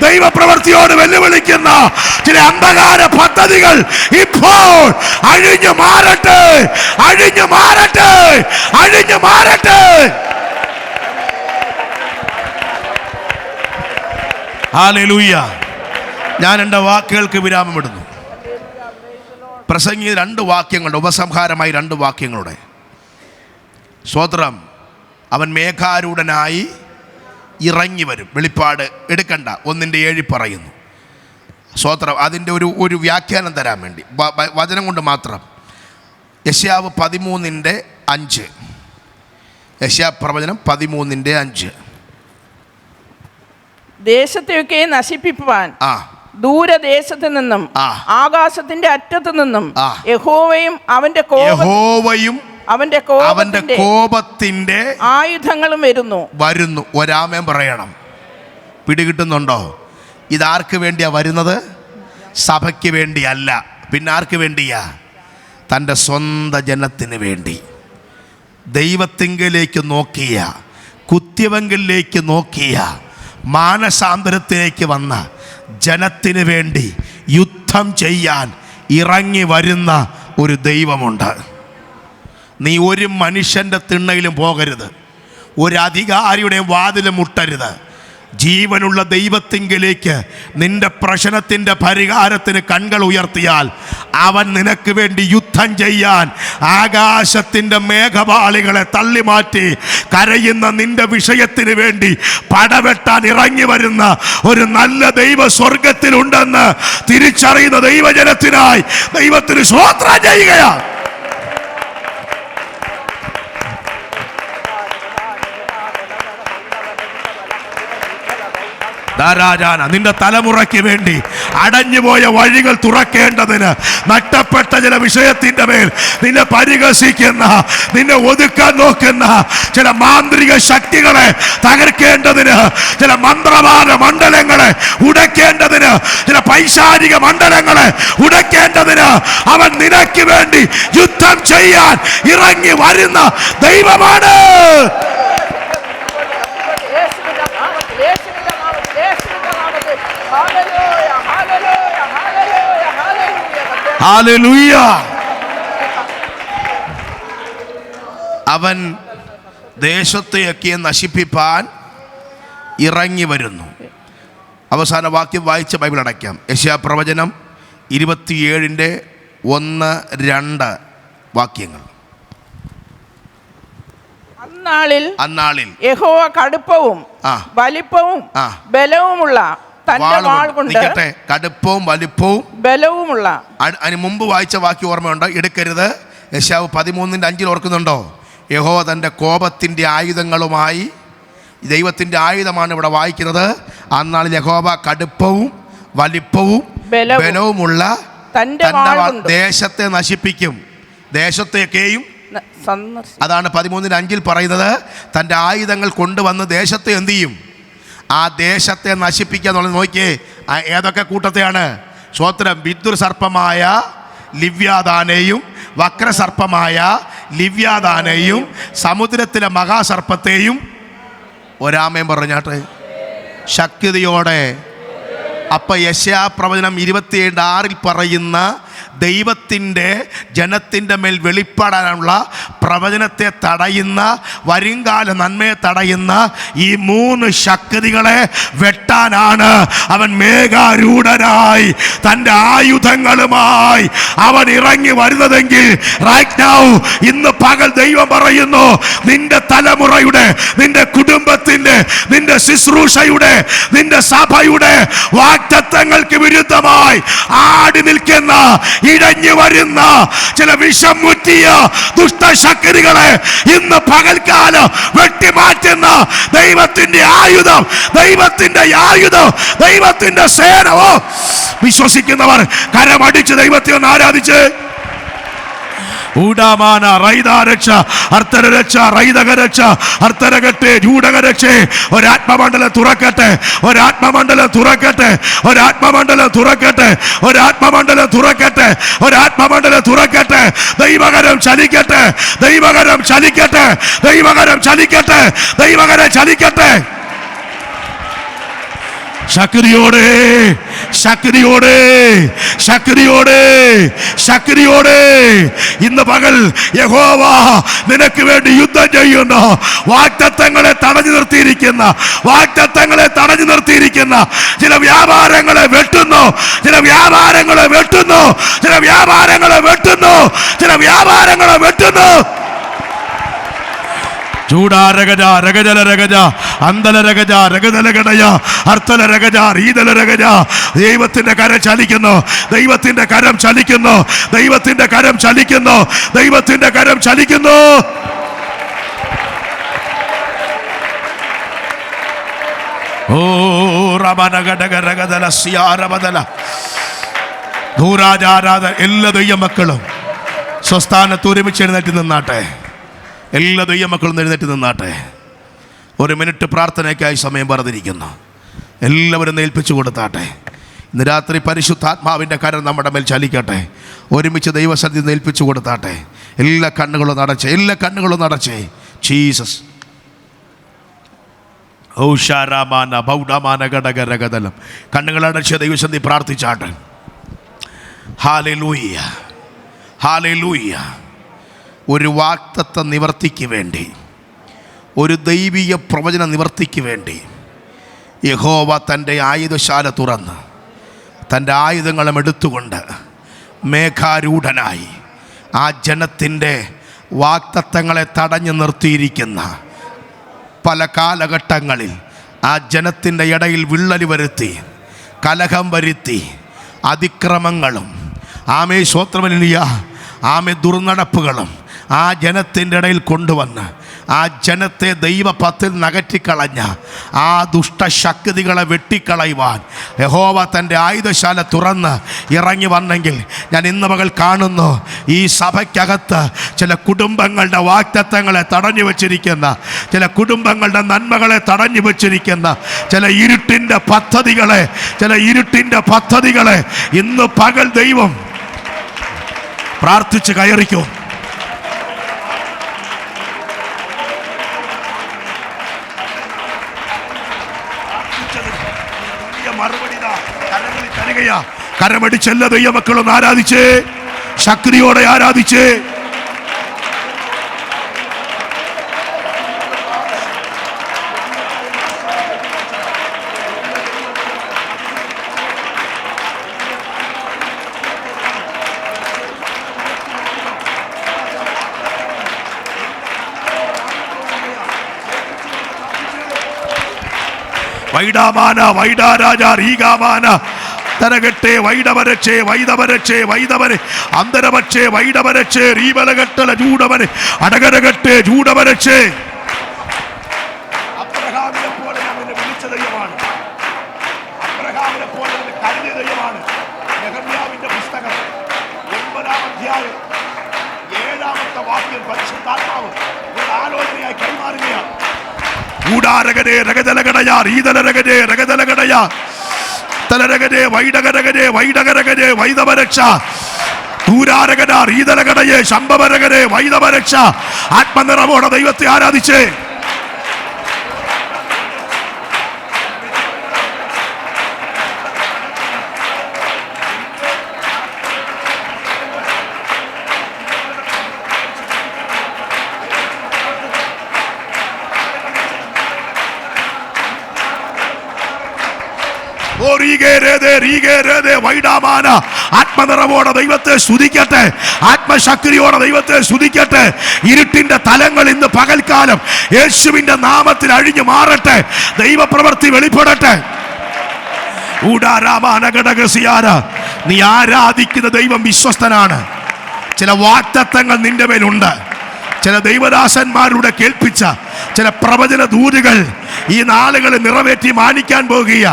ദൈവപ്രവൃത്തിയോട് വെല്ലുവിളിക്കുന്ന ചില അന്ധകാര പദ്ധതികൾ ഇപ്പോൾ അഴിഞ്ഞു മാറട്ടെ, അഴിഞ്ഞു മാറട്ടെ, അഴിഞ്ഞു മാറട്ടെ. ഹല്ലേലൂയ. ഞാൻ എൻ്റെ വാക്കുകൾക്ക് വിരാമമിടുന്നു. പ്രസംഗി 2 വാക്യങ്ങളുടെ ഉപസംഹാരമായി 2 വാക്യങ്ങളുടെ സ്തോത്രം. അവൻ മേഘാരൂഢനായി ഇറങ്ങി വരും. വെളിപ്പാട് എടുക്കണ്ട, 1:7 പറയുന്നു. സ്തോത്രം. അതിൻ്റെ ഒരു വ്യാഖ്യാനം തരാൻ വേണ്ടി വചനം കൊണ്ട് മാത്രം. യെശയ്യാവ് 13:5. യെശയ്യാ പ്രവചനം 13:5. ദേശത്തെയൊക്കെ നശിപ്പിക്കുവാൻ ദൂരദേശത്ത് നിന്നും ആകാശത്തിന്റെ അറ്റത്ത് നിന്നും യഹോവയും അവന്റെ കോപത്തിന്റെ ആയുധങ്ങളും വരുന്നു. ഒരാമേൻ പറയണം. പിടികിട്ടുന്നുണ്ടോ? ഇതാർക്ക് വേണ്ടിയാ വരുന്നത്? സഭയ്ക്ക് വേണ്ടിയല്ല. പിന്നെ ആർക്ക് വേണ്ടിയാ? തൻ്റെ സ്വന്തം ജനത്തിന് വേണ്ടി. ദൈവത്തിങ്കലേക്ക് നോക്കിയ, കുത്തിയവങ്കിലേക്ക് നോക്കിയ, മാനസാന്തരത്തിലേക്ക് വന്ന ജനത്തിന് വേണ്ടി യുദ്ധം ചെയ്യാൻ ഇറങ്ങി വരുന്ന ഒരു ദൈവമുണ്ട്. നീ ഒരു മനുഷ്യൻ്റെ തിണ്ണയിലും പോകരുത്, ഒരു അധികാരിയുടെ വാതിലും മുട്ടരുത്. ജീവനുള്ള ദൈവത്തിങ്കിലേക്ക് നിന്റെ പ്രശ്നത്തിൻ്റെ പരിഹാരത്തിന് കണ്ണുകൾ ഉയർത്തിയാൽ അവൻ നിനക്ക് വേണ്ടി യുദ്ധം ചെയ്യാൻ ആകാശത്തിൻ്റെ മേഘപാളികളെ തള്ളിമാറ്റി കരയുന്ന നിന്റെ വിഷയത്തിന് വേണ്ടി പടവെട്ടാൻ ഇറങ്ങി വരുന്ന ഒരു നല്ല ദൈവ സ്വർഗത്തിലുണ്ടെന്ന് തിരിച്ചറിയുന്ന ദൈവജനത്തിനായി ദൈവത്തിന് സ്തോത്രം ചെയ്യുകയാണ്. നിന്റെ തലമുറയ്ക്ക് വേണ്ടി അടഞ്ഞുപോയ വഴികൾ തുറക്കേണ്ടതിന്, നഷ്ടപ്പെട്ട ചില വിഷയത്തിന്റെ മേൽ നിന്നെ പരിഹസിക്കുന്ന, നിന്നെ ഒതുക്കാൻ നോക്കുന്ന ചില മാന്ത്രിക ശക്തികളെ തകർക്കേണ്ടതിന്, ചില മന്ത്രവാദ മണ്ഡലങ്ങളെ ഉടയ്ക്കേണ്ടതിന്, ചില പൈശാചിക മണ്ഡലങ്ങളെ ഉടയ്ക്കേണ്ടതിന് അവൻ നിനക്ക് വേണ്ടി യുദ്ധം ചെയ്യാൻ ഇറങ്ങി വരുന്ന ദൈവമാണ്. ഹല്ലേലൂയ. അവൻ ദേശത്തെയൊക്കെ നശിപ്പിപ്പാൻ ഇറങ്ങി വരുന്നു. അവസാന വാക്യം വായിച്ച ബൈബിൾ അടയ്ക്കാം. യെശയ്യാ പ്രവചനം 27:1-2 വാക്യങ്ങൾ. അന്നാളിൽ യഹോവ കടുപ്പവും വലിപ്പവും ബലവുമുള്ള തന്റെ വാൾ കൊണ്ട്, കടുപ്പവും വലിപ്പവും ബലവുമുള്ള. അതിന് മുമ്പ് വായിച്ച വാക്യം ഓർമ്മയുണ്ടോ? എടുക്കരുത്. യെശയ്യാവ് 13:5 ഓർക്കുന്നുണ്ടോ? യഹോവ തൻ്റെ കോപത്തിൻ്റെ ആയുധങ്ങളുമായി, ദൈവത്തിൻ്റെ ആയുധമാണ് ഇവിടെ വായിക്കുന്നത്. അന്നാളിൽ യഹോവ കടുപ്പവും വലിപ്പവും ബലവുമുള്ള തൻ്റെ ദേശത്തെ നശിപ്പിക്കും, ദേശത്തെയൊക്കെയും. അതാണ് 13:5 പറയുന്നത്. തൻ്റെ ആയുധങ്ങൾ കൊണ്ടുവന്ന് ദേശത്തെ എന്ത് ചെയ്യും? ആ ദേശത്തെ നശിപ്പിക്കുക എന്നുള്ളത്. നോക്കിയേ, ഏതൊക്കെ കൂട്ടത്തെയാണ്? സ്വോത്രം. വിദ്യുർ സർപ്പമായ ലിവ്യാദാനെയും, വക്രസർപ്പമായ ലിവ്യാദാനെയും, സമുദ്രത്തിലെ മഹാസർപ്പത്തെയും. ഒരാമയും പറഞ്ഞാട്ടെ, ശക്തിയോടെ. അപ്പം യെശയ്യാ പ്രവചനം 27:6 പറയുന്ന ദൈവത്തിൻ്റെ ജനത്തിൻ്റെ മേൽ വെളിപ്പെടാനുള്ള പ്രവചനത്തെ തടയുന്ന, വരുംകാല നന്മയെ തടയുന്ന ഈ 3 ശക്തികളെ വെട്ടാനാണ് അവൻ മേഘാരൂഢനായി തൻ്റെ ആയുധങ്ങളുമായി അവൻ ഇറങ്ങി വരുന്നതെങ്കിൽ, റൈറ്റ് നൗ, ഇന്ന് പകൽ ദൈവം പറയുന്നു, നിന്റെ തലമുറയുടെ, നിന്റെ കുടുംബത്തിൻ്റെ, നിന്റെ ശുശ്രൂഷയുടെ, നിന്റെ സഭയുടെ വാഗ്ദത്തങ്ങൾക്ക് വിരുദ്ധമായി ആടി നിൽക്കുന്ന, ഇഴഞ്ഞു വരുന്ന ചില വിഷം മുറ്റിയ ദുഷ്ടശക്തികളെ ഇന്ന് പകൽക്കാലം വെട്ടിമാറ്റുന്ന ദൈവത്തിന്റെ ആയുധം, ദൈവത്തിന്റെ ആയുധം, ദൈവത്തിന്റെ സേനവോ. വിശ്വസിക്കുന്നവർ കരമടിച്ച് ദൈവത്തെ ഒന്ന് ആരാധിച്ച്. ഊടാമാന റൈദാരക്ഷ അർത്തരരക്ഷ റൈദകരക്ഷ അർത്തരകട്ടെ ജൂഡകരക്ഷേ. ഒരാത്മമണ്ഡലം തുറക്കട്ടെ, ഒരാത്മമണ്ഡലം തുറക്കട്ടെ, ഒരാത്മമണ്ഡലം തുറക്കട്ടെ, ഒരാത്മമണ്ഡലം തുറക്കട്ടെ, ഒരാത്മമണ്ഡലം തുറക്കട്ടെ. ദൈവകരം ചലിക്കട്ടെ, ദൈവകരം ചലിക്കട്ടെ, ദൈവകരം ചലിക്കട്ടെ, ദൈവകരം ചലിക്കട്ടെ. ശക്തിയോടെ, ശക്തിയോടെ, ശക്തിയോടെ, ശക്തിയോടെ ഇന്ന് പകൽ യഹോവ നിനക്ക് വേണ്ടി യുദ്ധം ചെയ്യുന്നു. വാഗ്ദത്തങ്ങളെ തടഞ്ഞു നിർത്തിയിരിക്കുന്ന, വാഗ്ദത്തങ്ങളെ തടഞ്ഞു നിർത്തിയിരിക്കുന്ന ചില വ്യാപാരങ്ങളെ വെട്ടുന്നു, ചില വ്യാപാരങ്ങളെ വെട്ടുന്നു, ചില വ്യാപാരങ്ങളെ വെട്ടുന്നു, ചില വ്യാപാരങ്ങളെ വെട്ടുന്നു. ചൂടാരഗജ രഗജല രഗജ അന്തല രഗജ രഗതലഗടയ അർത്ഥല രഗജ റീതല രഗജ. ദൈവത്തിന്റെ കരം ചലിക്കുന്നു, ദൈവത്തിന്റെ കരം ചലിക്കുന്നു, ദൈവത്തിന്റെ കരം ചലിക്കുന്നു, ദൈവത്തിന്റെ കരം ചലിക്കുന്നു. ഓ റബനഗടഗ രഗതല സിയാരബദല ധൂരാജാരാധ. എല്ലാ ദൈവമക്കളും സ്വസ്ഥാനത്ത് ഒരുമിച്ച് എഴുന്നേറ്റ് നിന്നാട്ടെ. എല്ലാ ദൈവമക്കളും എഴുന്നേറ്റ് നിന്നാട്ടെ. 1 മിനിറ്റ് പ്രാർത്ഥനയ്ക്കായി സമയം പറഞ്ഞിരിക്കുന്നു. എല്ലാവരും ഏൽപ്പിച്ചു കൊടുത്താട്ടെ. ഇന്ന് രാത്രി പരിശുദ്ധാത്മാവിൻ്റെ കരം നമ്മുടെ മേൽ ചലിക്കട്ടെ. ഒരുമിച്ച് ദൈവസന്നിധി ഏൽപ്പിച്ചു കൊടുത്താട്ടെ. എല്ലാ കണ്ണുകളും നടച്ചേ, എല്ലാ കണ്ണുകളും നടച്ചേ. ജീസസ്. ഔഷാരാമാന ബൗഡമാന ഘടകരകതലം. കണ്ണുകളടച്ച് ദൈവസന്നിധി പ്രാർത്ഥിച്ചാട്ടെ. Hallelujah, hallelujah. ഒരു വാഗ്ദത്ത നിവർത്തിക്ക് വേണ്ടി, ഒരു ദൈവിക പ്രവചന നിവർത്തിക്ക് വേണ്ടി യഹോവ തൻ്റെ ആയുധശാല തുറന്ന് തൻ്റെ ആയുധങ്ങളും എടുത്തുകൊണ്ട് മേഘാരൂഢനായി ആ ജനത്തിൻ്റെ വാഗ്ദത്തങ്ങളെ തടഞ്ഞു നിർത്തിയിരിക്കുന്ന പല കാലഘട്ടങ്ങളിൽ ആ ജനത്തിൻ്റെ ഇടയിൽ വിള്ളൽ വരുത്തി, കലഹം വരുത്തി, അതിക്രമങ്ങളും ആമേ സ്വോത്രമലിയ ആമേ ദുർനടപ്പുകളും ആ ജനത്തിൻ്റെ ഇടയിൽ കൊണ്ടുവന്ന് ആ ജനത്തെ ദൈവപത്തിൽ നകറ്റിക്കളഞ്ഞ ആ ദുഷ്ടശക്തികളെ വെട്ടിക്കളയുവാൻ യഹോവ തൻ്റെ ആയുധശാല തുറന്ന് ഇറങ്ങി വന്നെങ്കിൽ ഞാൻ ഇന്ന് പകൽ കാണുന്നു, ഈ സഭയ്ക്കകത്ത് ചില കുടുംബങ്ങളുടെ വാഗ്ദത്തങ്ങളെ തടഞ്ഞു വച്ചിരിക്കുന്ന, ചില കുടുംബങ്ങളുടെ നന്മകളെ തടഞ്ഞു വച്ചിരിക്കുന്ന ചില ഇരുട്ടിൻ്റെ പദ്ധതികളെ ഇന്ന് പകൽ ദൈവം പ്രാർത്ഥിച്ച് കയറിക്കും. മറുപടി തരികയാ. കരമടിച്ചെല്ലാ ദൈവമക്കളൊന്ന് ആരാധിച്ചേ, ശക്തിയോടെ ആരാധിച്ചേ. വൈഡാമാന വൈഡാരാജ റീഗാമാന തരകട്ടെ വൈഡവരച്ചേ വൈദവരച്ചേ വൈദവരെ അന്തരവച്ചേ വൈഡവരച്ചേ റീബലകട്ടല ചൂടവനെ അടകരകട്ടെ ചൂടവരച്ചേ. അബ്രഹാമിനെ പോലെ അവനെ വിളിച്ച ദൈവമാണ്, അബ്രഹാമിനെ പോലെ അവനെ കരുതിയ ദൈവമാണ്. നെഹമ്യാവിന്റെ പുസ്തകം 9-ാം അധ്യായം 7-ാമത്തെ വാക്യം പരിശുദ്ധാത്മാവ് ഒരു ആലോചനയായി കൈമാറുകയാണ്. ൂടാരകരെ രഗതലകടയാ റീതലരകരെ രഗതലകടയാ തലരകരെ വൈഡകരകരെ വൈഡകരകരെ വൈദവരക്ഷ ൂരാരകര റീതലകടയെ ശംഭവരകരെ വൈദവരക്ഷ. ആത്മനിറവോടെ ദൈവത്തെ ആരാധിച്ചേ. ആത്മനിറവോടെ ദൈവത്തെ സ്തുതിക്കട്ടെ, ആത്മശക്തിയോടെ ദൈവത്തെ സ്തുതിക്കട്ടെ. ഇരുട്ടിന്റെ തലങ്ങൾ ഇന്ന് പകൽക്കാലം യേശുവിന്റെ നാമത്തിൽ അഴിഞ്ഞു മാറട്ടെ, ദൈവപ്രവൃത്തി വെളിപ്പെടട്ടെ. നീ ആരാധിക്കുന്ന ദൈവം വിശ്വസ്തനാണ്. ചില വാഗ്ദത്തങ്ങൾ നിന്റെ മേലുണ്ട്. ചില ദൈവദാസന്മാരുടെ കേൾപ്പിച്ച ചില പ്രവചന ദൂതുകൾ ഈ നാളുകളിൽ നിറവേറ്റി മാനിക്കാൻ പോകുക.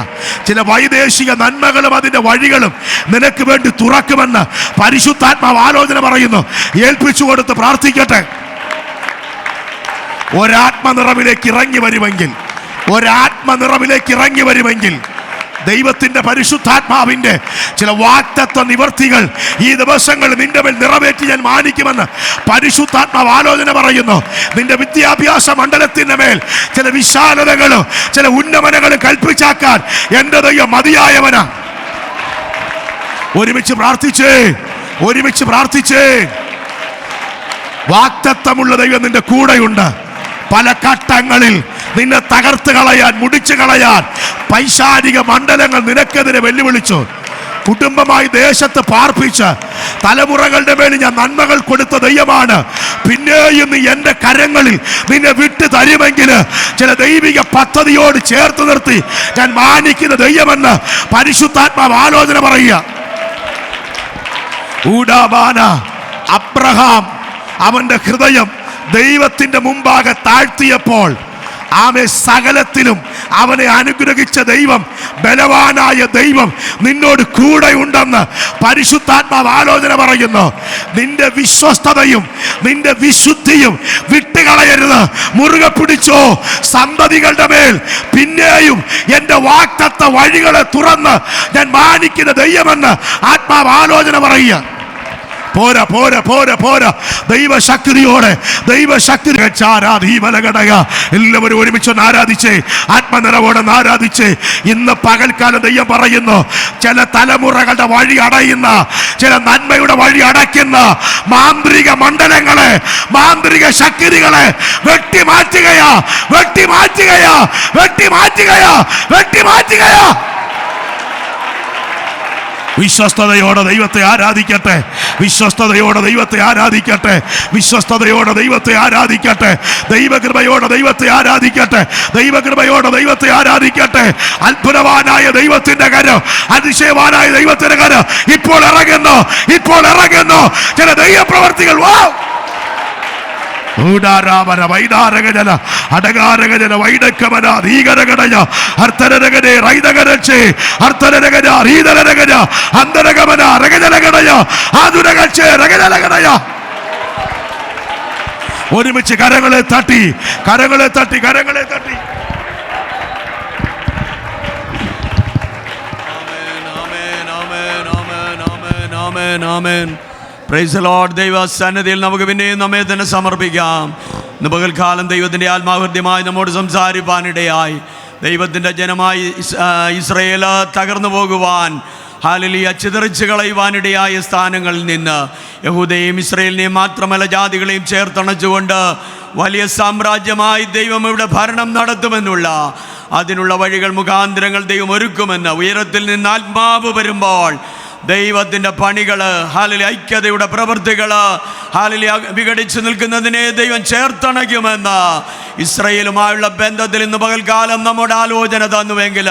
ചില വൈദേശിക നന്മകളും അതിൻ്റെ വഴികളും നിനക്ക് വേണ്ടി തുറക്കുമെന്ന് പരിശുദ്ധാത്മാവ് ആലോചന പറയുന്നു. ഏൽപ്പിച്ചു കൊടുത്ത് പ്രാർത്ഥിക്കട്ടെ. ഒരാത്മനിറവിലേക്ക് ഇറങ്ങി വരുമെങ്കിൽ ദൈവത്തിന്റെ പരിശുദ്ധാത്മാവിന്റെ ചില വാഗ്ദത്ത നിവർത്തികൾ ഈ ദിവസങ്ങളിൽ നിന്റെ മേൽ നിറവേറ്റി ഞാൻ മാനിക്കുമെന്ന് പരിശുദ്ധാത്മാവ് ആലോചന പറയുന്നു. നിന്റെ വിദ്യാഭ്യാസ മണ്ഡലത്തിന്റെ മേൽ ചില വിശാലതകളും ചില ഉന്നമനങ്ങളും കൽപ്പിച്ചാക്കാൻ എൻ്റെ ദൈവം മതിയായവനാ. ഒരുമിച്ച് പ്രാർത്ഥിച്ചേ. വാഗ്ദത്തമുള്ള ദൈവം നിന്റെ കൂടെയുണ്ട്. പല ഘട്ടങ്ങളിൽ നിന്നെ തകർത്ത് കളയാൻ, മുടിച്ചു കളയാൻ പൈശാചിക മണ്ഡലങ്ങൾ നിനക്കെതിരെ വെല്ലുവിളിച്ചു. കുടുംബമായി ദേശത്ത് പാർപ്പിച്ച് തലമുറകളുടെ മേൽ ഞാൻ നന്മകൾ കൊടുത്ത ദൈവമാണ്. പിന്നെയും നീ എൻ്റെ കരങ്ങളിൽ നിന്നെ വിട്ടു തരുമെങ്കിൽ ചില ദൈവിക പദ്ധതിയോട് ചേർത്ത് നിർത്തി ഞാൻ മാനിക്കുന്ന ദൈവമെന്ന് പരിശുദ്ധാത്മാവ് ആലോചന പറയുക. അബ്രഹാം അവന്റെ ഹൃദയം ദൈവത്തിന്റെ മുമ്പാകെ താഴ്ത്തിയപ്പോൾ ആമേ സകലത്തിലും അവനെ അനുഗ്രഹിച്ച ദൈവം, ബലവാനായ ദൈവം നിന്നോട് കൂടെ ഉണ്ടെന്ന് പരിശുദ്ധാത്മാവ് ആലോചന പറയുന്നു. നിന്റെ വിശ്വസ്തതയും നിന്റെ വിശുദ്ധിയും വിട്ടുകളയരുത്, മുറുകെ പിടിച്ചോ. സന്തതികളുടെ മേൽ പിന്നെയും എൻ്റെ വാഗ്ദത്ത വഴികളെ തുറന്ന് ഞാൻ മാനിക്കുന്ന ദൈവമെന്ന് ആത്മാവ് ആലോചന പറയുക. പോരാ പോരാ പോരാ പോരാ. ദൈവശക്തിയോടെ ദൈവശക്തി ഘടക എല്ലാവരും ഒരുമിച്ചൊന്ന് ആരാധിച്ചേ, ആത്മനിറവോടെ ആരാധിച്ചേ. ഇന്ന് പകൽക്കാലം ദൈവം പറയുന്നു, ചില തലമുറകളുടെ വഴി അടയുന്ന, ചില നന്മയുടെ വഴി അടയ്ക്കുന്ന മാന്ത്രിക മണ്ഡലങ്ങളെ, മാന്ത്രിക ശക്തികളെ വെട്ടിമാറ്റുകയാ, വെട്ടിമാറ്റുകയാ, വെട്ടിമാറ്റുകയാ, വെട്ടിമാറ്റുകയാ. വിശ്വസ്തയോടെ ദൈവത്തെ ആരാധിക്കട്ടെ, വിശ്വസ്തയോടെ ദൈവത്തെ ആരാധിക്കട്ടെ, വിശ്വസ്തയോടെ ദൈവത്തെ ആരാധിക്കട്ടെ, ദൈവകൃപയോടെ ദൈവത്തെ ആരാധിക്കട്ടെ, ദൈവകൃപയോടെ ദൈവത്തെ ആരാധിക്കട്ടെ. അത്ഭുതവാനായ ദൈവത്തിന്റെ കരം, അതിശയവാനായ ദൈവത്തിന്റെ കരം ഇപ്പോൾ ഇറങ്ങുന്നു, ഇപ്പോൾ ഇറങ്ങുന്നു ചില ദൈവപ്രവർത്തികൾ. വാ ൂടാരാമന വൈദാരകജന അടകാരകജന വൈഡക്കമന റീകരകടയ അർത്ഥരകനെ റൈദകരച്ചേ അർത്ഥരകന റീദരകന അന്തരകമന രകജനകടയ ആതുരകച്ചേ രകജനകടയ. ഒരുമിച്ച് കരങ്ങളെ തട്ടി, കരങ്ങളെ തട്ടി, കരങ്ങളെ തട്ടി. Price the Lord. ദൈവ സന്നിധിയിൽ നമുക്ക് പിന്നെയും നമ്മെ തന്നെ സമർപ്പിക്കാം. ഇന്ന് പകൽക്കാലം ദൈവത്തിൻ്റെ ആത്മാഹൃദ്യമായി നമ്മോട് സംസാരിപ്പാനിടയായി. ദൈവത്തിൻ്റെ ജനമായി ഇസ്രയേൽ തകർന്നു പോകുവാൻ, ഹല്ലേലൂയ, ചിതറിച്ച് കളയുവാനിടയായ സ്ഥാനങ്ങളിൽ നിന്ന് യഹൂദയെയും ഇസ്രയേലിനെയും മാത്രമല്ല ജാതികളെയും ചേർത്തണച്ചുകൊണ്ട് വലിയ സാമ്രാജ്യമായി ദൈവം ഇവിടെ ഭരണം നടത്തുമെന്നുള്ള അതിനുള്ള വഴികൾ, മുഖാന്തരങ്ങൾ ദൈവം ഒരുക്കുമെന്ന് ഉയരത്തിൽ നിന്ന് ആത്മാവ് വരുമ്പോൾ ദൈവത്തിൻ്റെ പണികൾ, ഹല്ലേലൂയ, ഐക്യതയുടെ പ്രവൃത്തികൾ, ഹല്ലേലൂയ, വിഘടിച്ചു നിൽക്കുന്നതിനെ ദൈവം ചേർത്തണയ്ക്കുമെന്ന് ഇസ്രയേലുമായുള്ള ബന്ധത്തിൽ ഇന്ന് പകൽക്കാലം നമ്മുടെ ആലോചന തന്നുവെങ്കിൽ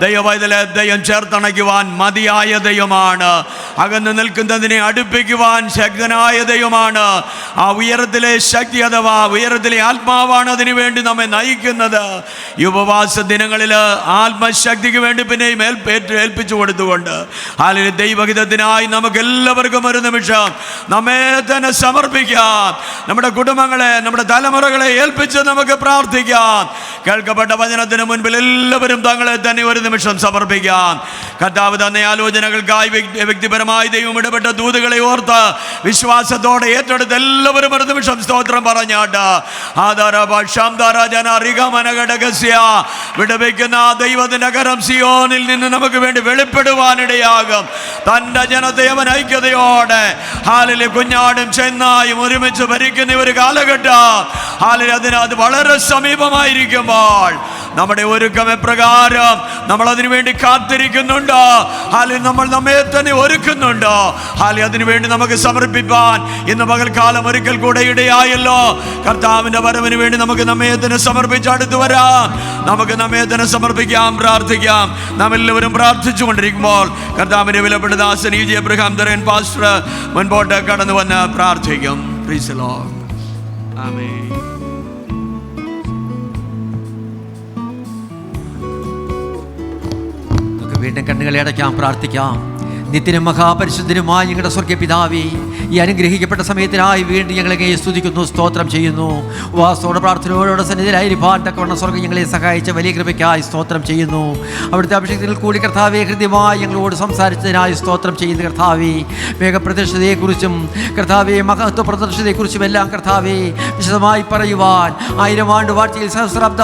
ദൈവവൈതലെ ദൈവം ചേർത്തണയ്ക്കുവാൻ മതിയായ ദൈവമാണ്. അകന്ന് നിൽക്കുന്നതിനെ അടുപ്പിക്കുവാൻ ശക്തനായ ദൈവമാണ്. ആ ഉയരത്തിലെ ശക്തി അഥവാ ഉയരത്തിലെ ആത്മാവാണ് അതിനു വേണ്ടി നമ്മെ നയിക്കുന്നത്. ഈ ഉപവാസ ദിനങ്ങളിൽ ആത്മശക്തിക്ക് വേണ്ടി പിന്നെയും ഏൽപ്പിച്ചു കൊടുത്തുകൊണ്ട് അല്ലെങ്കിൽ ദൈവഹിതത്തിനായി നമുക്ക് എല്ലാവർക്കും ഒരു നിമിഷം നമ്മെ തന്നെ സമർപ്പിക്കാം. നമ്മുടെ കുടുംബങ്ങളെ, നമ്മുടെ തലമുറകളെ ഏൽപ്പിച്ച് നമുക്ക് പ്രാർത്ഥിക്കാം. കേൾക്കപ്പെട്ട വചനത്തിന് മുൻപിൽ എല്ലാവരും തങ്ങളെ തന്നെ ഒരു നിമിഷം സമർപ്പിക്കാം. കർത്താവ് തന്ന ആലോചനകൾക്കായി വ്യക്തിപരമായി ദൈവം ഇടപെട്ട ദൂതുകളെ ഓർത്ത് വിശ്വാസത്തോടെ ഏറ്റെടുത്ത് എല്ലാവരും ഒരു നിമിഷം സ്തോത്രം പറഞ്ഞാട്ട് വിടവയ്ക്കുന്ന ദൈവത്തിന്റെ കരം സിയോനിൽ നിന്ന് നമുക്ക് വേണ്ടി വെളിപ്പെടുവാനിടയാകും. തൻ്റെ ജനത്തെ അവൻ ഐക്യതയോടെ ഹാലിലെ കുഞ്ഞാടും ചെന്നായും ഒരുമിച്ച് ഭരിക്കുന്ന ഒരു കാലഘട്ടം ഹാലിൽ അത് വളരെ സമീപമായിരിക്കുമ്പോൾ നമ്മുടെ ഒരുക്കം എപ്രകാരം നമ്മൾ അതിനു വേണ്ടി കാത്തിരിക്കുന്നുണ്ടോ, ഹാലിൽ നമ്മൾ നമ്മെ തന്നെ ഒരുക്കുന്നുണ്ടോ, ഹാലിൽ അതിനു വേണ്ടി നമുക്ക് സമർപ്പിപ്പാൻ ഇന്ന് പകൽക്കാലം ഒരിക്കൽ കൂടെ ഇടയായല്ലോ. കർത്താവിന്റെ വരവിന് വേണ്ടി നമുക്ക് നമ്മെ തന്നെ സമർപ്പിച്ച് അടുത്ത് വരാം. നമുക്ക് നമ്മെ തന്നെ സമർപ്പിക്കാം, പ്രാർത്ഥിക്കാം. നാം എല്ലാവരും പ്രാർത്ഥിച്ചു കൊണ്ടിരിക്കുമ്പോൾ കർത്താവിന്റെ വിലപ്പെട്ട ദാസൻ ഇ ജെ എബ്രഹാം ദരൻ പാസ്റ്റർ മുൻപോട്ട് കടന്നു വന്ന് പ്രാർത്ഥിക്കും. Praise the lord. ആമേൻ. വീണ്ടും കണ്ണുകളെ അടയ്ക്കാം, പ്രാർത്ഥിക്കാം. നിത്യനും മഹാപരിശുദ്ധനുമായ ഞങ്ങളുടെ സ്വർഗ്ഗ പിതാവേ, ഈ അനുഗ്രഹിക്കപ്പെട്ട സമയത്തിനായി വീണ്ടും ഞങ്ങളെ സ്തുതിക്കുന്നു, സ്തോത്രം ചെയ്യുന്നു. വാസോടെ പ്രാർത്ഥനയോടെ സന്നിധിയിലായിരിക്കാൻ തക്കവണ്ണം സ്വർഗ്ഗം ഞങ്ങളെ സഹായിച്ച വലിയ കൃപയ്ക്കായി സ്തോത്രം ചെയ്യുന്നു. അവിടുത്തെ അഭിഷേകത്തിൽ കൂടി കർത്താവെ ഹൃദ്യമായി ഞങ്ങളോട് സംസാരിച്ചതിനായി സ്തോത്രം ചെയ്യുന്നു. കർത്താവെ മേഘപ്രത്യക്ഷതയെക്കുറിച്ചും കർത്താവെ മഹത്വ പ്രദർശനത്തെക്കുറിച്ചും എല്ലാം കർത്താവെ വിശദമായി പറയുവാൻ 1000 ആണ്ട് വാഴ്ചയിൽ സഹസ്രാബ്ദ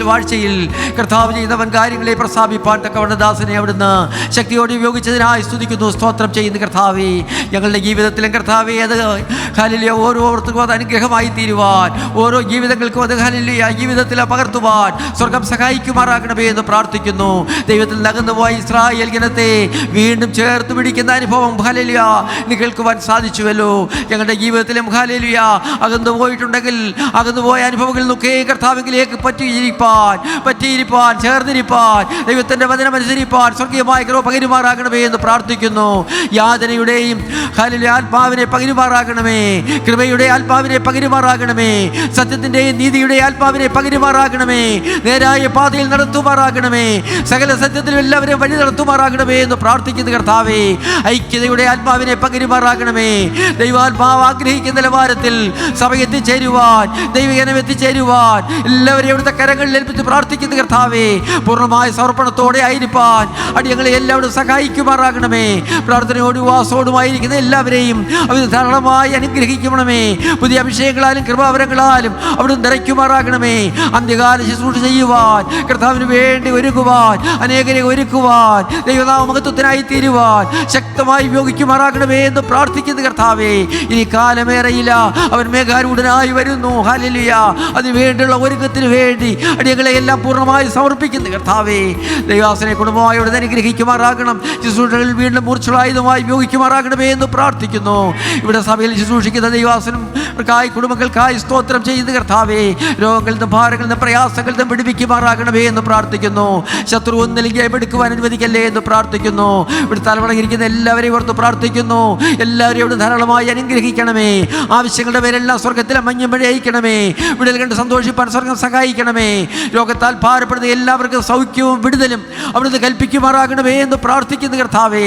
വാഴ്ചയിൽ കർത്താവ് ചെയ്തവൻ കാര്യങ്ങളെ പ്രസ്താവിപ്പാൻ തക്കവണ്ണം ദാസനെ അവിടുന്ന് ശക്തിയോടെ ഉപയോഗിച്ചതിനായി സ്തുതിക്കുന്നു, സ്തോത്രം ചെയ്യുന്നു. കർത്താവെ ഞങ്ങളുടെ ജീവിതത്തിലും കർത്താവെ അത് ഹല്ലേലൂയ ഓരോരുത്തർക്കും അത് അനുഗ്രഹമായി തീരുവാൻ, ഓരോ ജീവിതങ്ങൾക്കും അത് ഹല്ലേലൂയ ജീവിതത്തിൽ പകർത്തുവാൻ സ്വർഗം സഹായിക്കുമാറാകണമേ എന്ന് പ്രാർത്ഥിക്കുന്നു. ദൈവത്തിൽ നകന്നുപോയ ഇസ്രായേൽ ജനത്തെ വീണ്ടും ചേർത്ത് പിടിക്കുന്ന അനുഭവം ഹല്ലേലൂയ കേൾക്കുവാൻ സാധിച്ചുവല്ലോ. ഞങ്ങളുടെ ജീവിതത്തിലും ഹല്ലേലൂയ അകന്നു പോയിട്ടുണ്ടെങ്കിൽ അകന്നുപോയ അനുഭവങ്ങളിൽ നിന്നൊക്കെ കർത്താവിലേക്ക് പറ്റിയിരിപ്പാൻ ചേർന്നിരിപ്പാൻ ദൈവത്തിൻ്റെ വചനമനുസരിപ്പാൻ സ്വർഗീയമായ കൃപ പകരുമാറാകണമേ എന്ന് പ്രാർത്ഥിക്കുന്നു. യാതനയുടെയും ഹല്ലേലൂയ ആത്മാവിനെ പകരുമാറാകണമേ. കൃപയുടെ ആത്മാവിനെ പകരുമാറാകണമേ. സത്യത്തിൻ്റെയും നീതിയുടെ ആത്മാവിനെ പകരുമാറാകണമേ. നേരായ പാതയിൽ നടത്തുമാറാകണമേ. സകല സത്യത്തിലും എല്ലാവരെയും വഴി നടത്തുമാറാകണമേ എന്ന് പ്രാർത്ഥിക്കുന്ന കർത്താവേ, ഐക്യതയുടെ ആത്മാവിനെ പകരുമാറാകണമേ. ദൈവാത്മാവ് ആഗ്രഹിക്കുന്ന നിലവാരത്തിൽ സഭ എത്തിച്ചേരുവാൻ, ദൈവജനം എത്തിച്ചേരുവാൻ എല്ലാവരെയും അവിടുത്തെ കരങ്ങളിൽ ഏൽപ്പിച്ച് പ്രാർത്ഥിക്കുന്ന കർത്താവേ, പൂർണ്ണമായ സമർപ്പണത്തോടെ ആയിരിക്കാൻ അടിയങ്ങളെ എല്ലാവരും സഹായിക്കുമാറാകണമേ. പ്രാർത്ഥനയോടും വാസോടുമായിരിക്കുന്ന എല്ലാവരെയും അവിടുന്ന് ധാരാളമായി അനുഗ്രഹിക്കണമേ. പുതിയ അഭിഷേകങ്ങളാലും കൃപാവരങ്ങളാലും അവിടുന്ന് നിറയ്ക്കുമാറാകണമേ. അന്ത്യകാല ശുശ്രൂഷ ചെയ്യുവാൻ, കർത്താവിന് വേണ്ടി ഒരുക്കുവാൻ, അനേകരെ ഒരുക്കുവാൻ, ദൈവനാമകത്വത്തിനായി തീരുവാൻ ശക്തമായി ഉപയോഗിക്കുമാറാകണമേ എന്ന് പ്രാർത്ഥിക്കുന്ന കർത്താവേ, ഇനി കാലമേറയില്ല, അവൻ മേഘാരൂഢനായി വരുന്നു. ഹല്ലേലൂയ. അതിനുവേണ്ടിയുള്ള ഒരുക്കത്തിന് വേണ്ടി അടിയങ്ങളെ എല്ലാം പൂർണ്ണമായി സമർപ്പിക്കുന്ന കർത്താവേ, ദൈവാസനെ കുടുംബമായി അവിടെ അനുഗ്രഹിക്കുമാറാകണം. ശുശ്രൂഷകളിൽ വീണ്ടും മൂർച്ചയുള്ളതായി ഉപയോഗിക്കുമാറാകണമേ എന്ന് പ്രാർത്ഥിക്കുന്നു. ഇവിടെ സഭയിൽ ശുശ്രൂഷിക്കുന്ന ദൈവാസനം കുടുംബങ്ങൾക്കായി സ്തോത്രം ചെയ്യുന്ന കർത്താവേ, രോഗങ്ങളിൽ നിന്നും ഭാരങ്ങളിൽ നിന്നും പ്രയാസങ്ങളിൽ നിന്നും പിടിപ്പിക്കുമാറാകണമേ എന്ന് പ്രാർത്ഥിക്കുന്നു. ശത്രു ഒന്നില്ലെങ്കിൽ എടുക്കുവാൻ അനുവദിക്കല്ലേ എന്ന് പ്രാർത്ഥിക്കുന്നു. ഇവിടെ തലമുടങ്ങിയിരിക്കുന്ന എല്ലാവരെയും ഓർത്ത് പ്രാർത്ഥിക്കുന്നു. എല്ലാവരെയും ഇവിടെ ധാരാളമായി അനുഗ്രഹിക്കണമേ. ആവശ്യങ്ങളുടെ പേരെല്ലാം സ്വർഗത്തിലെ മഞ്ഞും മഴ അയക്കണമേ. വിടുതൽ കണ്ട് സന്തോഷിപ്പാൻ സ്വർഗം സഹായിക്കണമേ. രോഗത്താൽ ഭാരപ്പെടുന്ന എല്ലാവർക്കും സൗഖ്യവും വിടുതലും അവിടുന്ന് കൽപ്പിക്കുമാറാകണമേ എന്ന് പ്രാർത്ഥിക്കുന്ന കർത്താവേ,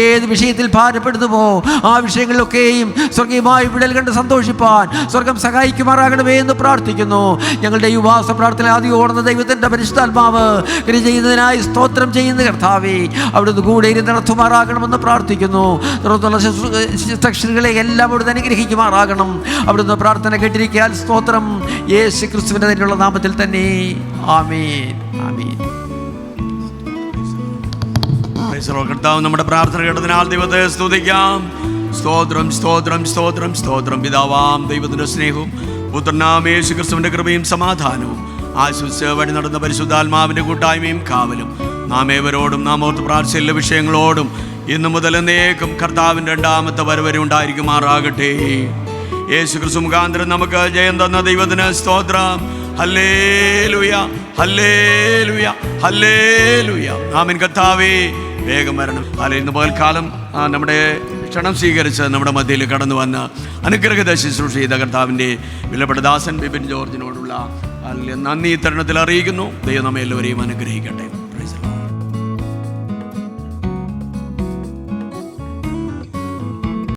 ഏത് വിഷയത്തിൽ ഭാരപ്പെടുന്നുവോ ആ വിഷയങ്ങളിലൊക്കെയും സ്വർഗീയമായി വിടുതൽ കണ്ട് സന്തോഷിപ്പാൻ സ്വർഗം സഹായിക്കുമാറാകണമേ എന്ന് പ്രാർത്ഥിക്കുന്നു. ഞങ്ങളുടെ ഈ ഉപവാസ പ്രാർത്ഥന ആദ്യം ഓടുന്ന ദൈവത്തിൻ്റെ പരിശുദ്ധാത്മാവ് ക്രിയ ചെയ്യുന്നതിനായി സ്തോത്രം ചെയ്യുന്ന കർത്താവേ, അവിടുന്ന് കൂടെ ഇരുന്ന് നടത്തുമാറാകണമെന്ന് പ്രാർത്ഥിക്കുന്നു. തുടർന്നുള്ള ശുശ്രൂഷകളെ എല്ലാം അവിടുന്ന് അനുഗ്രഹിക്കുമാറാകണം. അവിടുന്ന് പ്രാർത്ഥന കേട്ടിരിക്കാൻ സ്തോത്രം. യേശു ക്രിസ്തുവിൻ്റെ തന്നെയുള്ള നാമത്തിൽ തന്നെ. ആമേൻ, ആമേൻ. കർത്താവ് നമ്മുടെ പ്രാർത്ഥന കേട്ടതിനാൽ ദൈവത്തെ സ്തുതിക്കാം. സ്തോത്രം, സ്തോത്രം, സ്തോത്രം, സ്തോത്രം. പിതാവാം ദൈവത്തിൻ്റെ സ്നേഹവും പുത്രനാം യേശു ക്രിസ്തുവിൻ്റെ കൃപയും സമാധാനവും ആശംസിച്ച് വഴി നടന്ന പരിശുദ്ധാത്മാവിൻ്റെ കൂട്ടായ്മയും കാവലും നാം ഏവരോടും നാം ഓർത്ത് പ്രാർത്ഥിച്ച എല്ലാ വിഷയങ്ങളോടും ഇന്നു മുതൽ എന്നേക്കും കർത്താവിൻ്റെ രണ്ടാമത്തെ വരവരെ ഉണ്ടായിരിക്കുമാറാകട്ടെ. യേശു ക്രിസ്തു മുഖാന്തരം നമുക്ക് ജയം തന്ന ദൈവത്തിന് സ്തോത്രം. ഹല്ലേലൂയ, ഹല്ലേലൂയ, ഹല്ലേലൂയ. ആമേൻ. കർത്താവേ വേഗം വരണം. ഇന്ന് പകൽക്കാലം നമ്മുടെ ക്ഷണം സ്വീകരിച്ച് നമ്മുടെ മധ്യയിൽ കടന്നു വന്ന് അനുഗ്രഹീത ശുശ്രൂഷ ചെയ്ത കർത്താവിൻ്റെ വിലപ്പെട്ട ദാസൻ ബിബിൻ ജോർജിനോടുള്ള നന്ദി തരുണത്തിൽ അറിയിക്കുന്നു. ദൈവം നമ്മെ എല്ലാവരെയും അനുഗ്രഹിക്കട്ടെ.